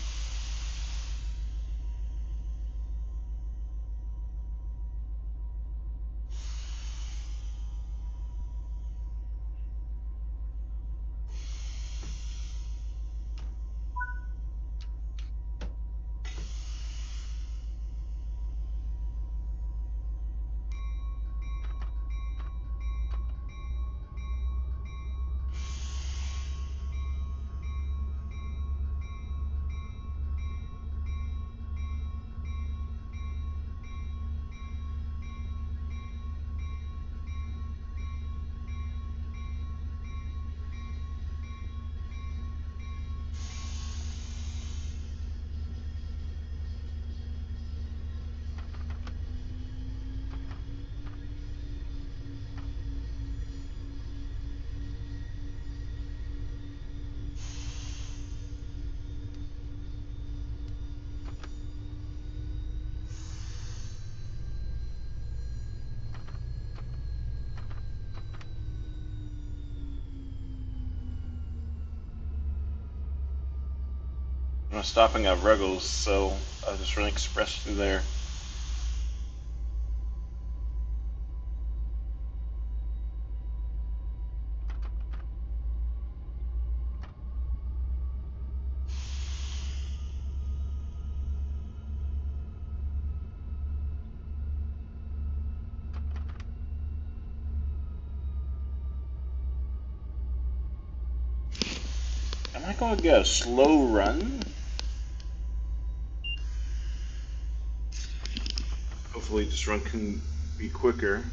I'm stopping at Ruggles, so I'll just run express through there. Am I going to get a slow run? Hopefully this run can be quicker.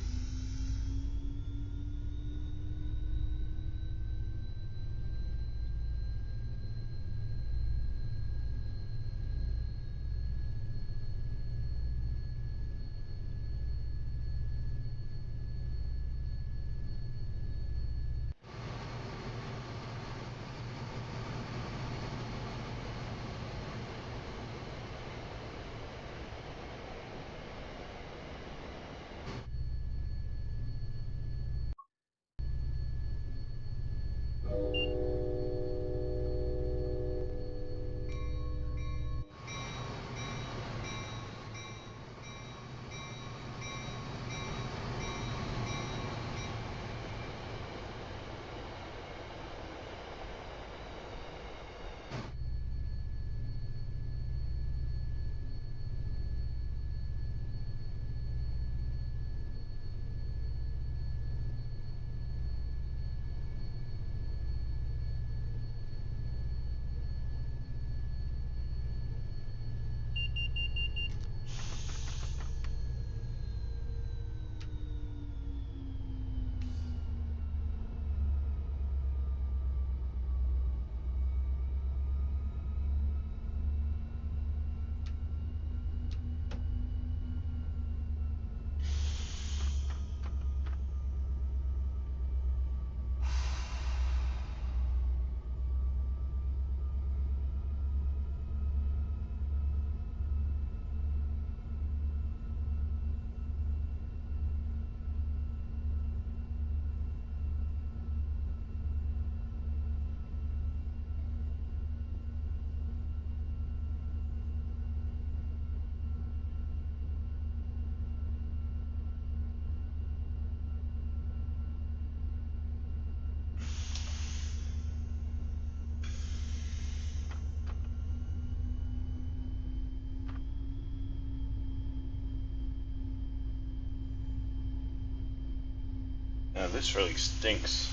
This really stinks.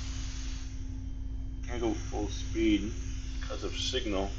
Can't go full speed because of signal.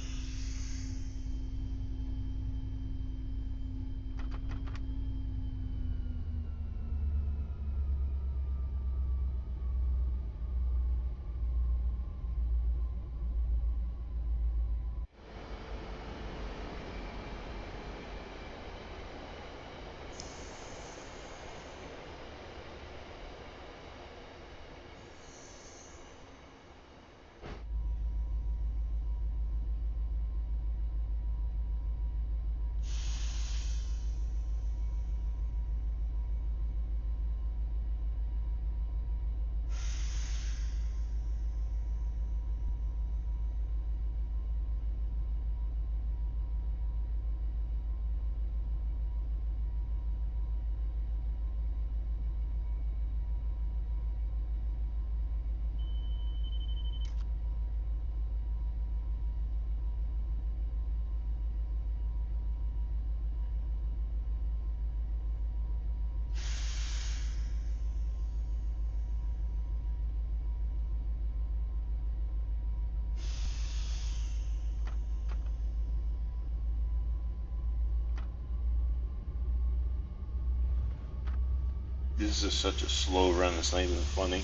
This is such a slow run, it's not even funny.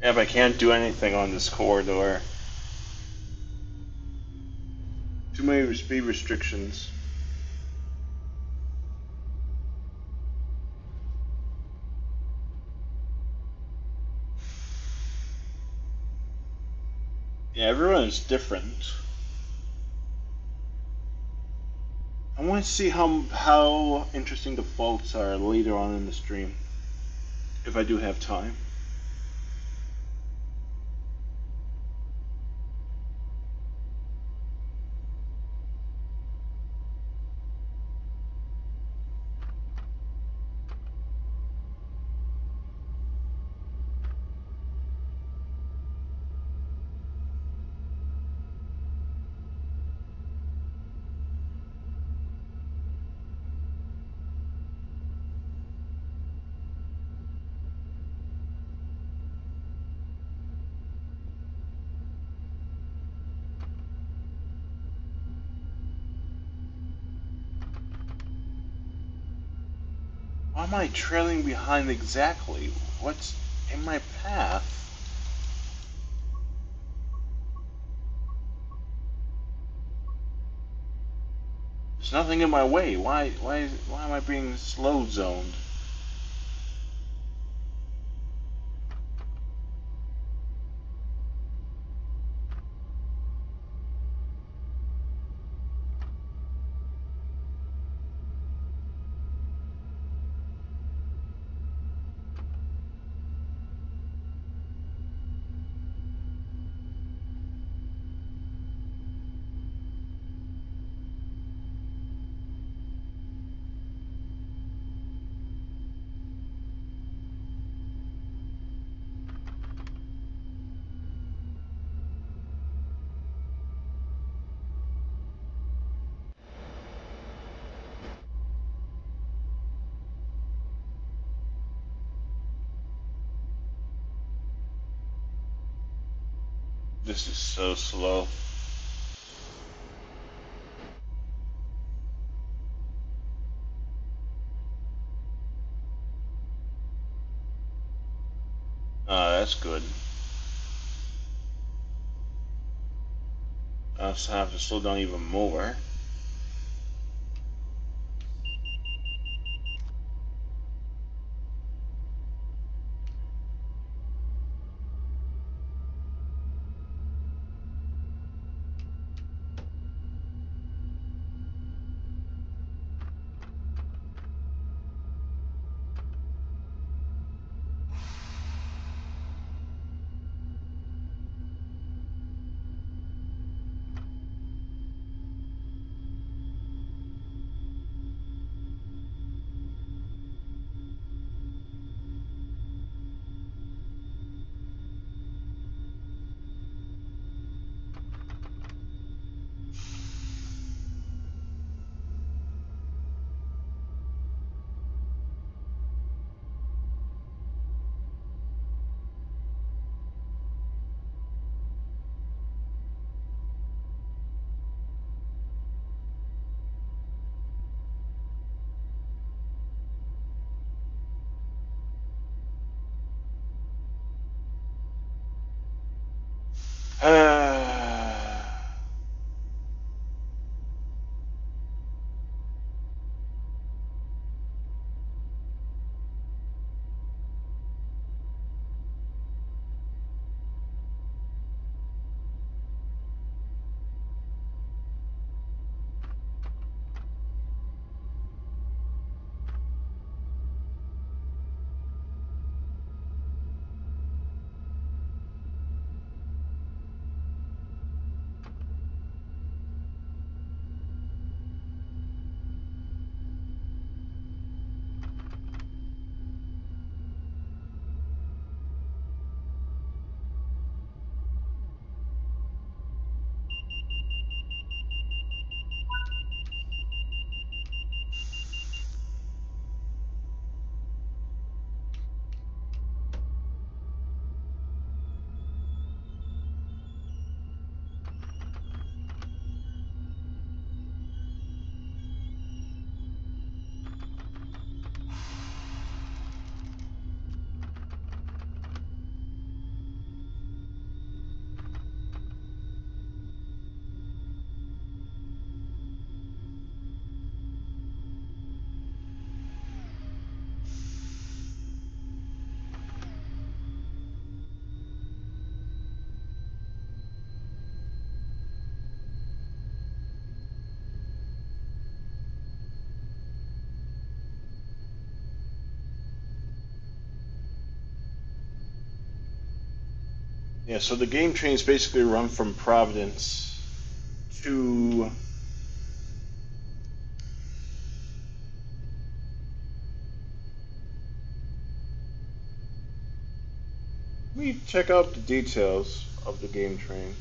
Yeah, but I can't do anything on this corridor. Too many speed restrictions. Yeah, everyone is different. I want to see how interesting the faults are later on in the stream, if I do have time. Why am I trailing behind exactly? What's in my path? There's nothing in my way. Why am I being slow zoned? This is so slow. That's good. I also have to slow down even more. Yeah, so the game trains basically run from Providence to let me check out the details of the game train.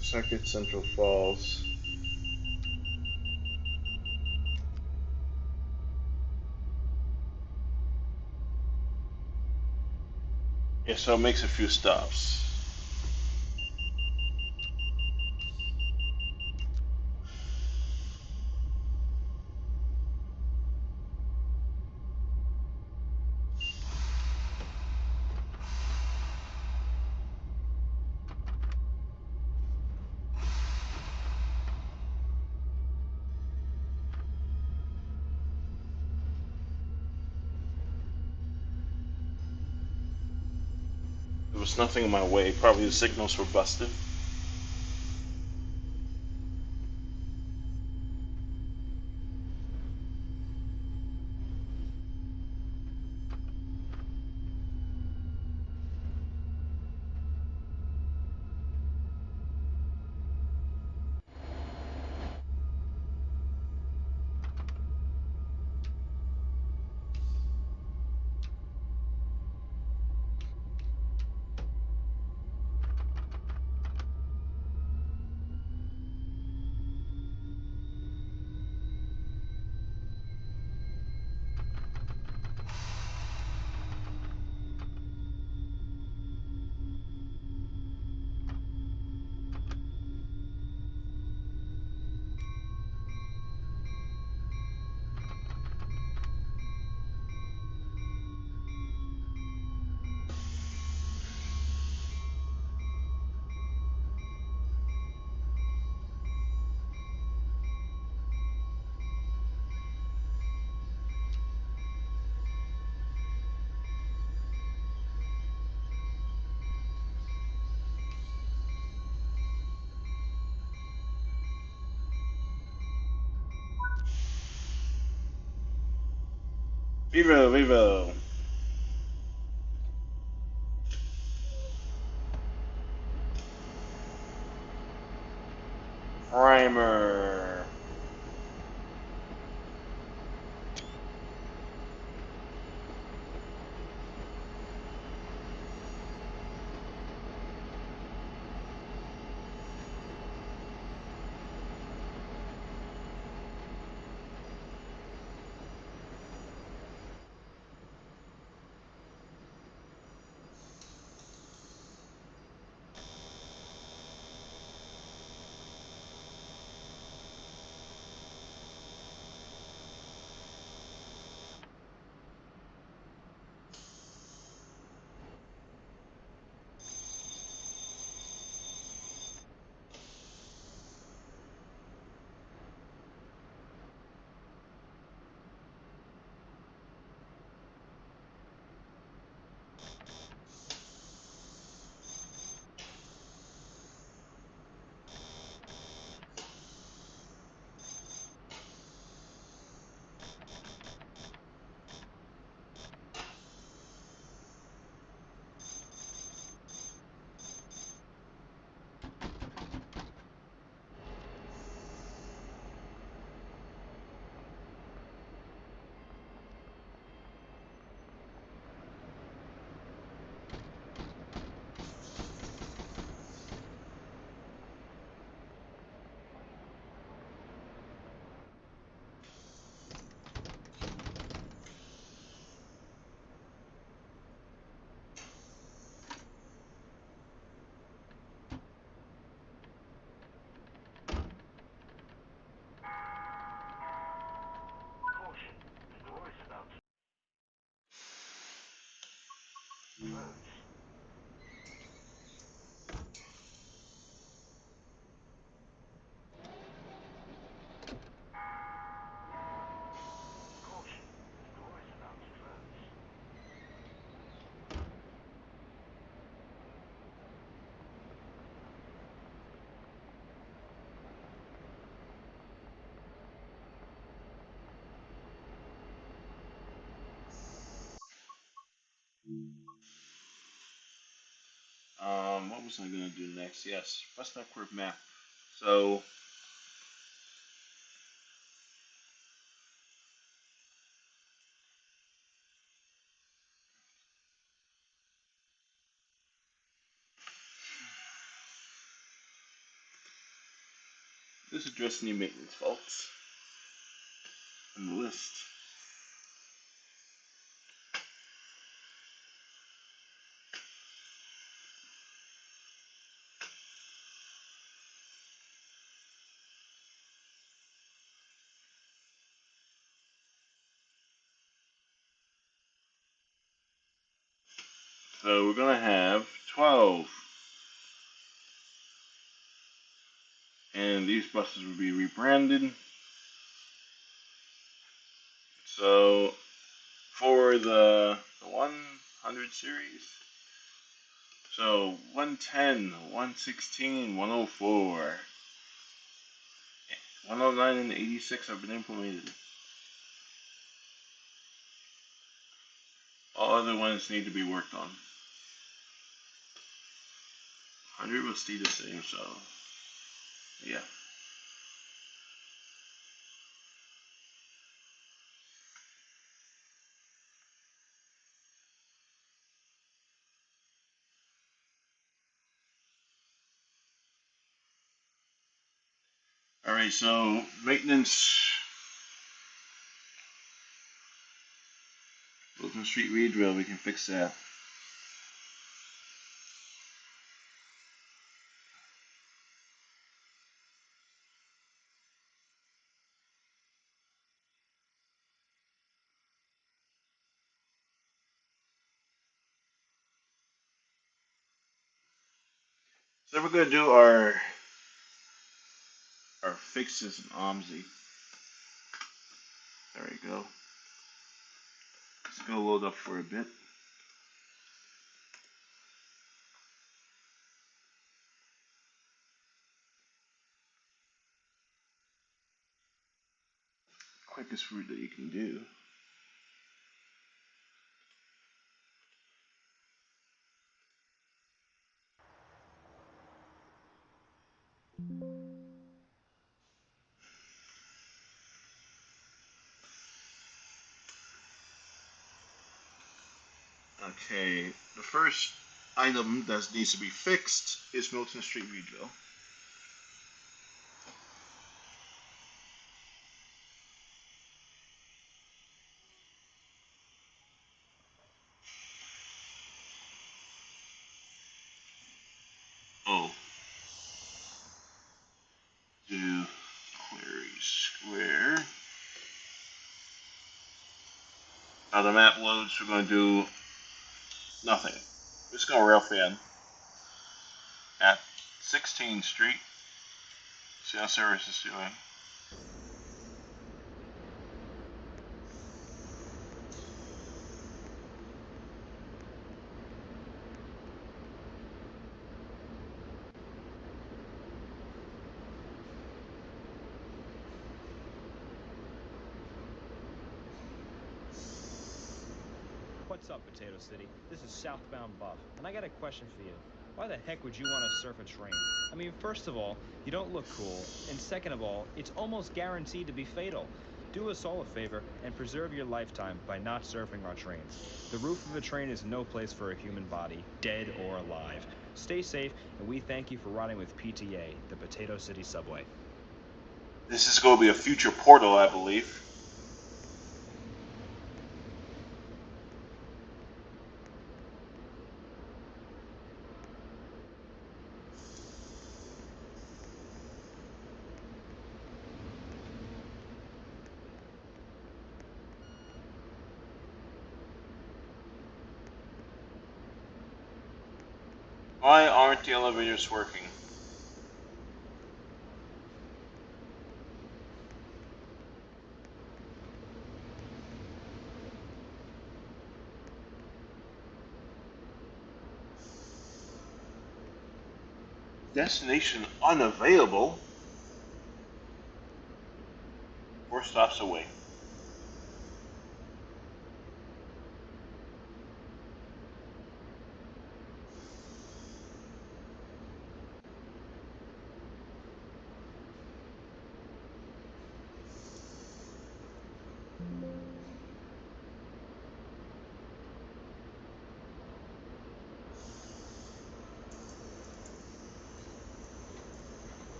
Second Central Falls. Yeah, so it makes a few stops. There was nothing in my way. Probably the signals were busted. Vivo, vivo. Primer. was I gonna do next? Yes, bus network map. So this is address any maintenance faults on the list. So we're gonna have 12, and these buses will be rebranded. So for the 100 series, so 110, 116, 104, 109, and 86 have been implemented. All other ones need to be worked on. 100 will stay the same, so yeah. Alright, so maintenance. Wilton Street redrill, we can fix that. So we're gonna do our fixes in OMSI. There we go. It's gonna load up for a bit. Quickest route that you can do. Okay, the first item that needs to be fixed is Milton Street redrill. Oh. Do query square. Now the map loads, we're going to do nothing. We're just going to rail fan at 16th Street. See how service is doing. What's up, Potato City? This is Southbound Buff, and I got a question for you. Why the heck would you want to surf a train? I mean, first of all, you don't look cool, and second of all, it's almost guaranteed to be fatal. Do us all a favor and preserve your lifetime by not surfing our trains. The roof of a train is no place for a human body, dead or alive. Stay safe, and we thank you for riding with PTA, the Potato City Subway. This is going to be a future portal, I believe. Why aren't the elevators working? Destination unavailable. 4 stops away.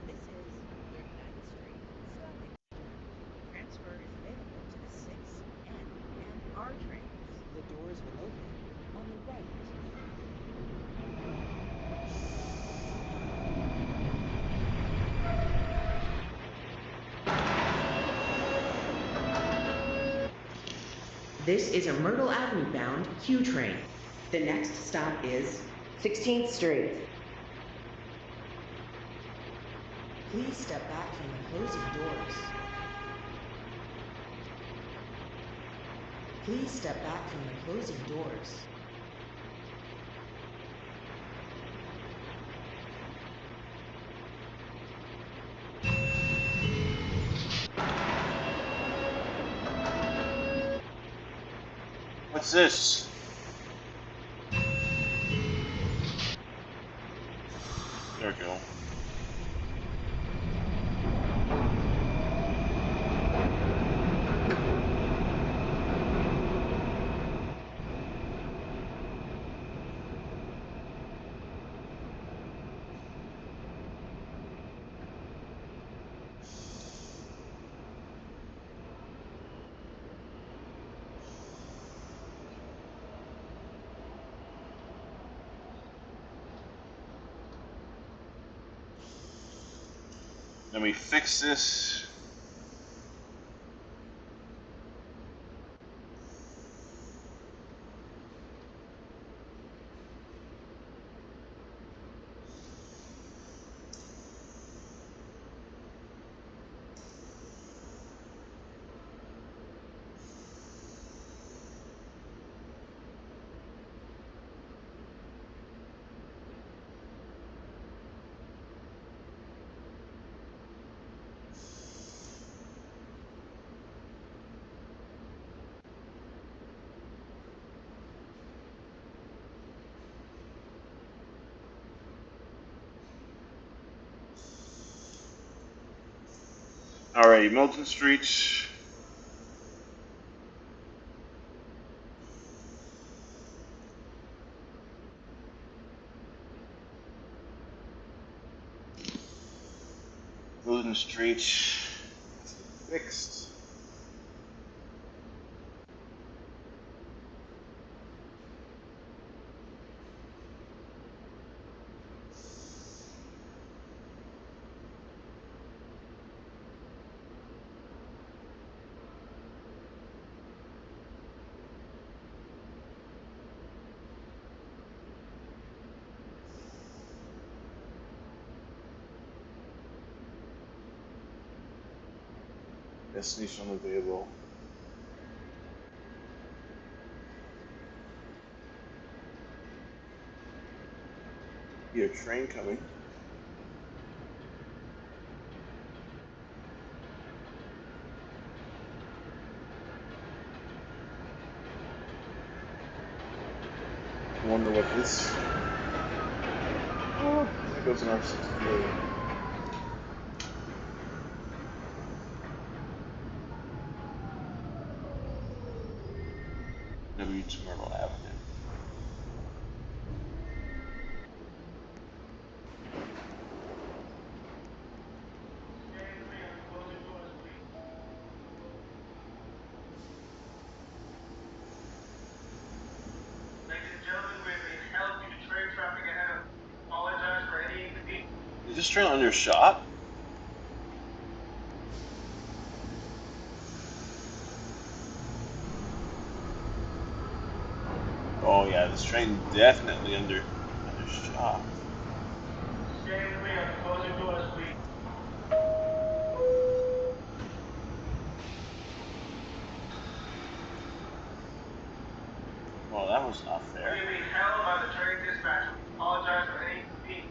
This is 39th Street stopping. Transfer is available to the 6 N and R trains. The doors will open on the right. This is a Myrtle Avenue bound Q train. The next stop is 16th Street. Please step back from the closing doors. Please step back from the closing doors. What's this? There we go. Let me fix this. Alright, Milton Street. Milton Street. Fixed. Destination unavailable. Your train coming. I wonder what this. Oh, there goes an R68. W to Myrtle Avenue. Is this train under shot? Oh yeah, this train definitely under shot. Well, that was not fair. We're being held by the train dispatch. Apologize for any inconvenience.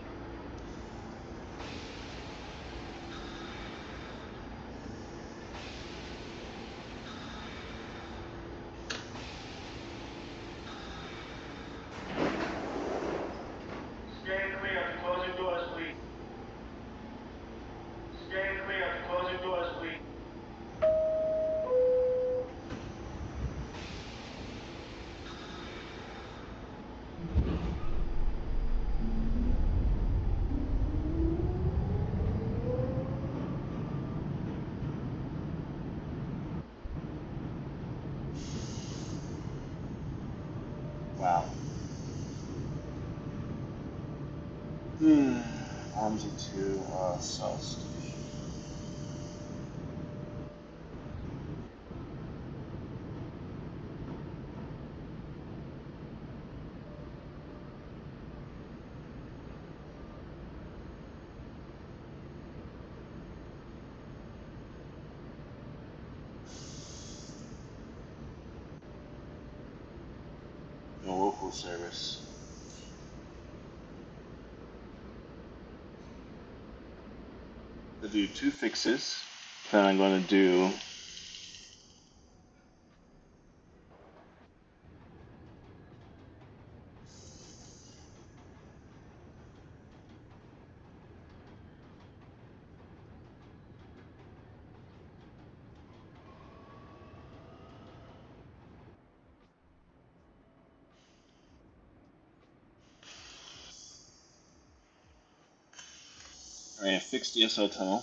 Stay clear OMSI 2, South Station. No local service. To do 2 fixes, then I'm going to do Alright, I fixed the SO tunnel.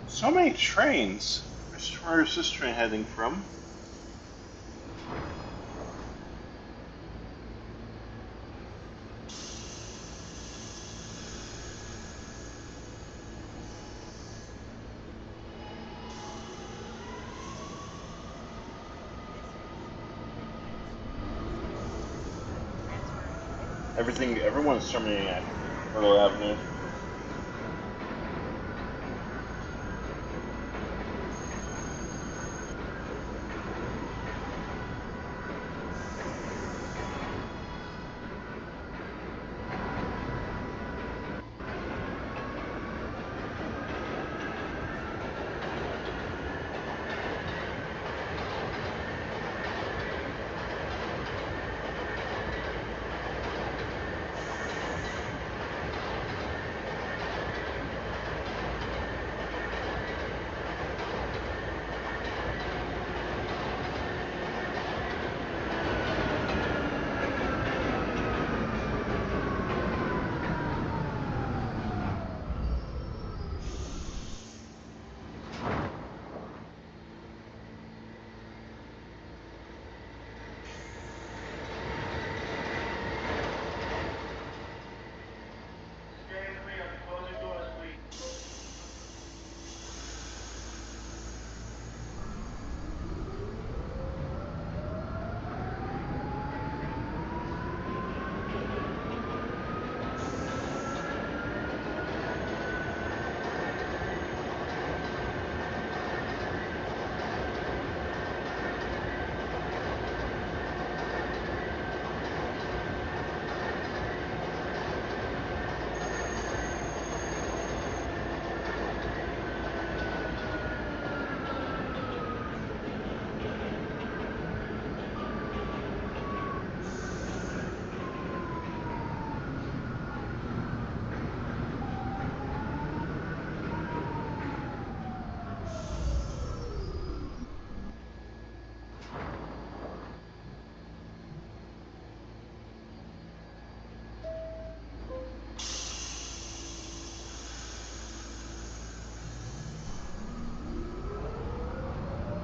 So many trains. Where is this train heading from? Everyone's terminating at Myrtle Avenue.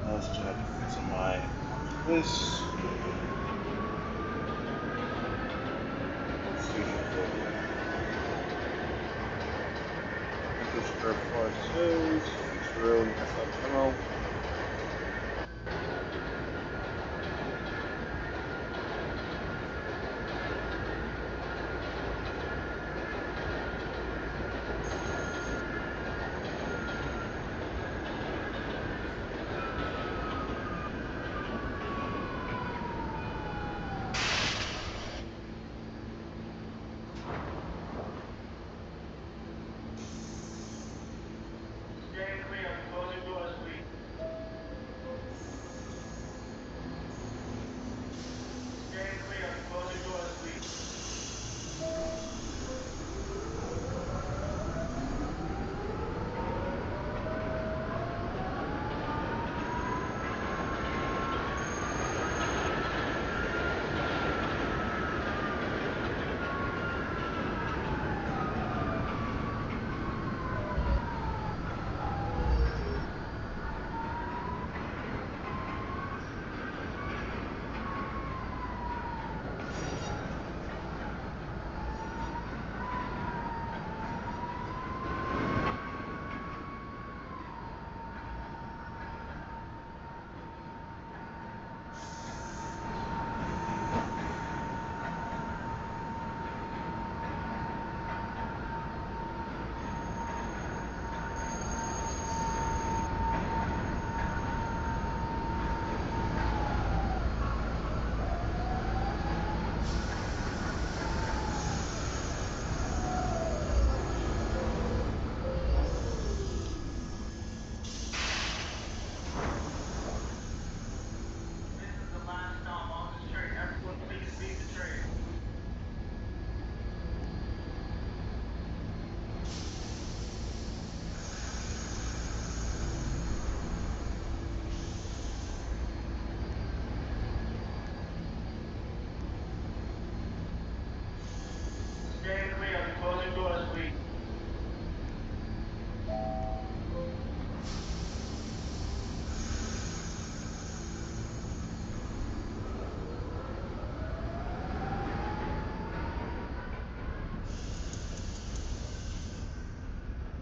Let's just have to fix my this. Station failure. Christopher Far says, fix road, F tunnel.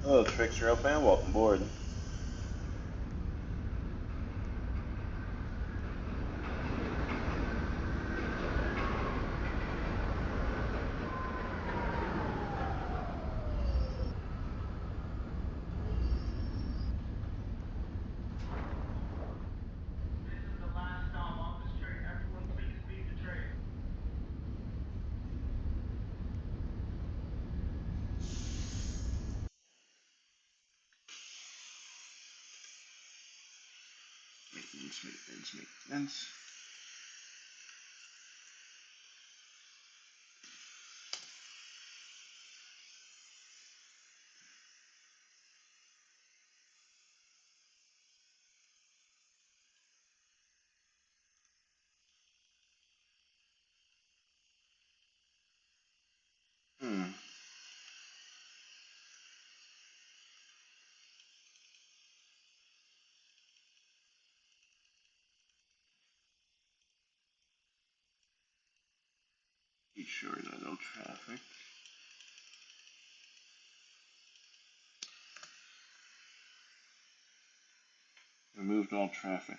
Hello, Trickster Fan. Welcome aboard. maintenance. Hmm. Be sure that no traffic. Removed all traffic.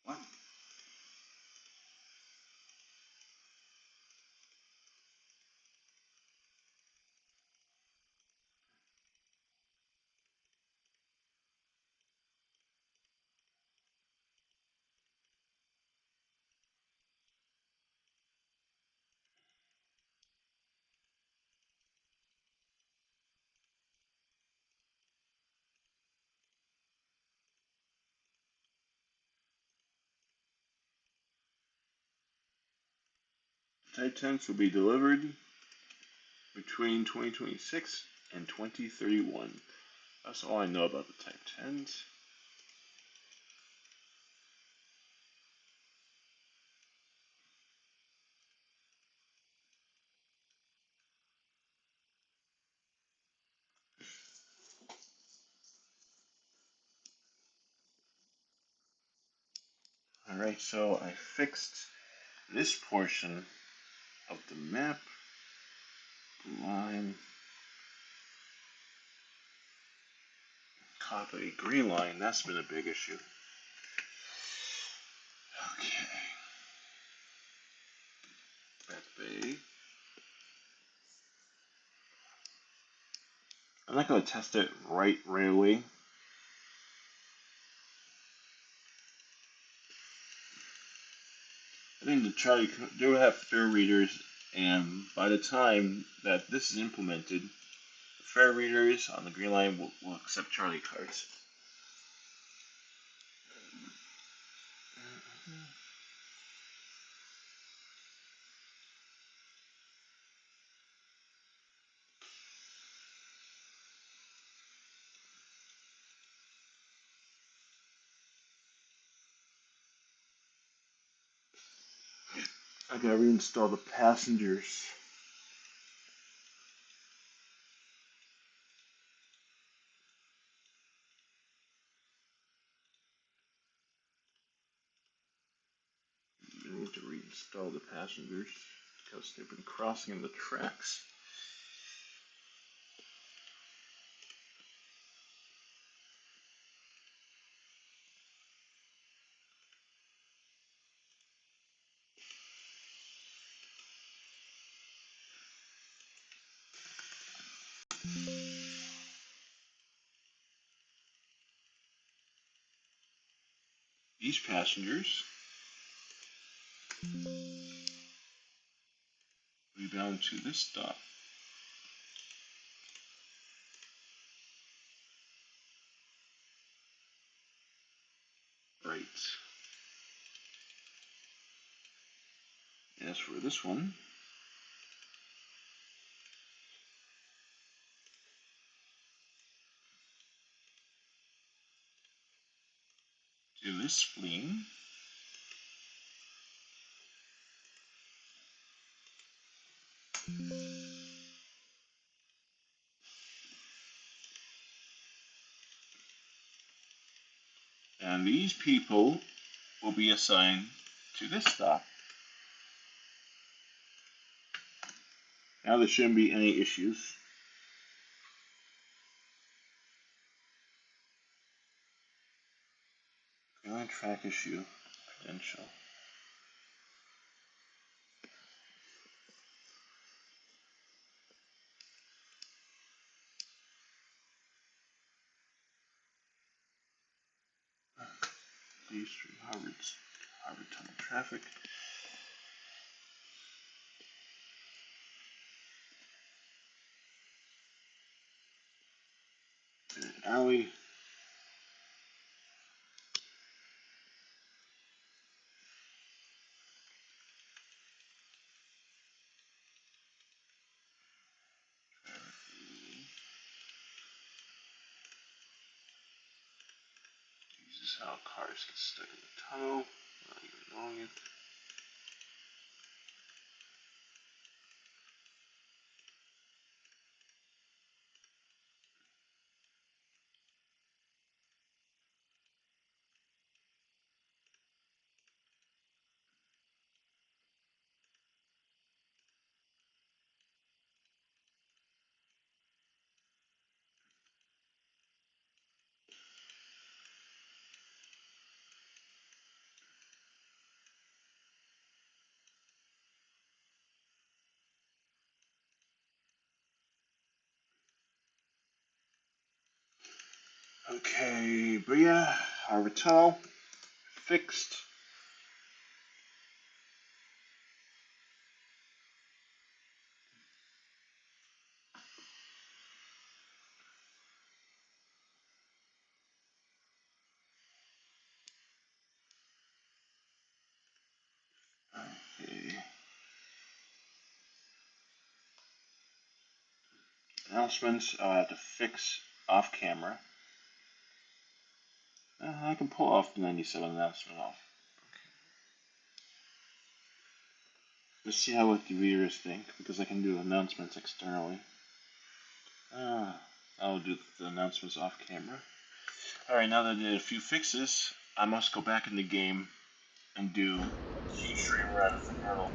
What? Type 10s will be delivered between 2026 and 2031. That's all I know about the Type 10s. Alright, so I fixed this portion of the map. Line. Copy. Green line, that's been a big issue. Okay. Back Bay. I'm not going to test it right away. I think the Charlie do have fare readers, and by the time that this is implemented, the fare readers on the Green Line will accept Charlie cards. I gotta reinstall the passengers. I need to reinstall the passengers because they've been crossing the tracks. These passengers will be bound to this stop. Right. As for this one, to this spleen. And these people will be assigned to this stop. Now there shouldn't be any issues. track issue credential. These through Harvard tunnel traffic. Alley. This is how cars get stuck in the tunnel without even knowing it. Okay, but yeah, Harvard tunnel fixed. Okay. Announcements I'll have to fix off camera. I can pull off the 97 announcement off. Let's see how what the readers think, because I can do announcements externally. I'll do the announcements off camera. Alright, now that I did a few fixes, I must go back in the game and do a keyframe run for Hurdle.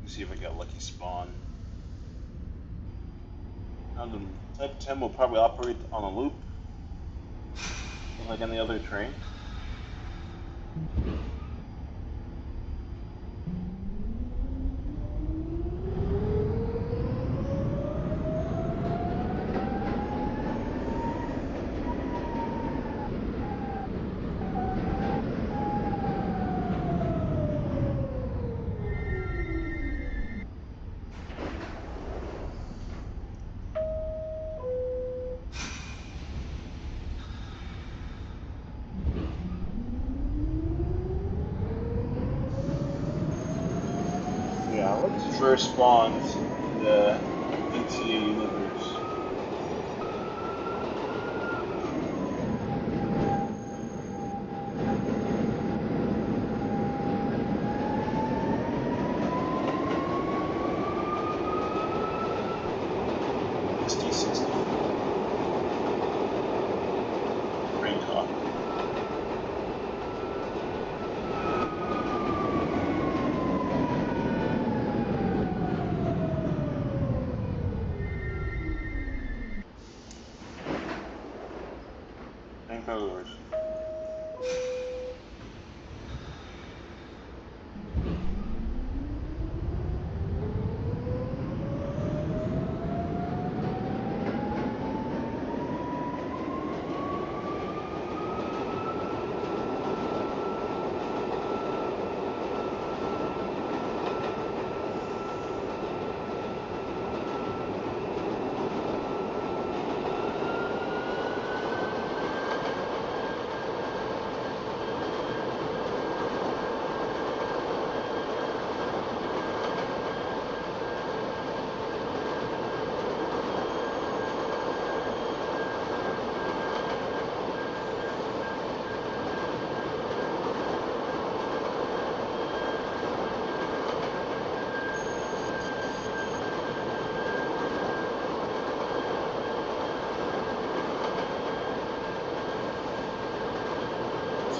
See if I got a lucky spawn. Now the Type 10 will probably operate on a loop, like any other train. Yeah, let's first spawns in the NCA universe. SD60. Brain talk. And colors.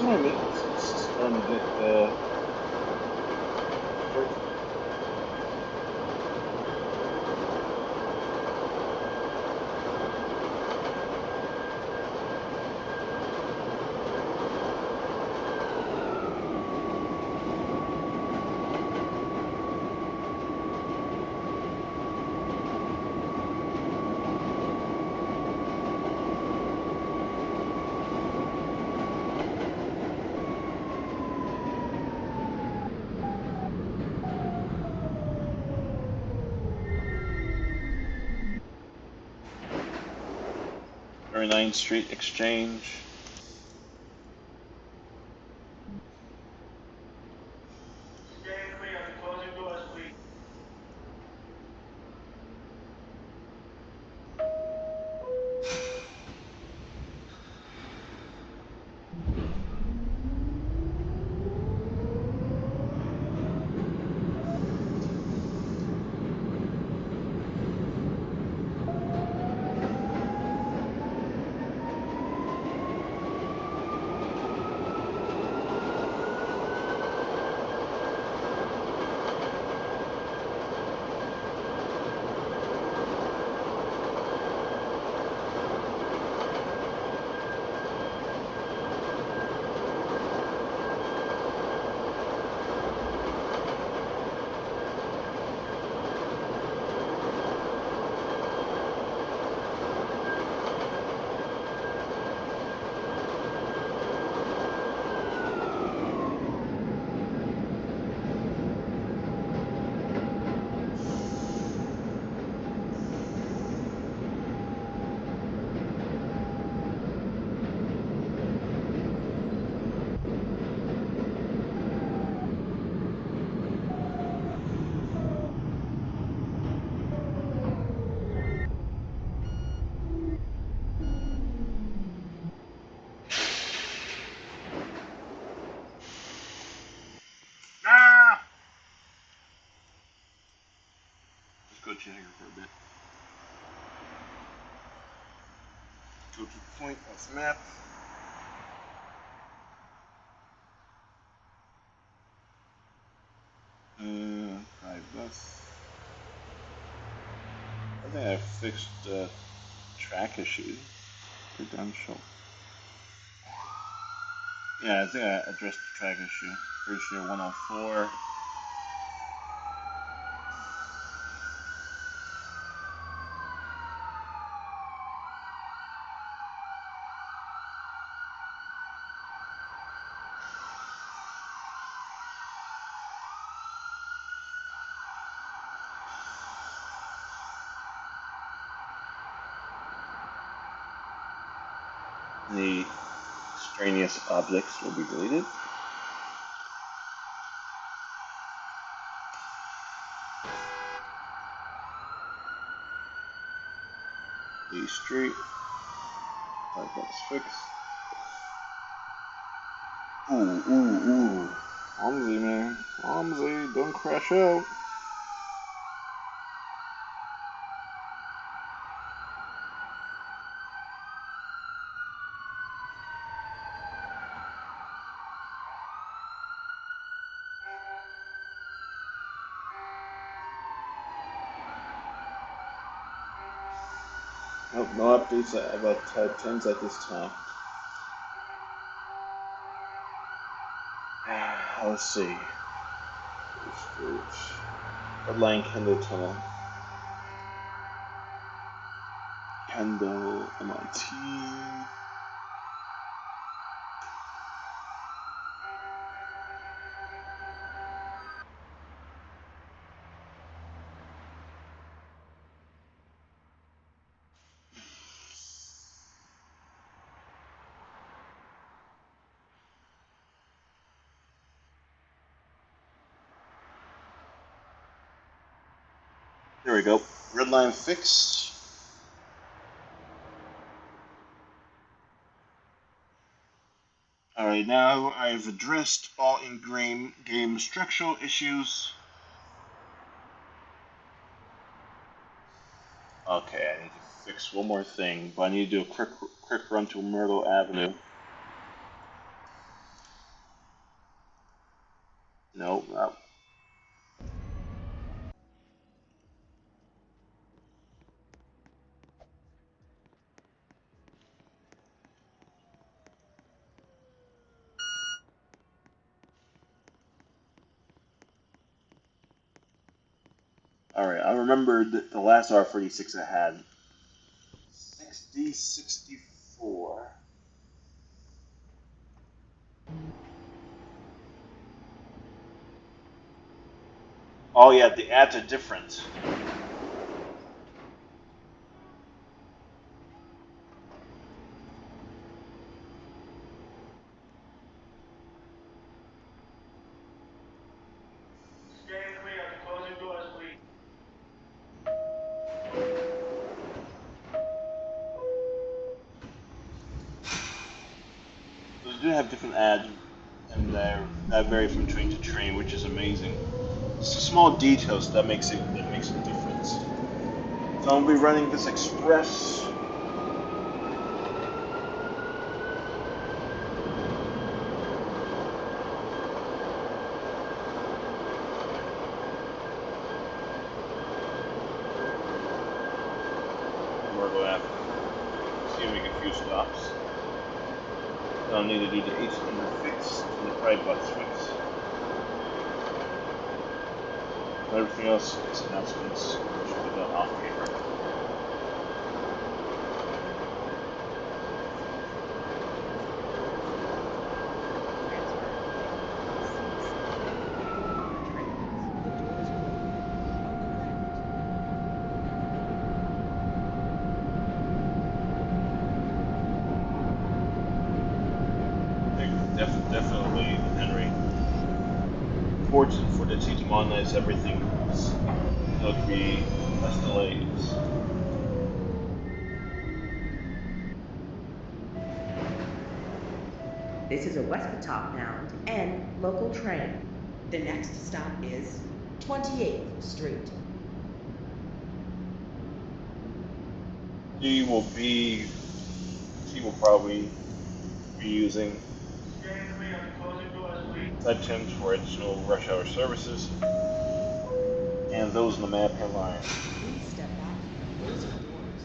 some of it's starting to get quirky. 39th Street Exchange. Stand clear of the closing doors, please. Ah! Let's go Jagger for a bit. Go to the point of the map. Drive bus. I think I fixed the track issue. Credential. Yeah, I think I addressed the track issue. First year 104. The extraneous objects will be deleted. The street. That's fixed. Ooh. OMSI, man. OMSI, don't crash out. Nope, no updates about type 10s at this time. Let's see. Red line Kendall Tunnel. Kendall MIT. There we go. Red line fixed. Alright, now I've addressed all in-game structural issues. Okay, I need to fix one more thing, but I need to do a quick run to Myrtle Avenue. I remembered the last R46 I had. 6064. Oh yeah, the ads are different. Stand clear of the closing doors, please. They do have different ads, and that vary from train to train, which is amazing. It's the small details that makes a difference. So I'll be running this express. We're after. See if we make a few stops. I'll need to do the 1800 fix and the Pride bus fix. Everything else is announcements should be done off paper. Definitely, Henry. Fortunate for the team to modernize everything. There'll be less delays. This is a Westpatop bound and local train. The next stop is 28th Street. He will probably be using Stand clear of the closing doors, please. Type 10s for additional rush hour services, and those in the map headline. Please step back from the closing doors.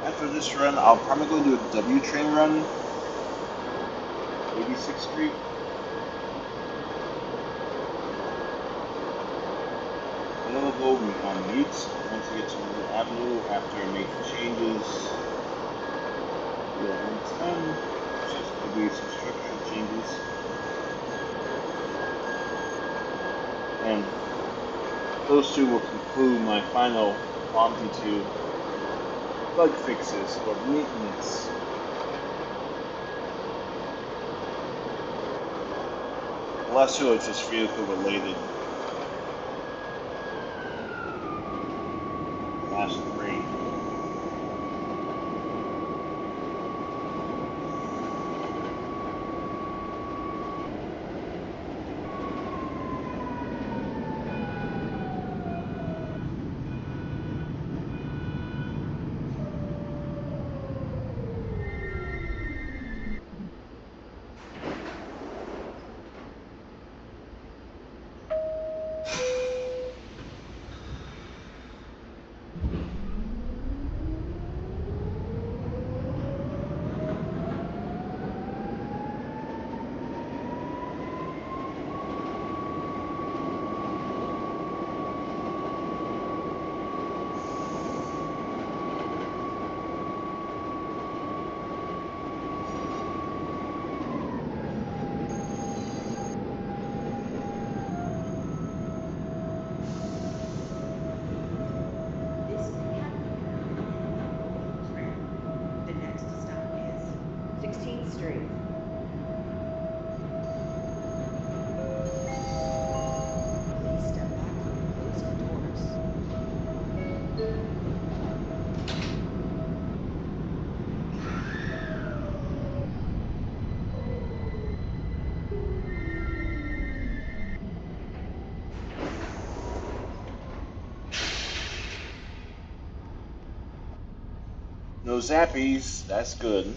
After this run, I'll probably go do a W train run, 86th Street. And then we'll go on Meats once we get to the Avenue after I make the changes. Yeah, when it's done, it's just going to be some structural changes. And those two will conclude my final OMSI 2 bug fixes or maintenance. The last two are just vehicle related. The last three. The next stop is 16th Street. Please step back from the closing doors. No zappies. That's good.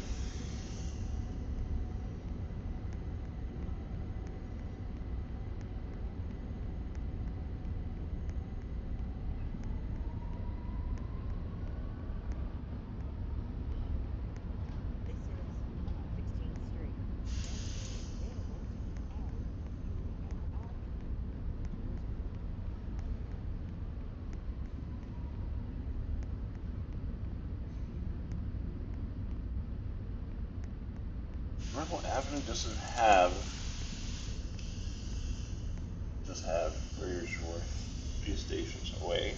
Myrtle Avenue doesn't have Warriors Wharf, a few stations away.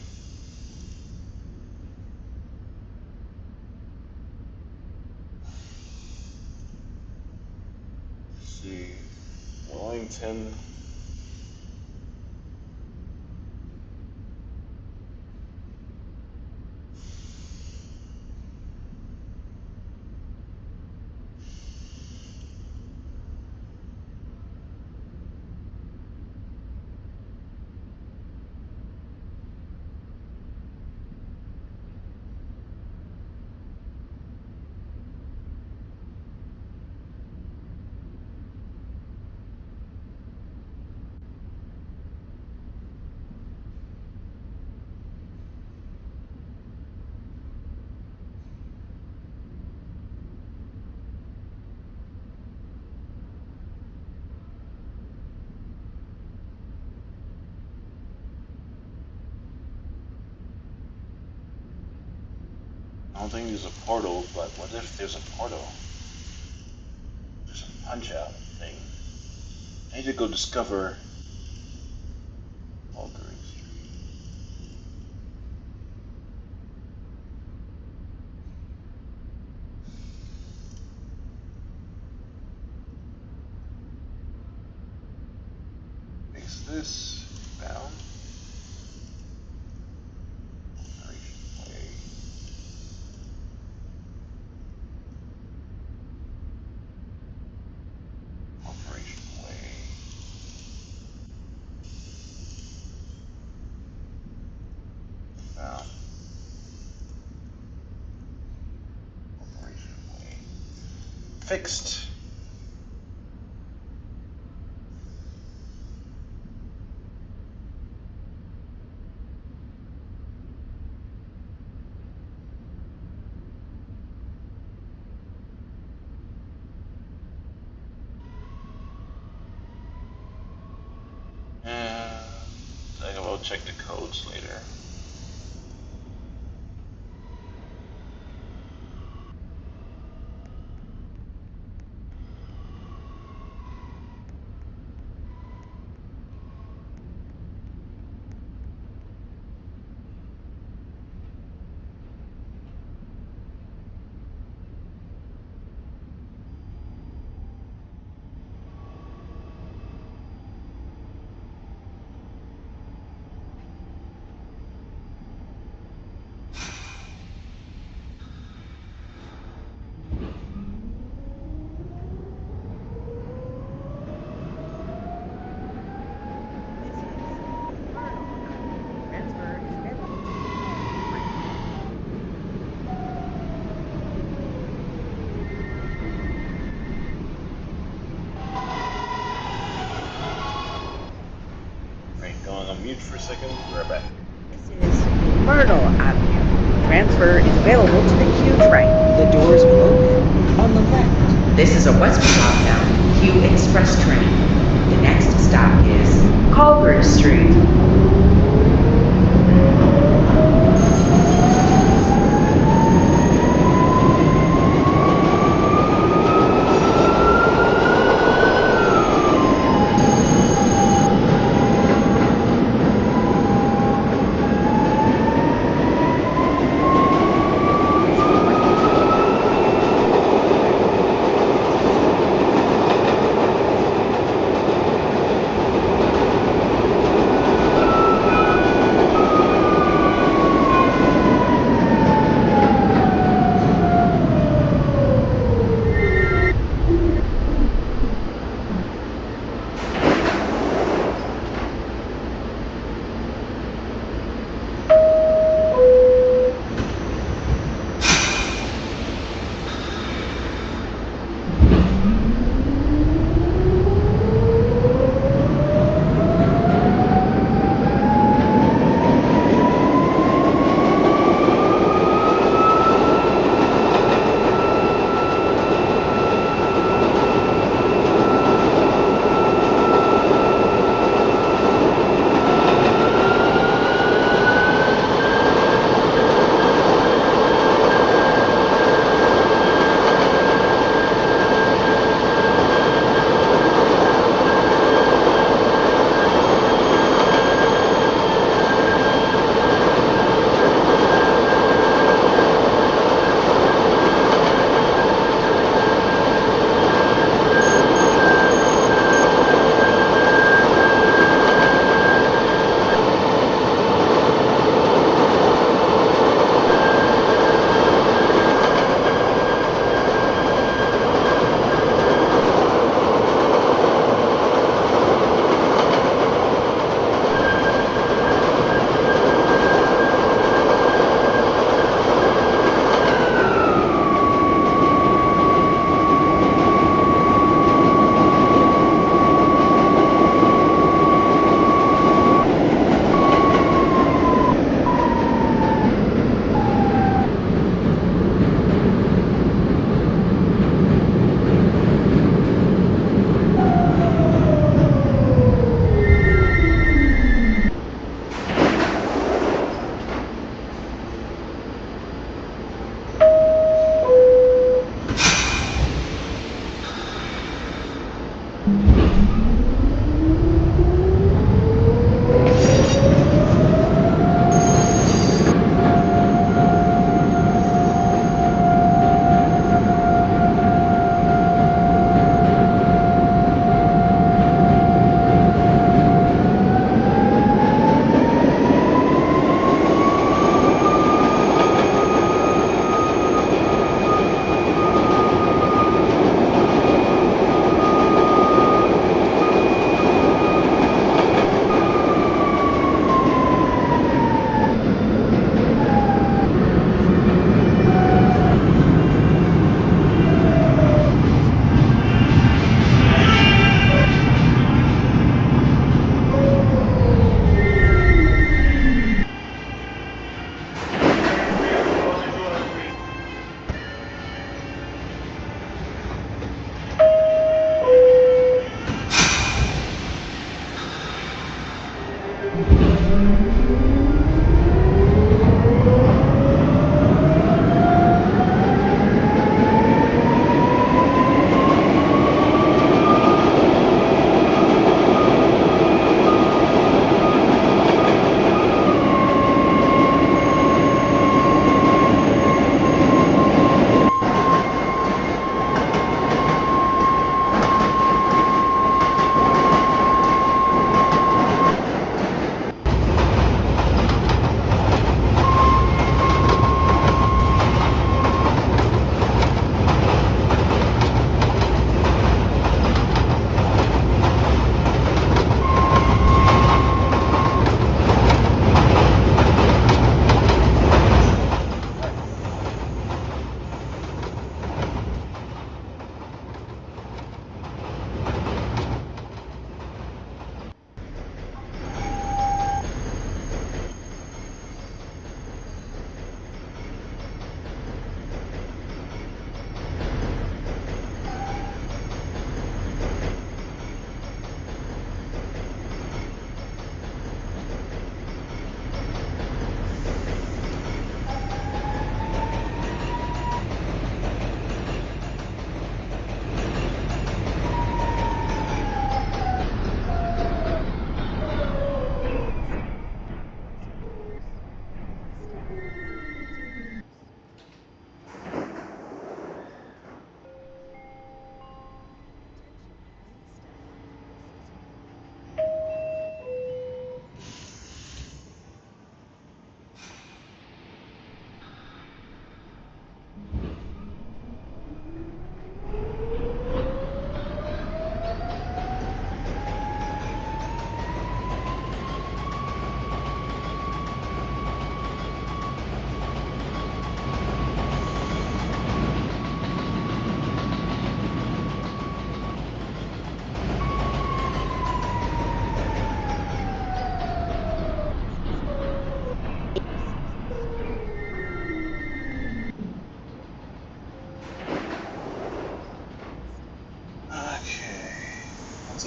Let's see, Wellington. I don't think there's a portal, but what if there's a portal? There's a punch out thing. I need to go discover Mulberry Street. Fix this. Bound. Operation Way. Operation Way. Bound. Operation Way. Fixed. I will check the codes later. Going on mute for a second. We're right back. This is Myrtle Avenue. Transfer is available to the Q train. The doors will open on the left. This is a westbound bound Q Express train. The next stop is Culver Street.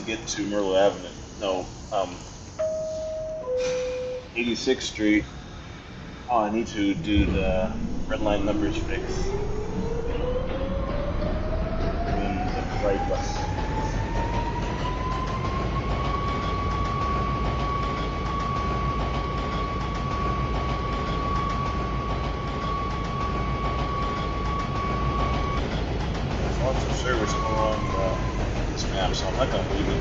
get to Myrtle Avenue. No, 86th Street. Oh, I need to do the red line numbers fix. And then the right bus. There's lots of service going on this map, so I'm not going to leave it.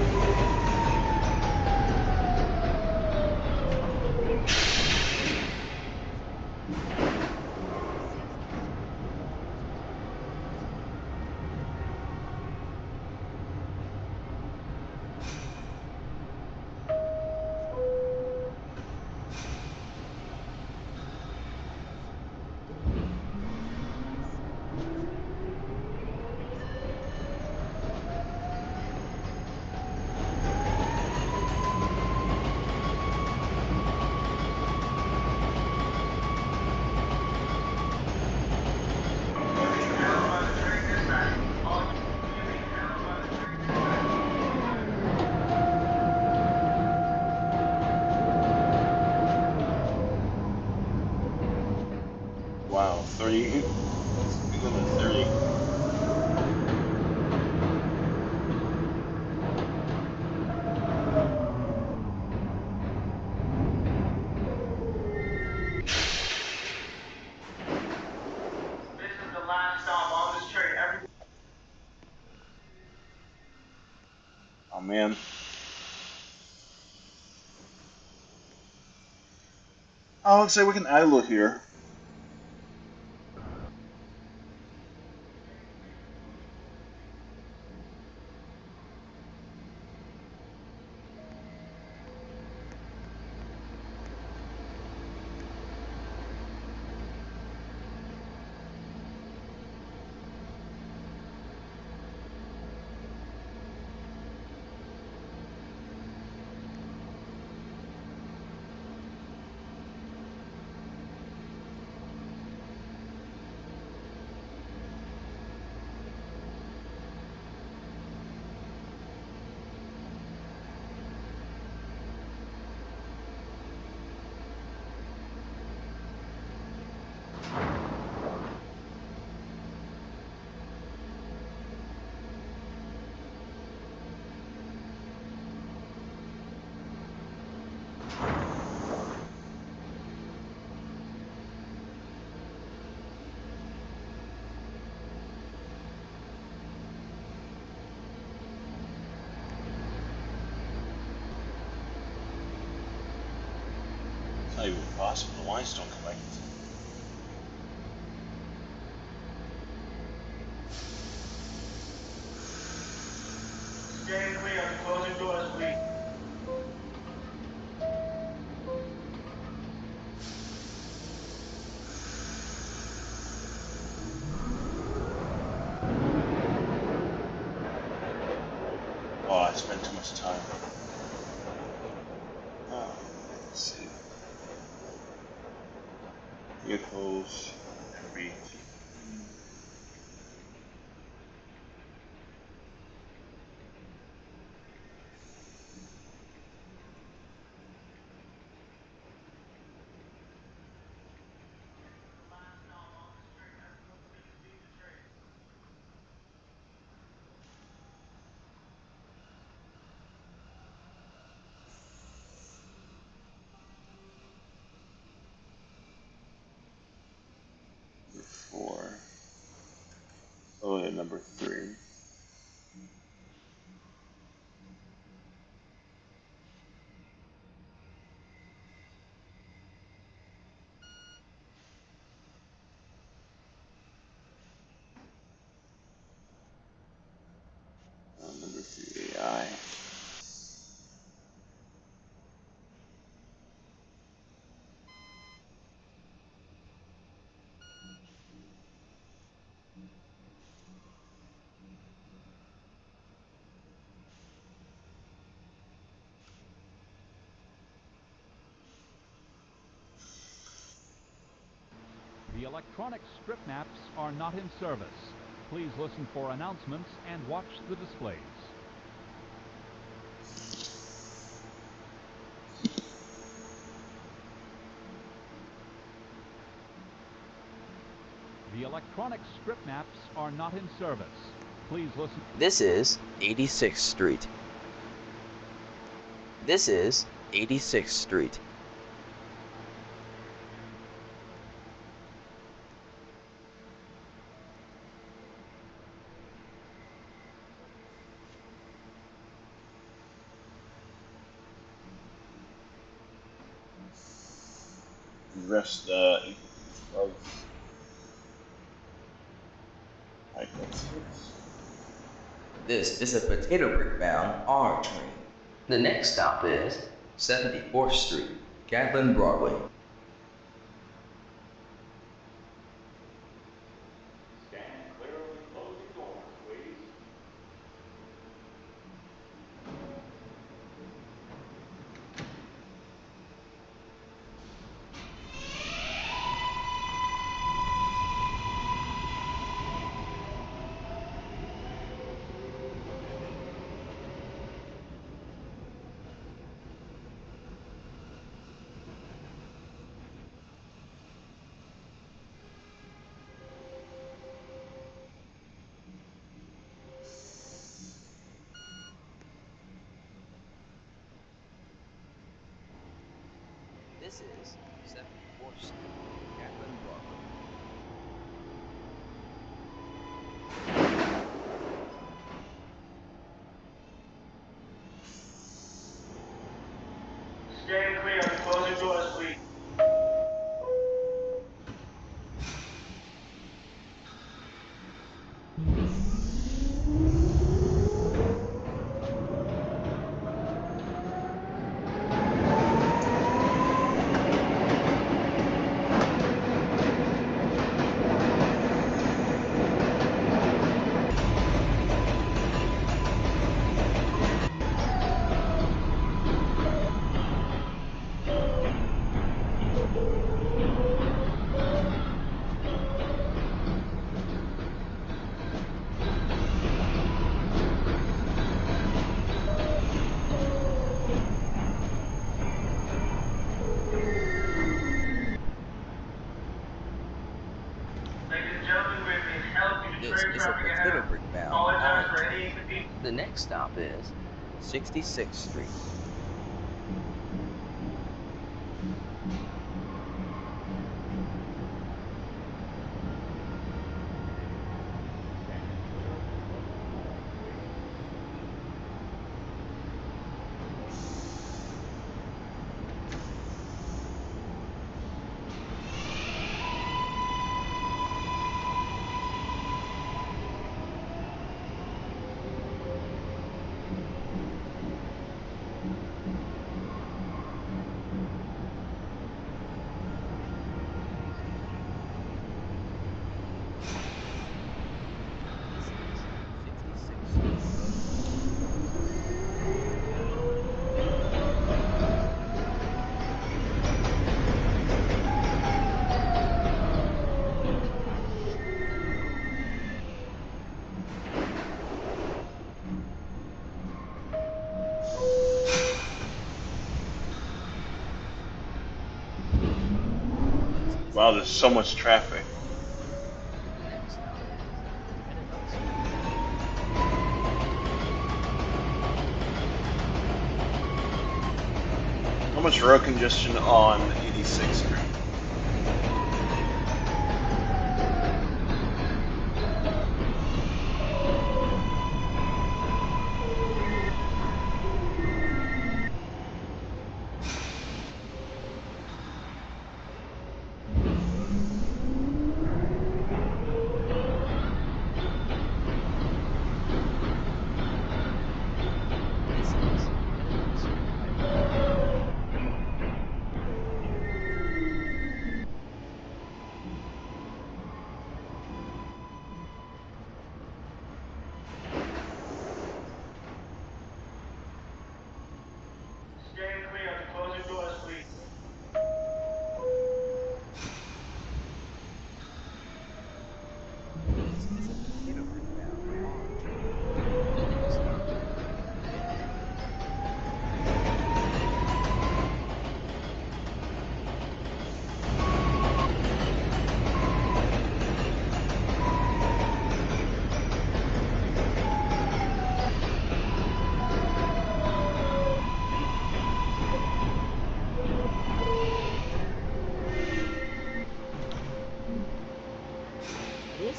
Wow, 30. We're going to 30. This is the last stop on this train. Oh man. Oh, let's say we can idle here. It's not even possible. The lines don't connect. Stand clear of the closing doors, please. Oh, I spent too much time. Oh, let's see. Vehicles, everything. Number 4. Oh, yeah, number 3. Number 3 AI. The electronic strip maps are not in service. Please listen for announcements and watch the displays. The electronic strip maps are not in service. Please listen. This is 86th Street. This is 86th Street. Rest of This is a potato brick bound R train. The next stop is 74th Street, Gatlin Broadway. Stand clear of the closing doors, please. This is 74th Street, Gatlin Broadway. Stand clear of the closing doors, please. This is a potato brick bound R train. The next stop is 66th Street. Wow, there's so much traffic. How much road congestion on 86th Street?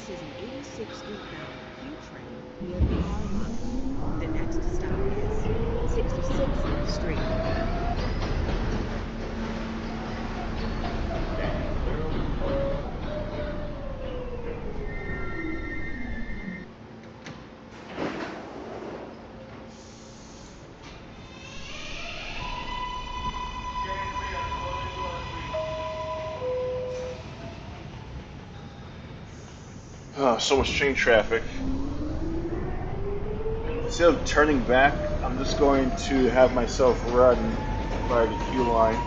This is an 86th Street bound Q train via the R line. The next stop is 66th Street. Oh, so much train traffic. Instead of turning back, I'm just going to have myself run by the queue line.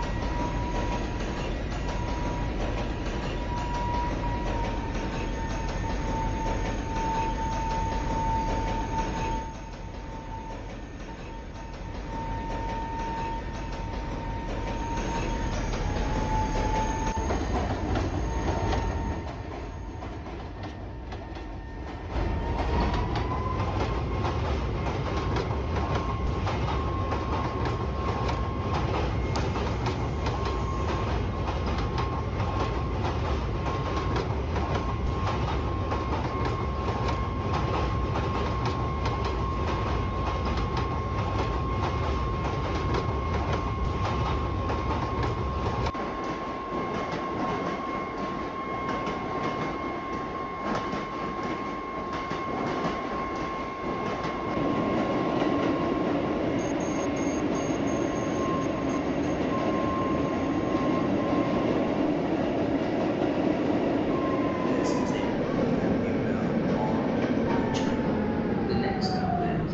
The next stop is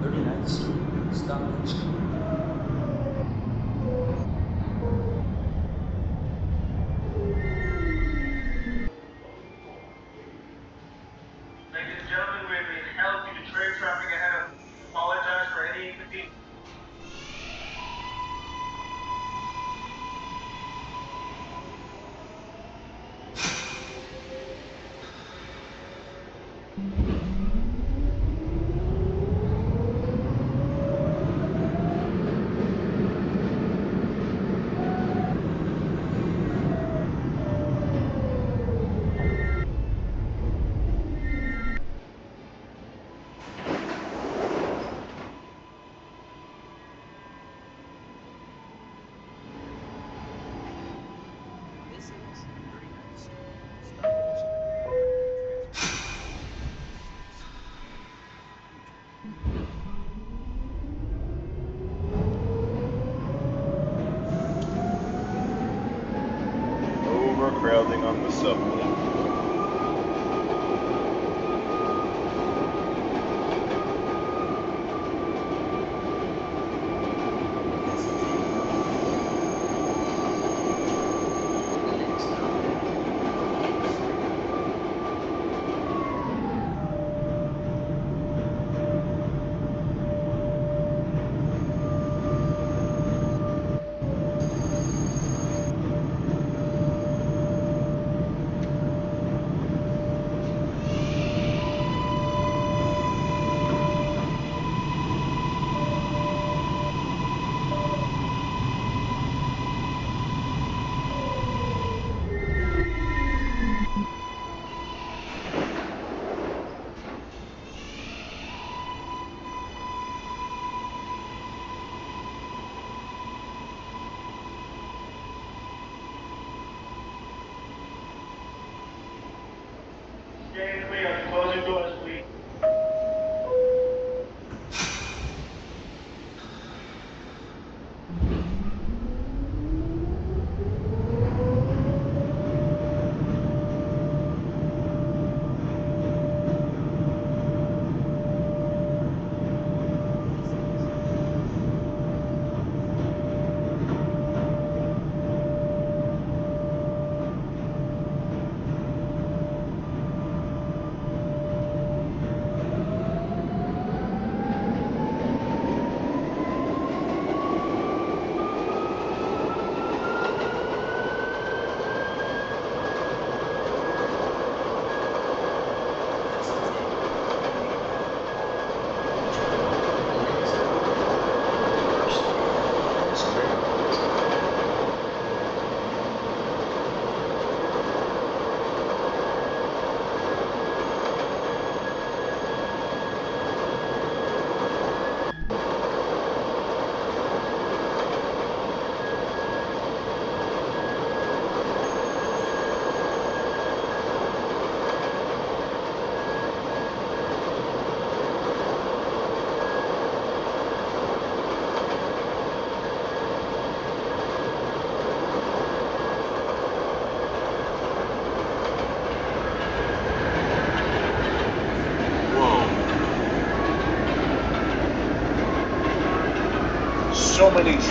39th Street, Stockbridge Street. Ladies and gentlemen, we have been held due to train traffic ahead of. Apologize for any inconvenience. This is 39th Street, Stockbridge Overcrowding on the subway. Stand clear. Closing doors, please.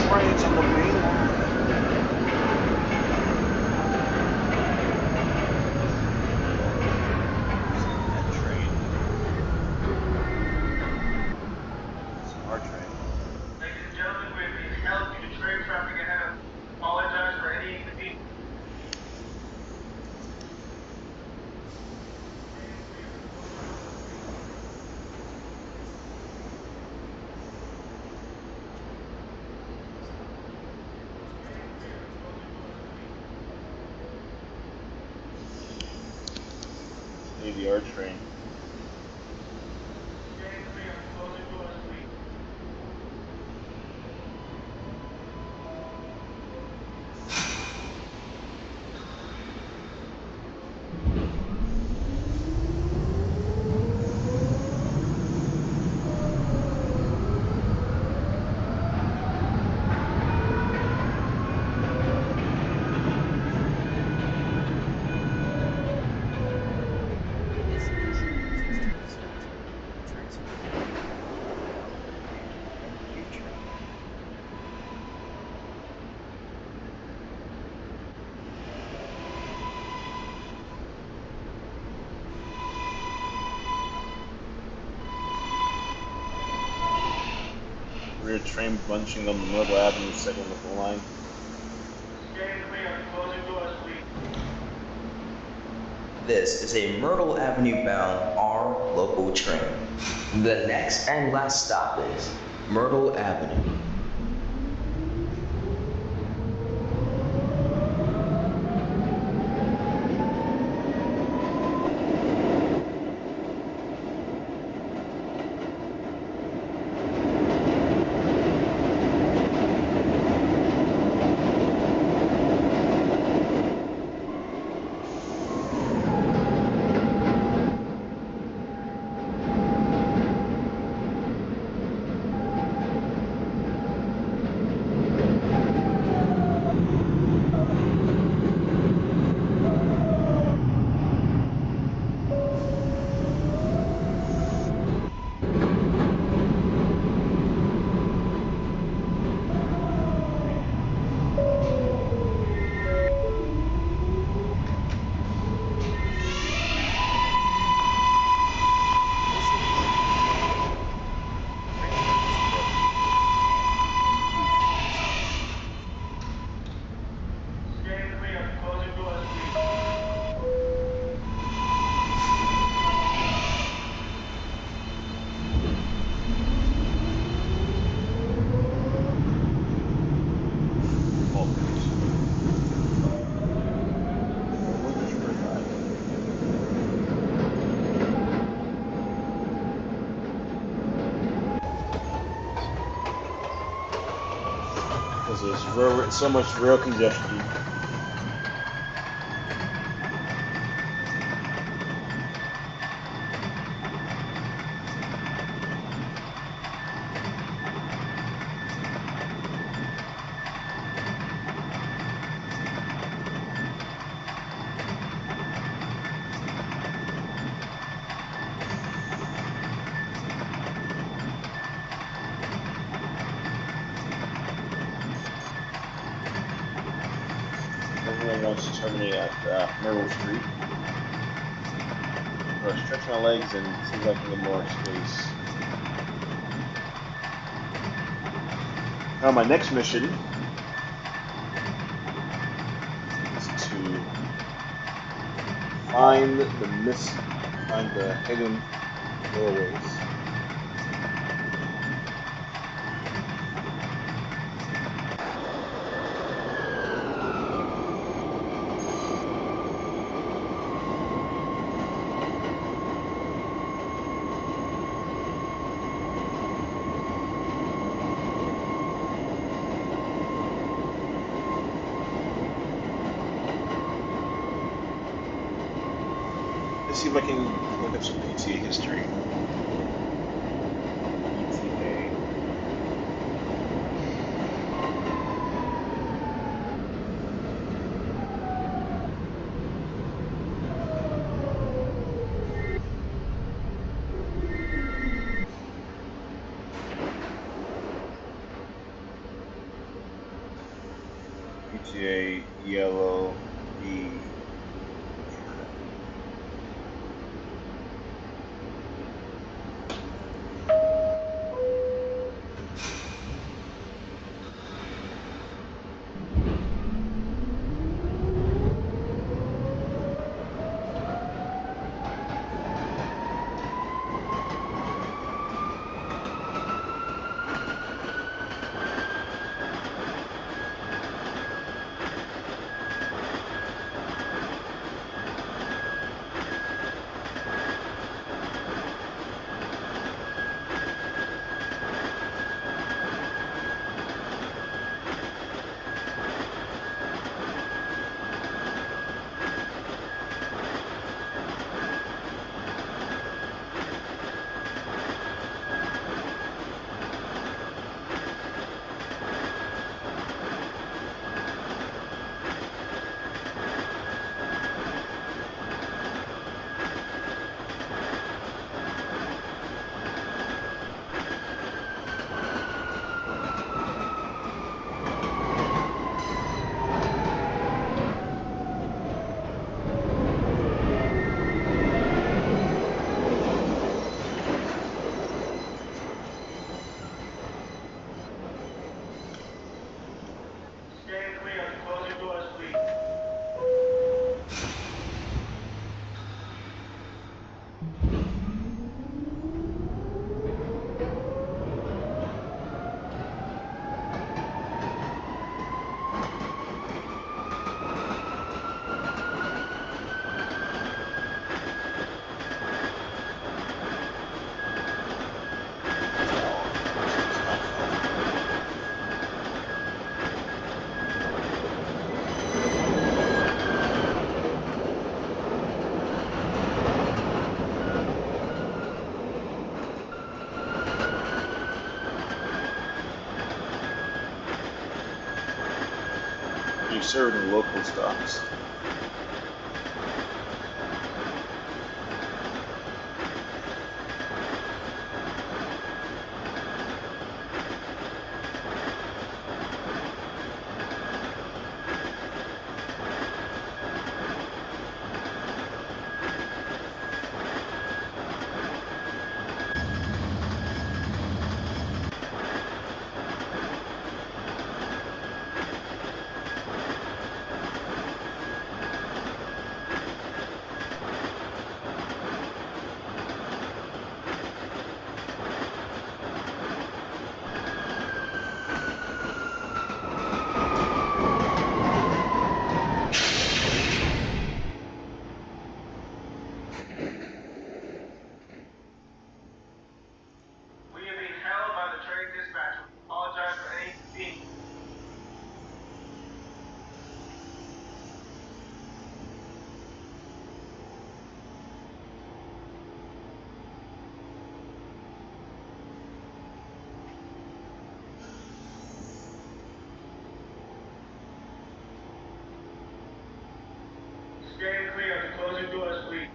trains on the main line. That train. It's our train. Ladies and gentlemen, we have been held due to train traffic ahead of. Apologize for any inconvenience. Maybe our train. Rear train bunching on the Myrtle Avenue segment of the line. This is a Myrtle Avenue bound R local train. The next and last stop is Myrtle Avenue. Because there's so much rail congestion. Everyone wants to terminate at Myrtle Street. I'm going to stretch my legs and see if I can get more space. Now my next mission is to find the hidden doorways. Let's see if I can look up some PTA history. PTA. OMSI yellow B. Stand clear of the closing doors, please. You're serving local stops. We are being held by the train dispatcher. Apologize for any inconvenience. Stand clear of the closing doors, please.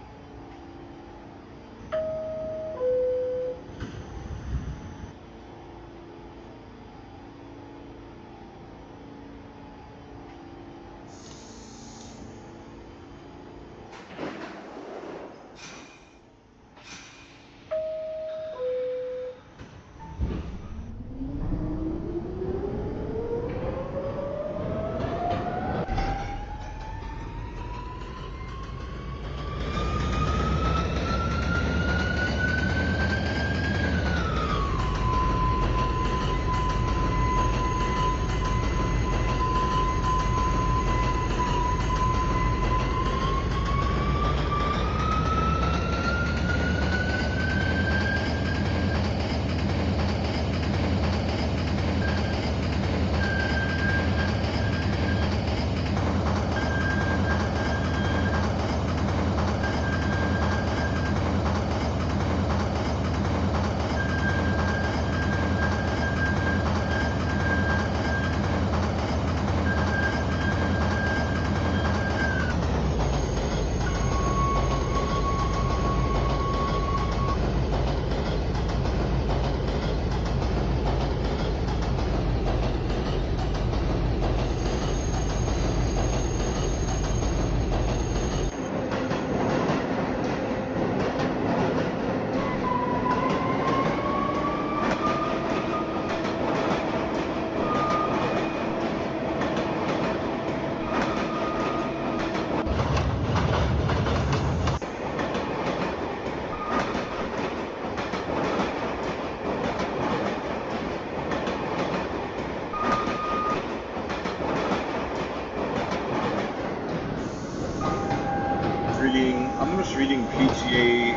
reading PTA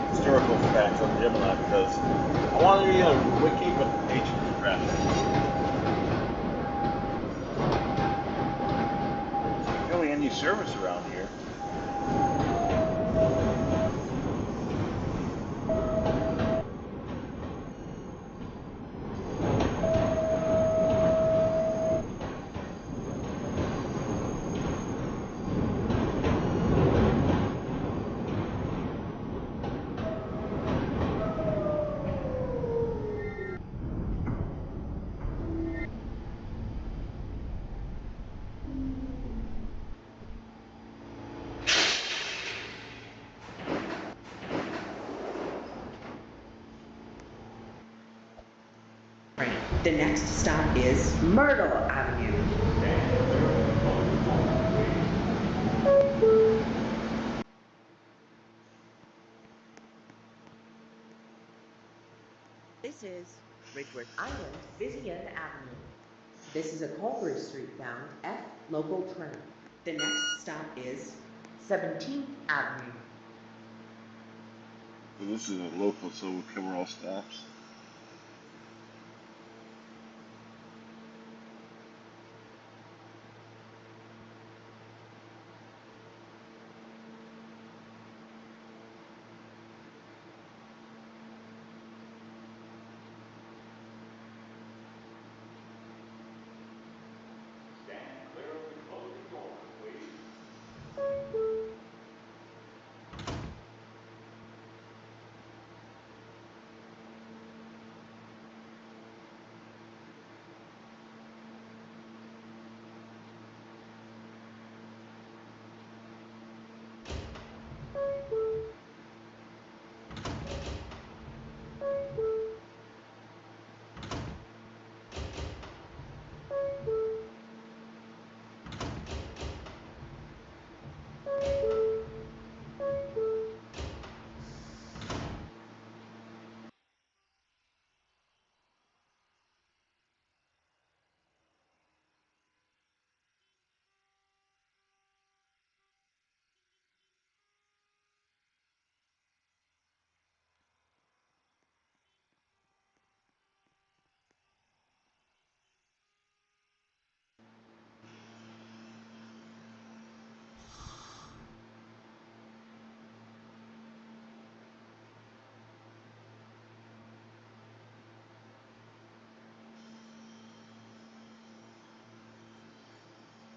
historical facts on Gemini because I want to read a wiki, but the page keeps crashing. There's barely any service around here. The next stop is Myrtle Avenue. This is Ridgeworth Island, Vizian Avenue. This is a Culver Street bound F local train. The next stop is 17th Avenue. So this is a local, so we'll cover all stops.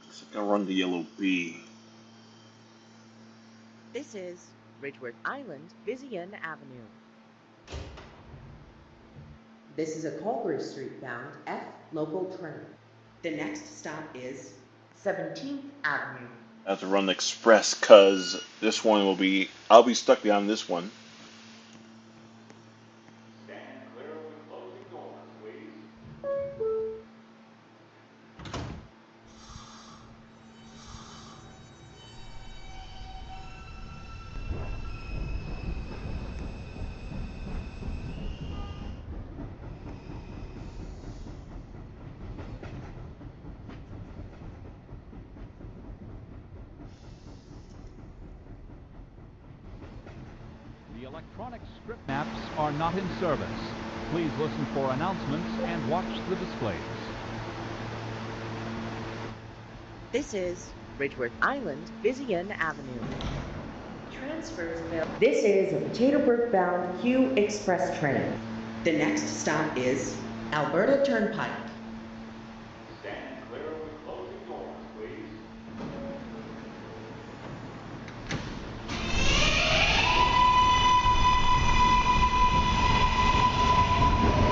So I'm gonna run the yellow B. This is Ridgeworth Island, Vizian Avenue. This is a Culver Street bound F local train. The next stop is 17th Avenue. I have to run the express cause this one will be, I'll be stuck behind this one. The electronic script maps are not in service. Please listen for announcements and watch the displays. This is Ridgeworth Island, Vizian Avenue. Transfers available. This is a Potatoburg bound Q Express train. The next stop is Alberta Turnpike.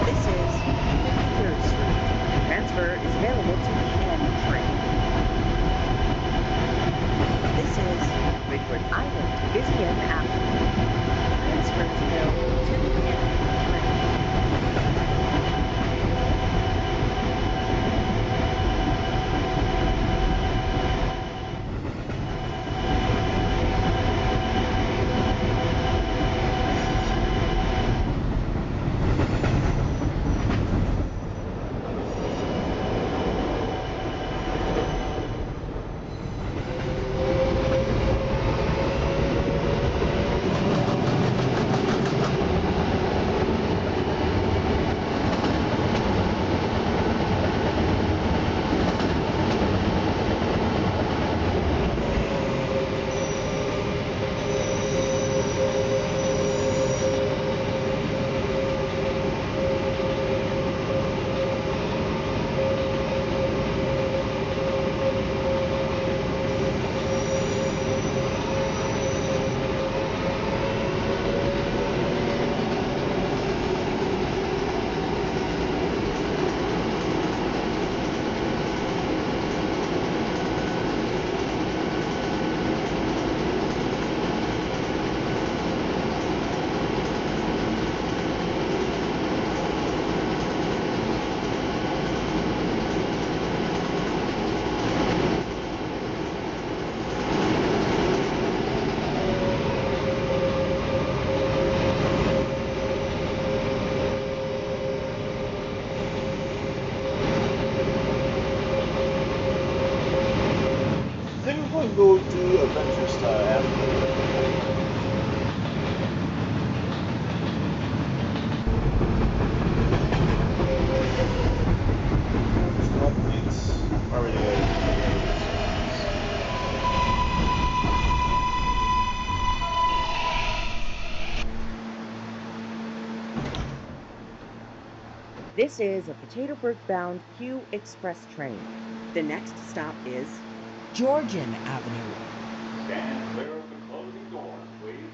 This is 53rd Street. Transfer is available to the N train. This is Ridgeworth Island, Vizian Avenue. Transfer is available to the N train. go to Adventure Star Avenue. Where are we going? This is a Potatoburg bound Q Express train. The next stop is Georgian Avenue. Stand clear of the closing doors, please.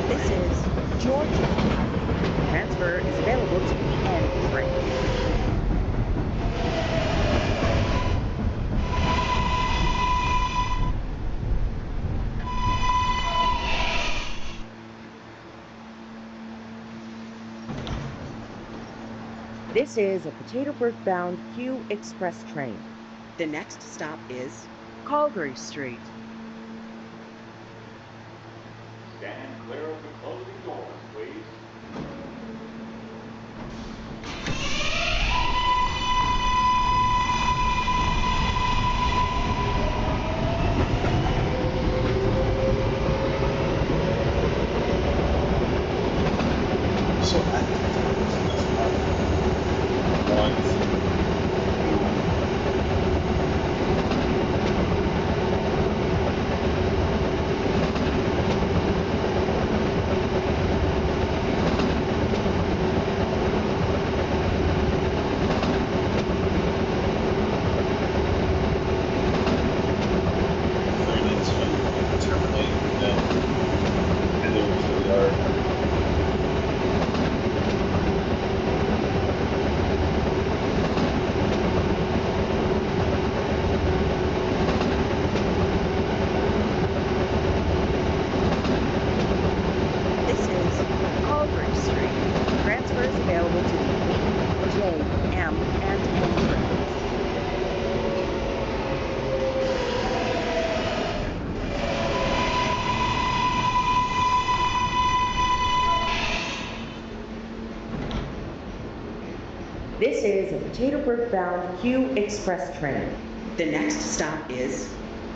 This is Georgia Avenue. Transfer is available to the end train. This is a Potatoburg bound Q Express train. The next stop is Calgary Street. Stand clear of the closing doors, please. So active. This is Calgary Street. Transfer is available to the B, J, M, and N trains. This is a Potatoburg bound Q Express train. The next stop is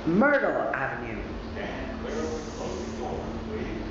Myrtle Avenue. Stand clear of the closing doors, please.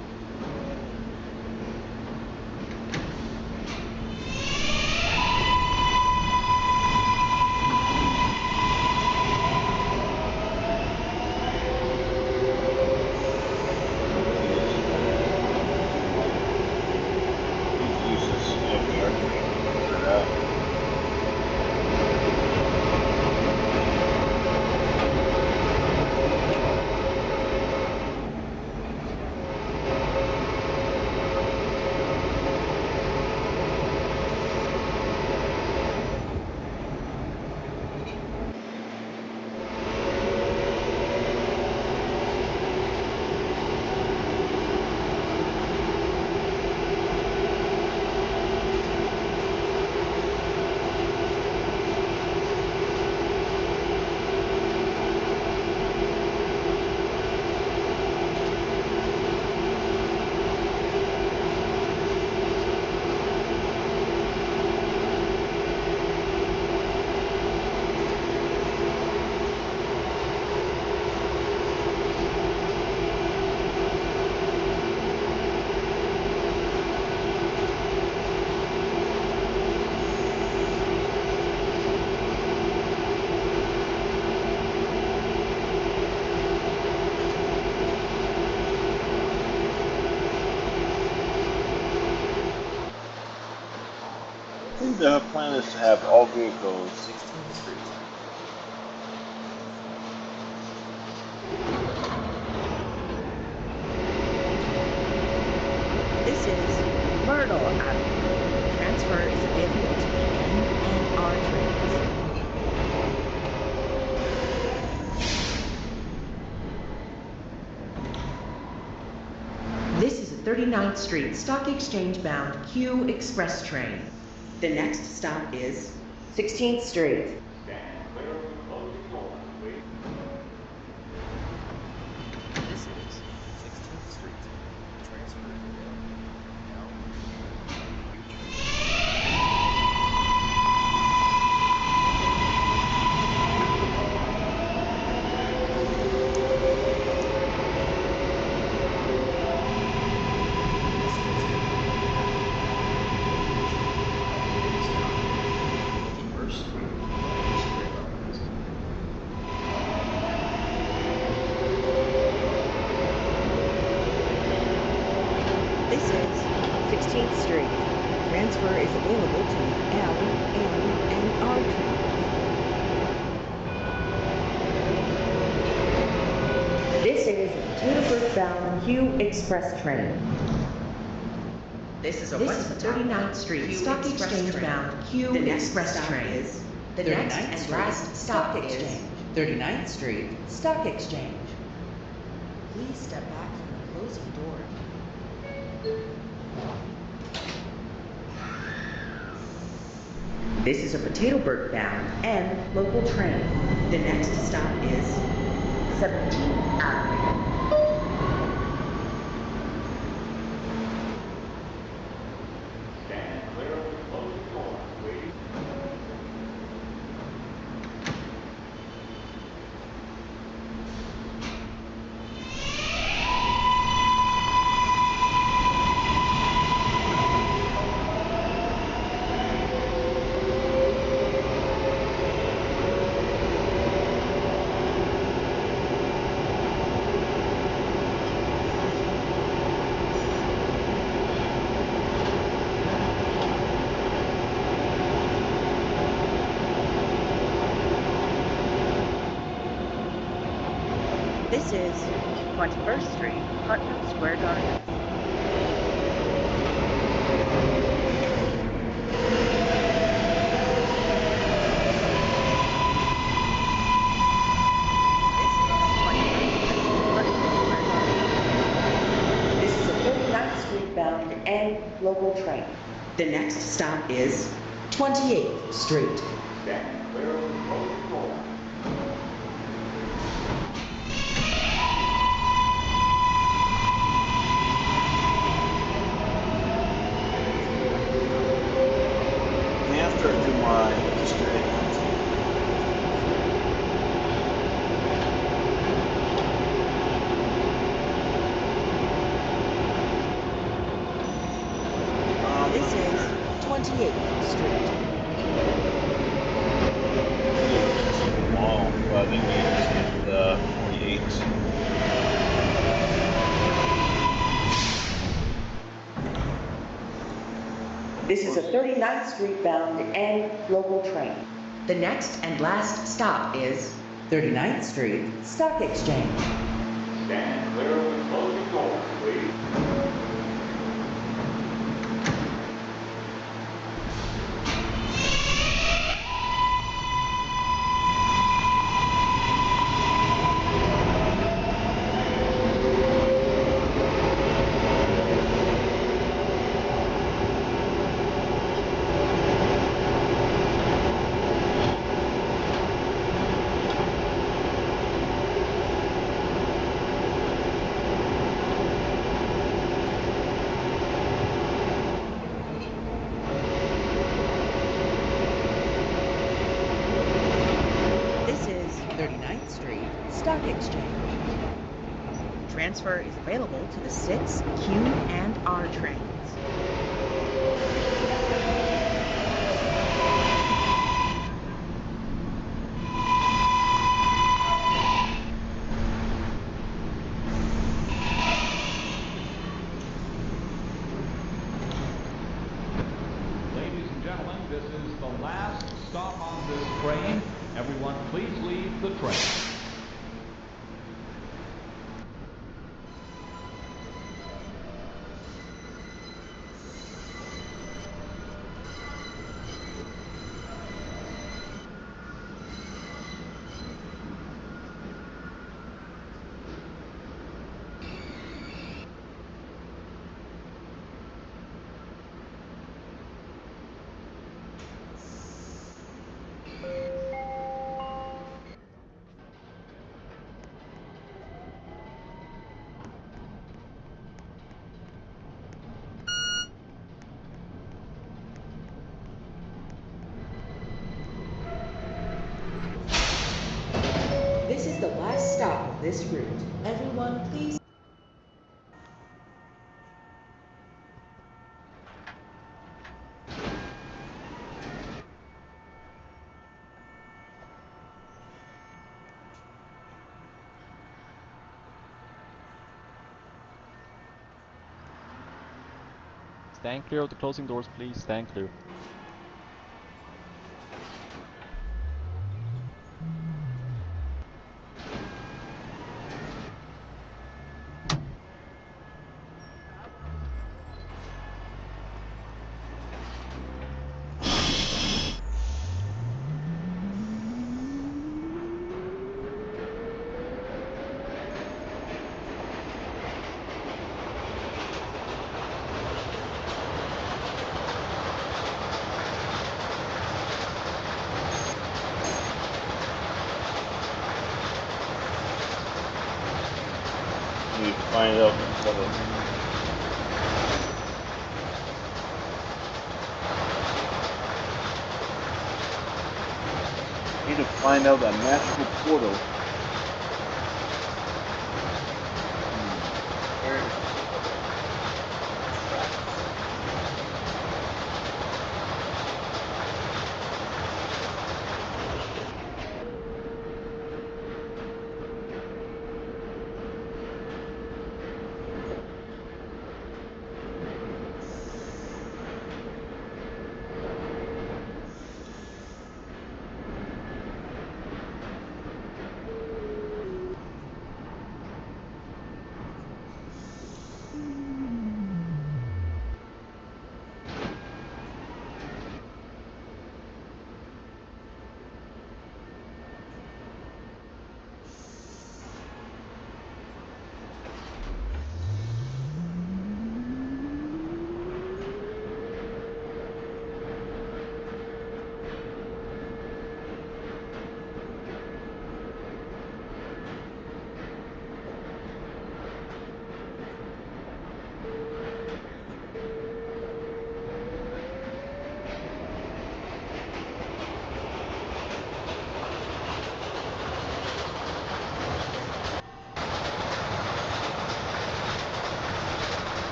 I think the plan is to have all vehicles. 16th Street. This is Myrtle Avenue. Transfer is available to the N and R trains. This is a 39th Street Stock Exchange bound Q Express train. The next stop is 16th Street. This is 16th Street. Transfer is available now and in the future. This is 16th Street. Transfer is available to L, N, and R trains. This is Taylorburg bound Q Express train. This is a 39th Street Stock Exchange bound Q Express train. The next and last stop is 39th Street Stock Exchange. Please step back from the closing door. This is a Potatoburg bound and local train. The next stop is 17th Avenue. Stand clear of the closing door, please. This is 21st Street, Putnam Square Garden. This is a 39th Street bound and local train. The next stop is 28th Street. Stand clear of the closing door. And after I do my history, This is 28th Street. long, but they may just get the 48. This is a 39th Street bound and local train. The next and last stop is 39th Street Stock Exchange. Stand clear of the closing door, please. This is 39th Street Stock Exchange. Transfer is available to the 6, Q, and R trains. Ladies and gentlemen, This is the last stop on this train. Everyone, please leave the train. This is the last stop of this route. Everyone, please. Stand clear of the closing doors, please. Stand clear. We find out what it need to find out that magical portal. Where is it?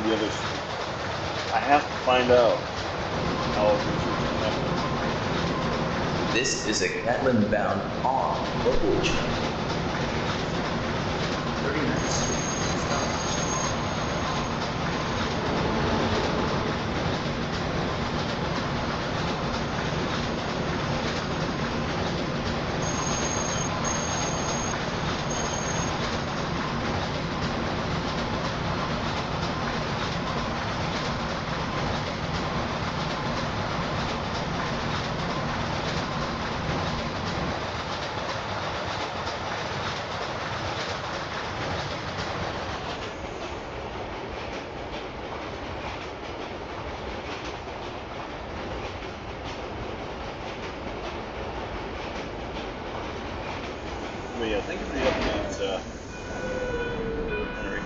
The other street. I have to find out how these are connected. This is a Catlin-bound R local train. 39th Street, stop. Wait, I think the update's Henry.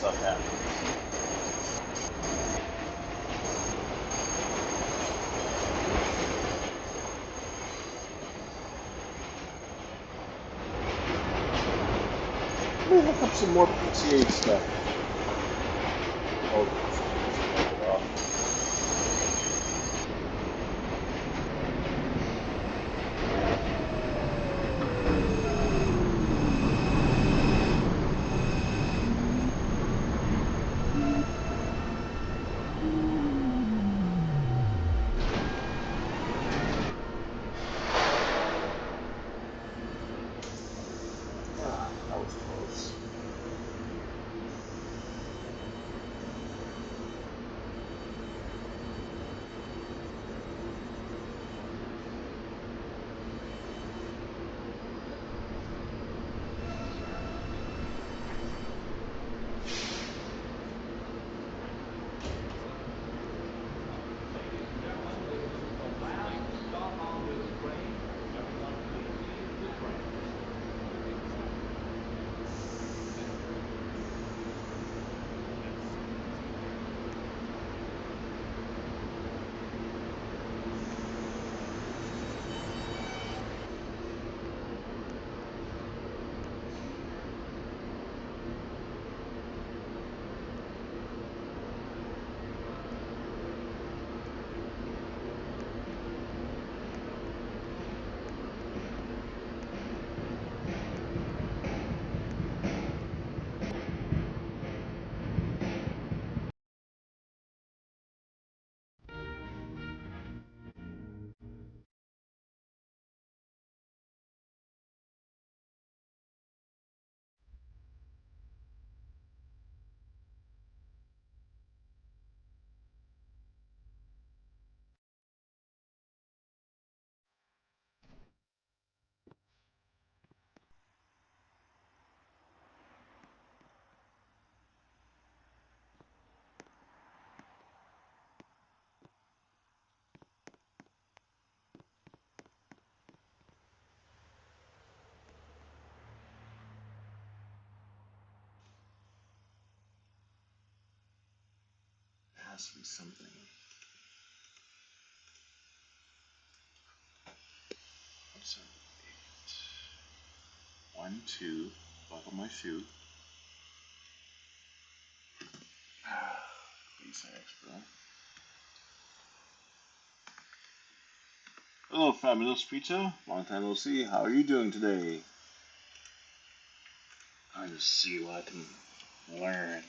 stuff happens. Let me look up some more PTA stuff. Oh, that was close. There has to be something. What's up? 1, 2, buckle my shoe. Visa Expo. Hello, Fabulous Pizza. Long time no see. How are you doing today? I just see what I can learn.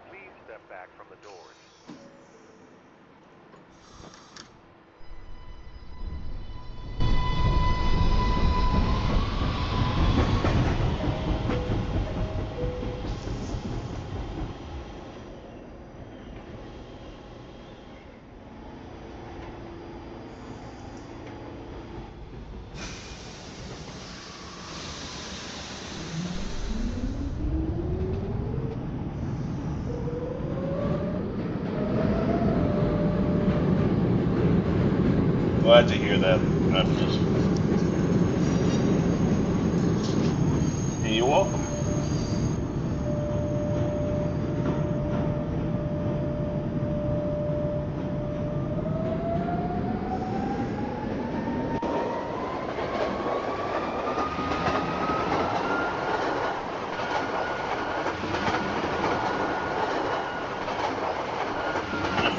Please step back from the doors. Glad to hear that, Fabulous. And you're welcome.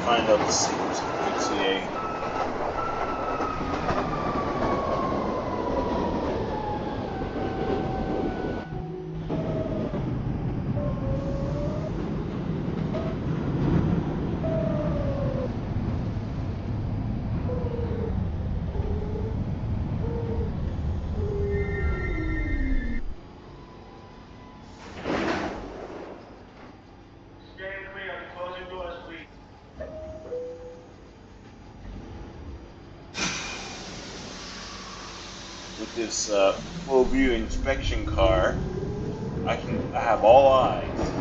Find out the secrets of PCA. Stand clear of the closing doors, please. With this full view inspection car, I have all eyes.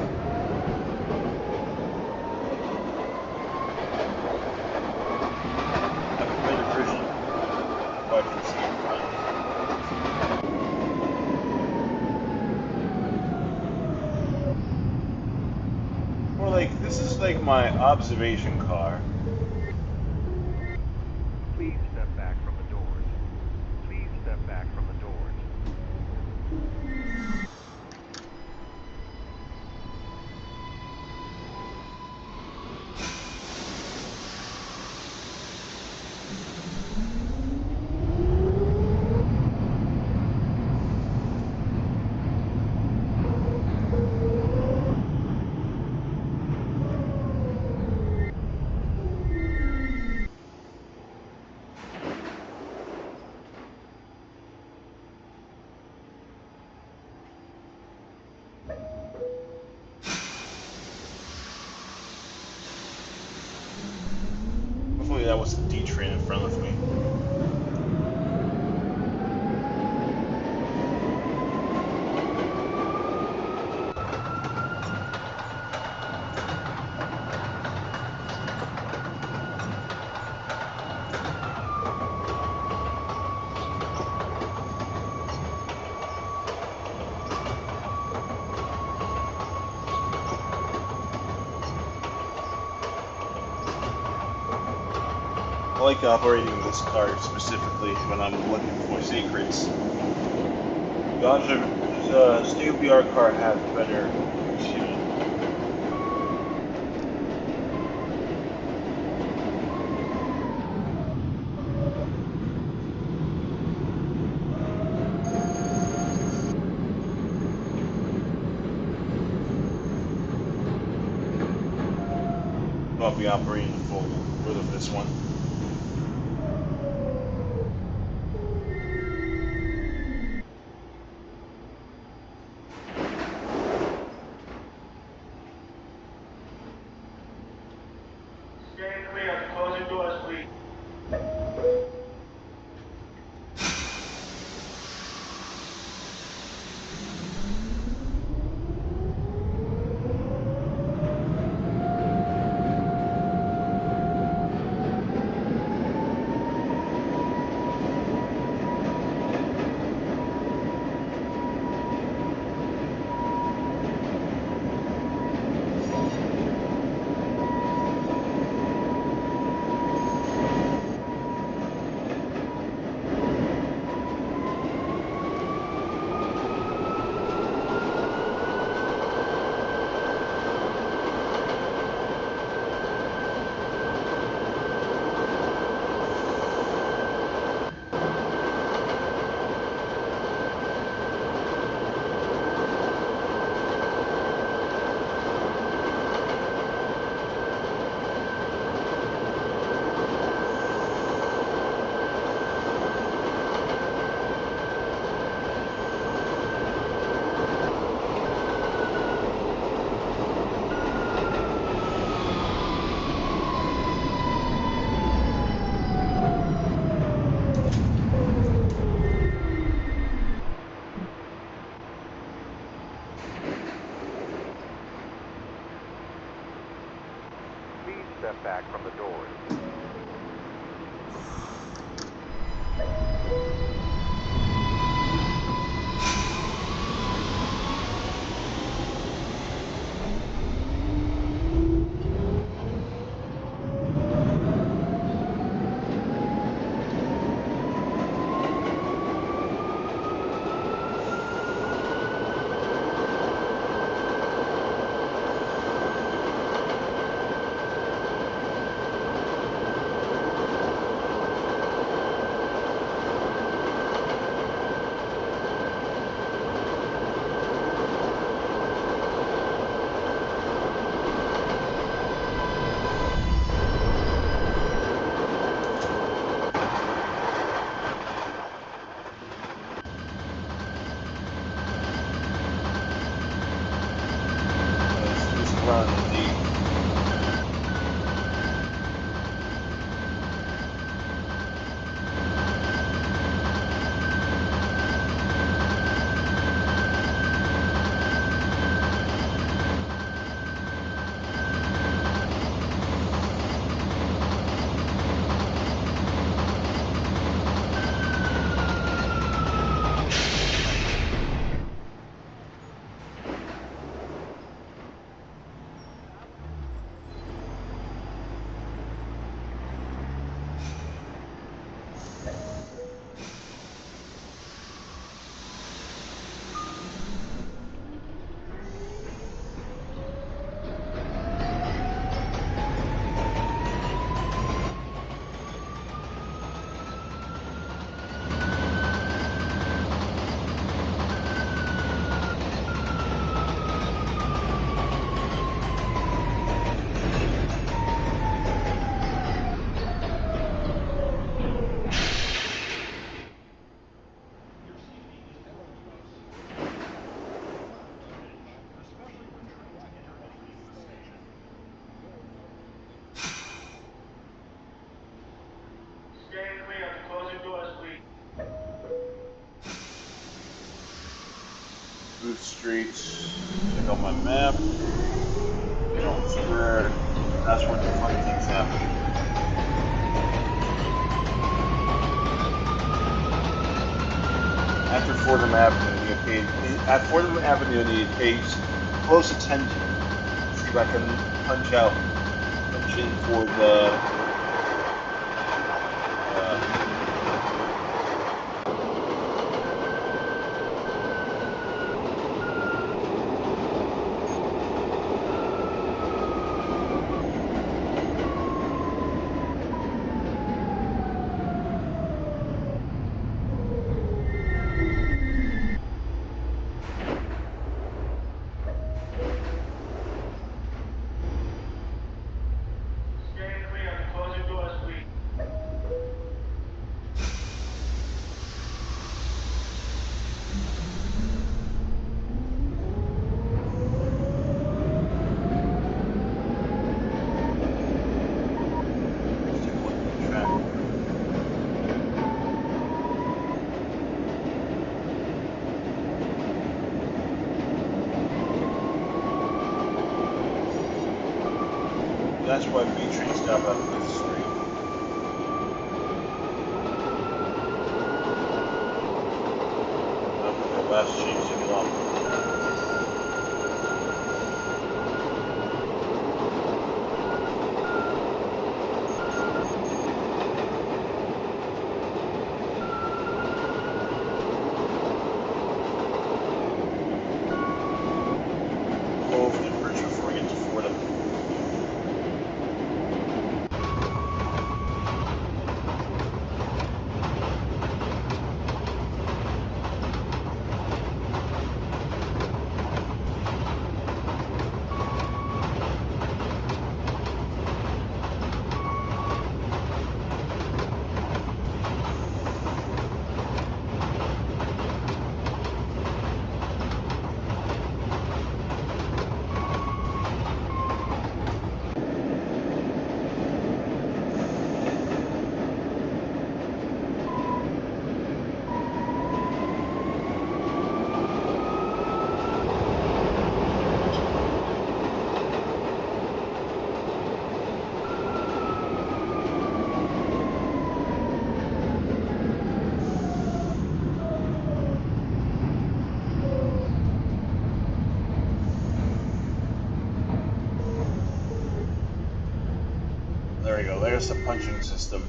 like my observation car. Please step back from the doors. Please step back from the doors. Hopefully that was a D train in front of me. I like operating this car specifically when I'm looking for secrets. The Steel BR car has better shooting. I'll be operating the full width of this one. Stand clear of the closing doors, please. Smooth streets. Check out my map. Square. That's where the fun things happen. After Fordham Avenue, you paid. At Fordham Avenue, you pay close attention. See if I can punch in for the. That's why B-Train stopped at the street. The last change to law. Over the bridge before we get to Fordham. There we go, there's the punching system.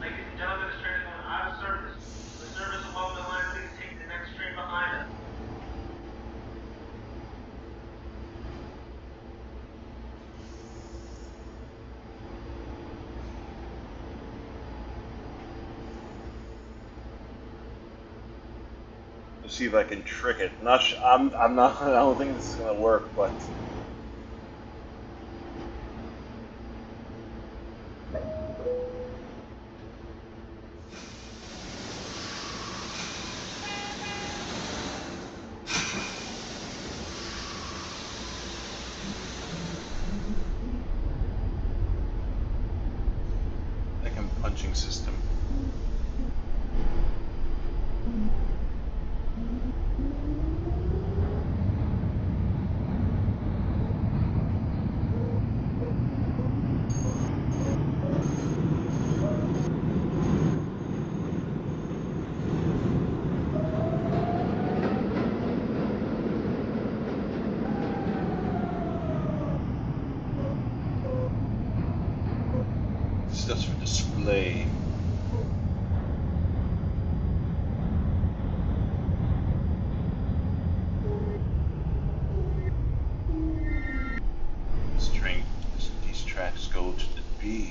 Ladies and gentlemen, this train is going out of service. For service along the line, please take the next train behind us. Let's see if I can trick it. I'm not. I don't think this is gonna work, but. Second punching system. Stuff's for display. These tracks go to the B.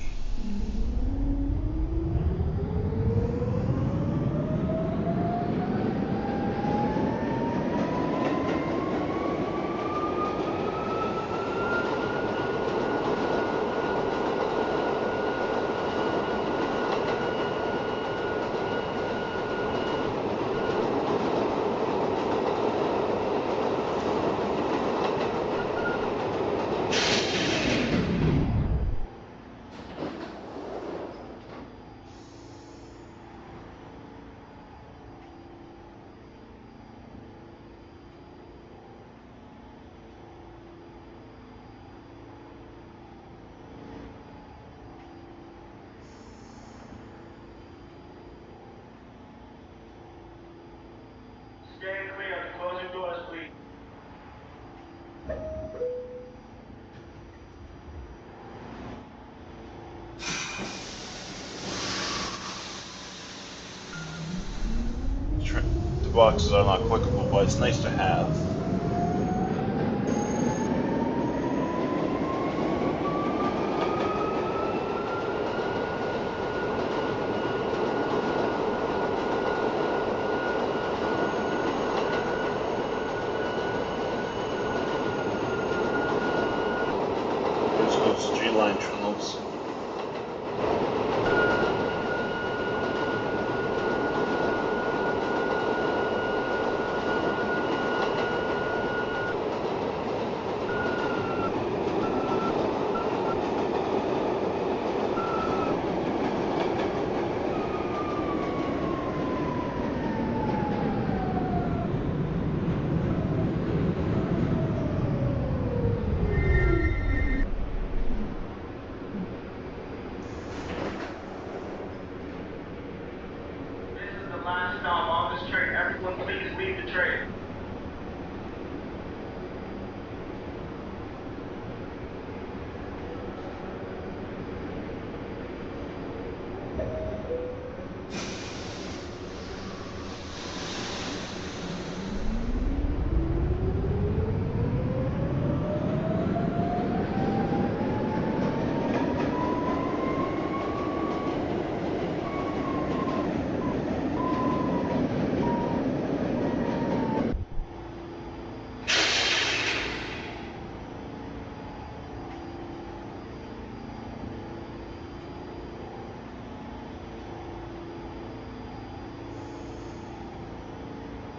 Stand clear of the closing doors, please. The boxes are not clickable, but it's nice to have. There's those G-line tunnels. This is the last stop on this train. Everyone please leave the train.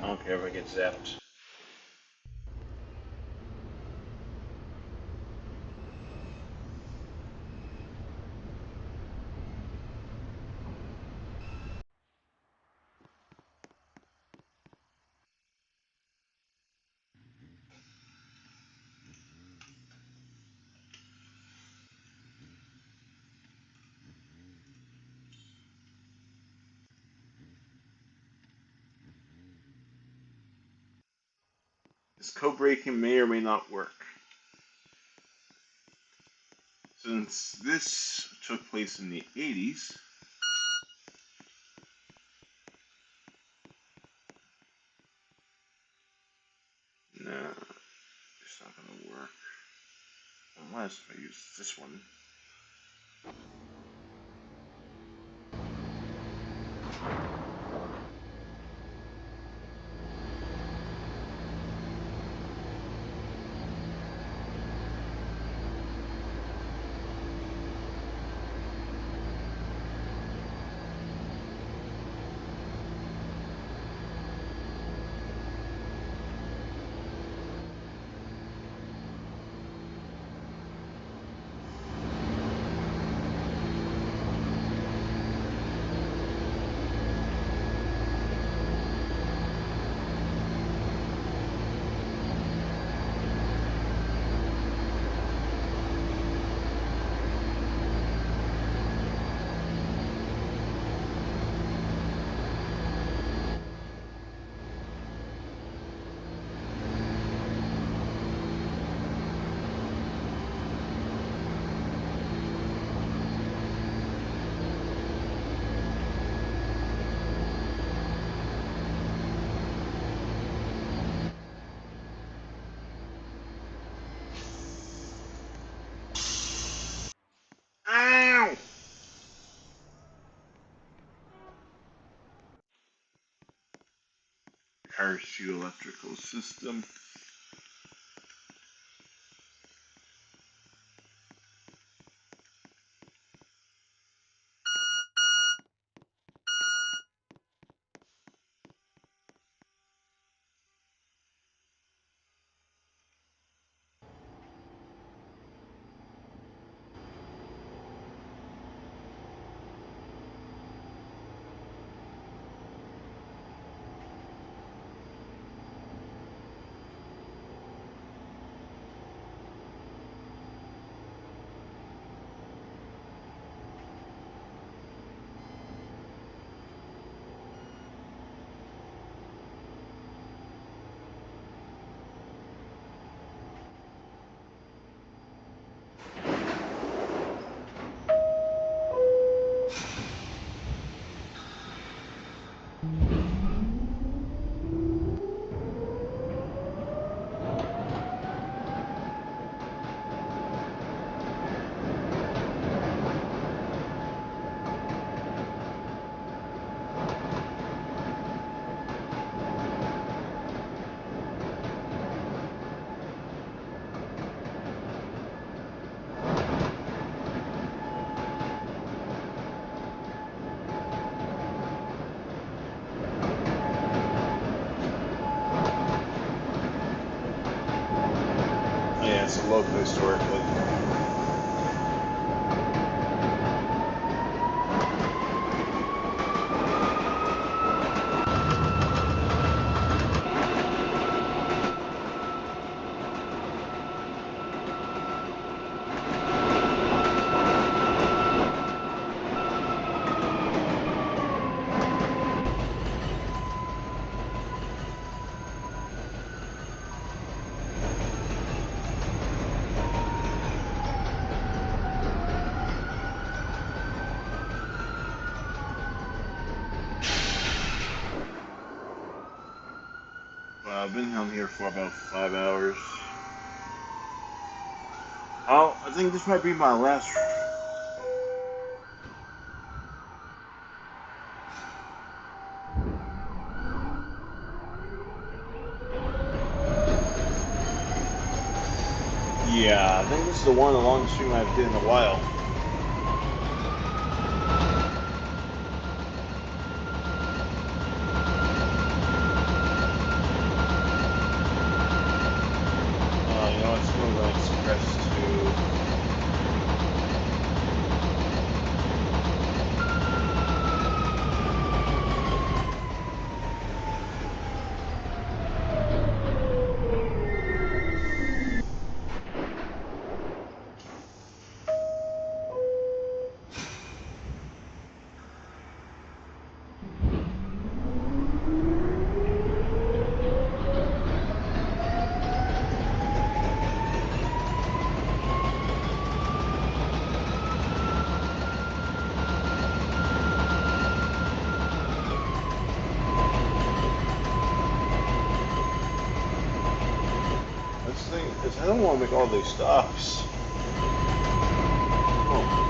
I don't care if I get zapped. This code breaking may or may not work. Since this took place in the 80s, nah, it's not gonna work. Unless I use this one. Ow! Parachute electrical system. it's locally stored, but well, I've been on here for about 5 hours. Oh, I think this might be my last. Yeah, I think this is the one, the longest stream I've did in a while. You know, it's going to express to. This thing is, I don't want to make all these stops. Oh.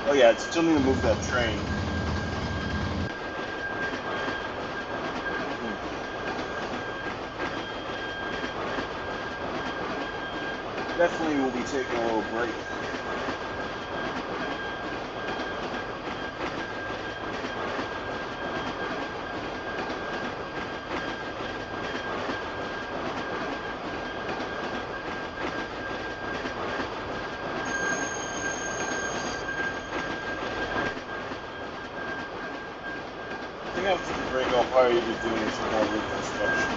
Oh yeah, I still need to move that train. Definitely will be taking a little break. I think after the break I'll probably be doing some more reconstruction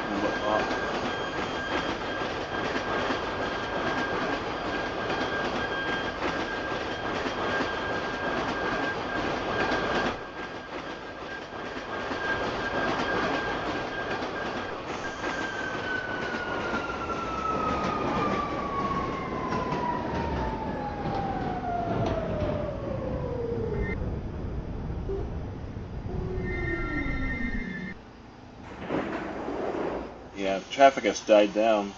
and whatnot. Yeah, traffic has died down.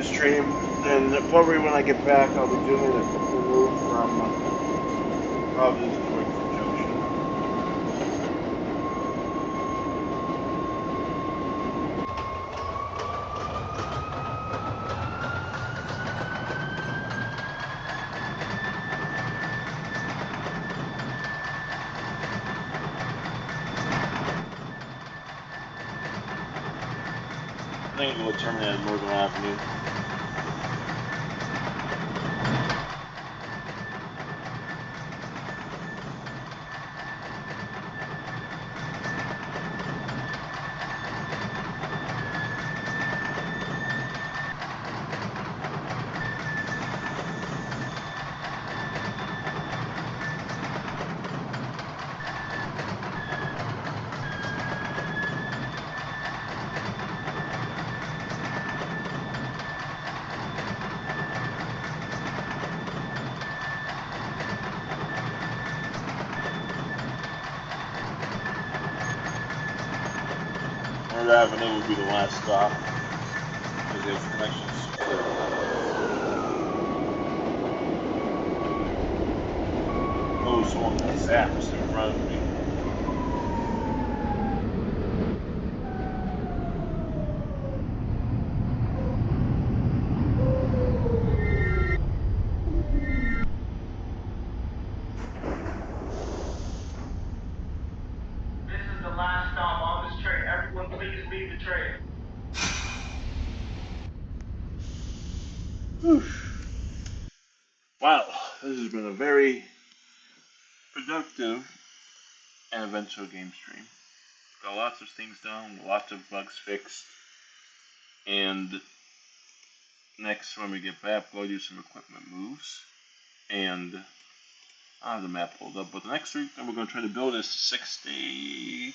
stream. Then probably when I get back, I'll be doing a quick move from Providence to Wexford Junction. I think it will terminate at Northern Avenue. Northern Avenue will be the last stop because they have connections to oh, someone got zapped in front of me. This is the last stop on this train. Everyone please leave the train. Whew. Wow, this has been a very productive and eventful game stream. Got lots of things done, lots of bugs fixed, and next when we get back, we'll do some equipment moves, and I have the map pulled up, but the next route that we're going to try to build is 60.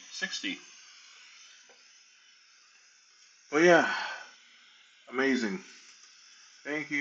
But yeah, amazing. Thank you.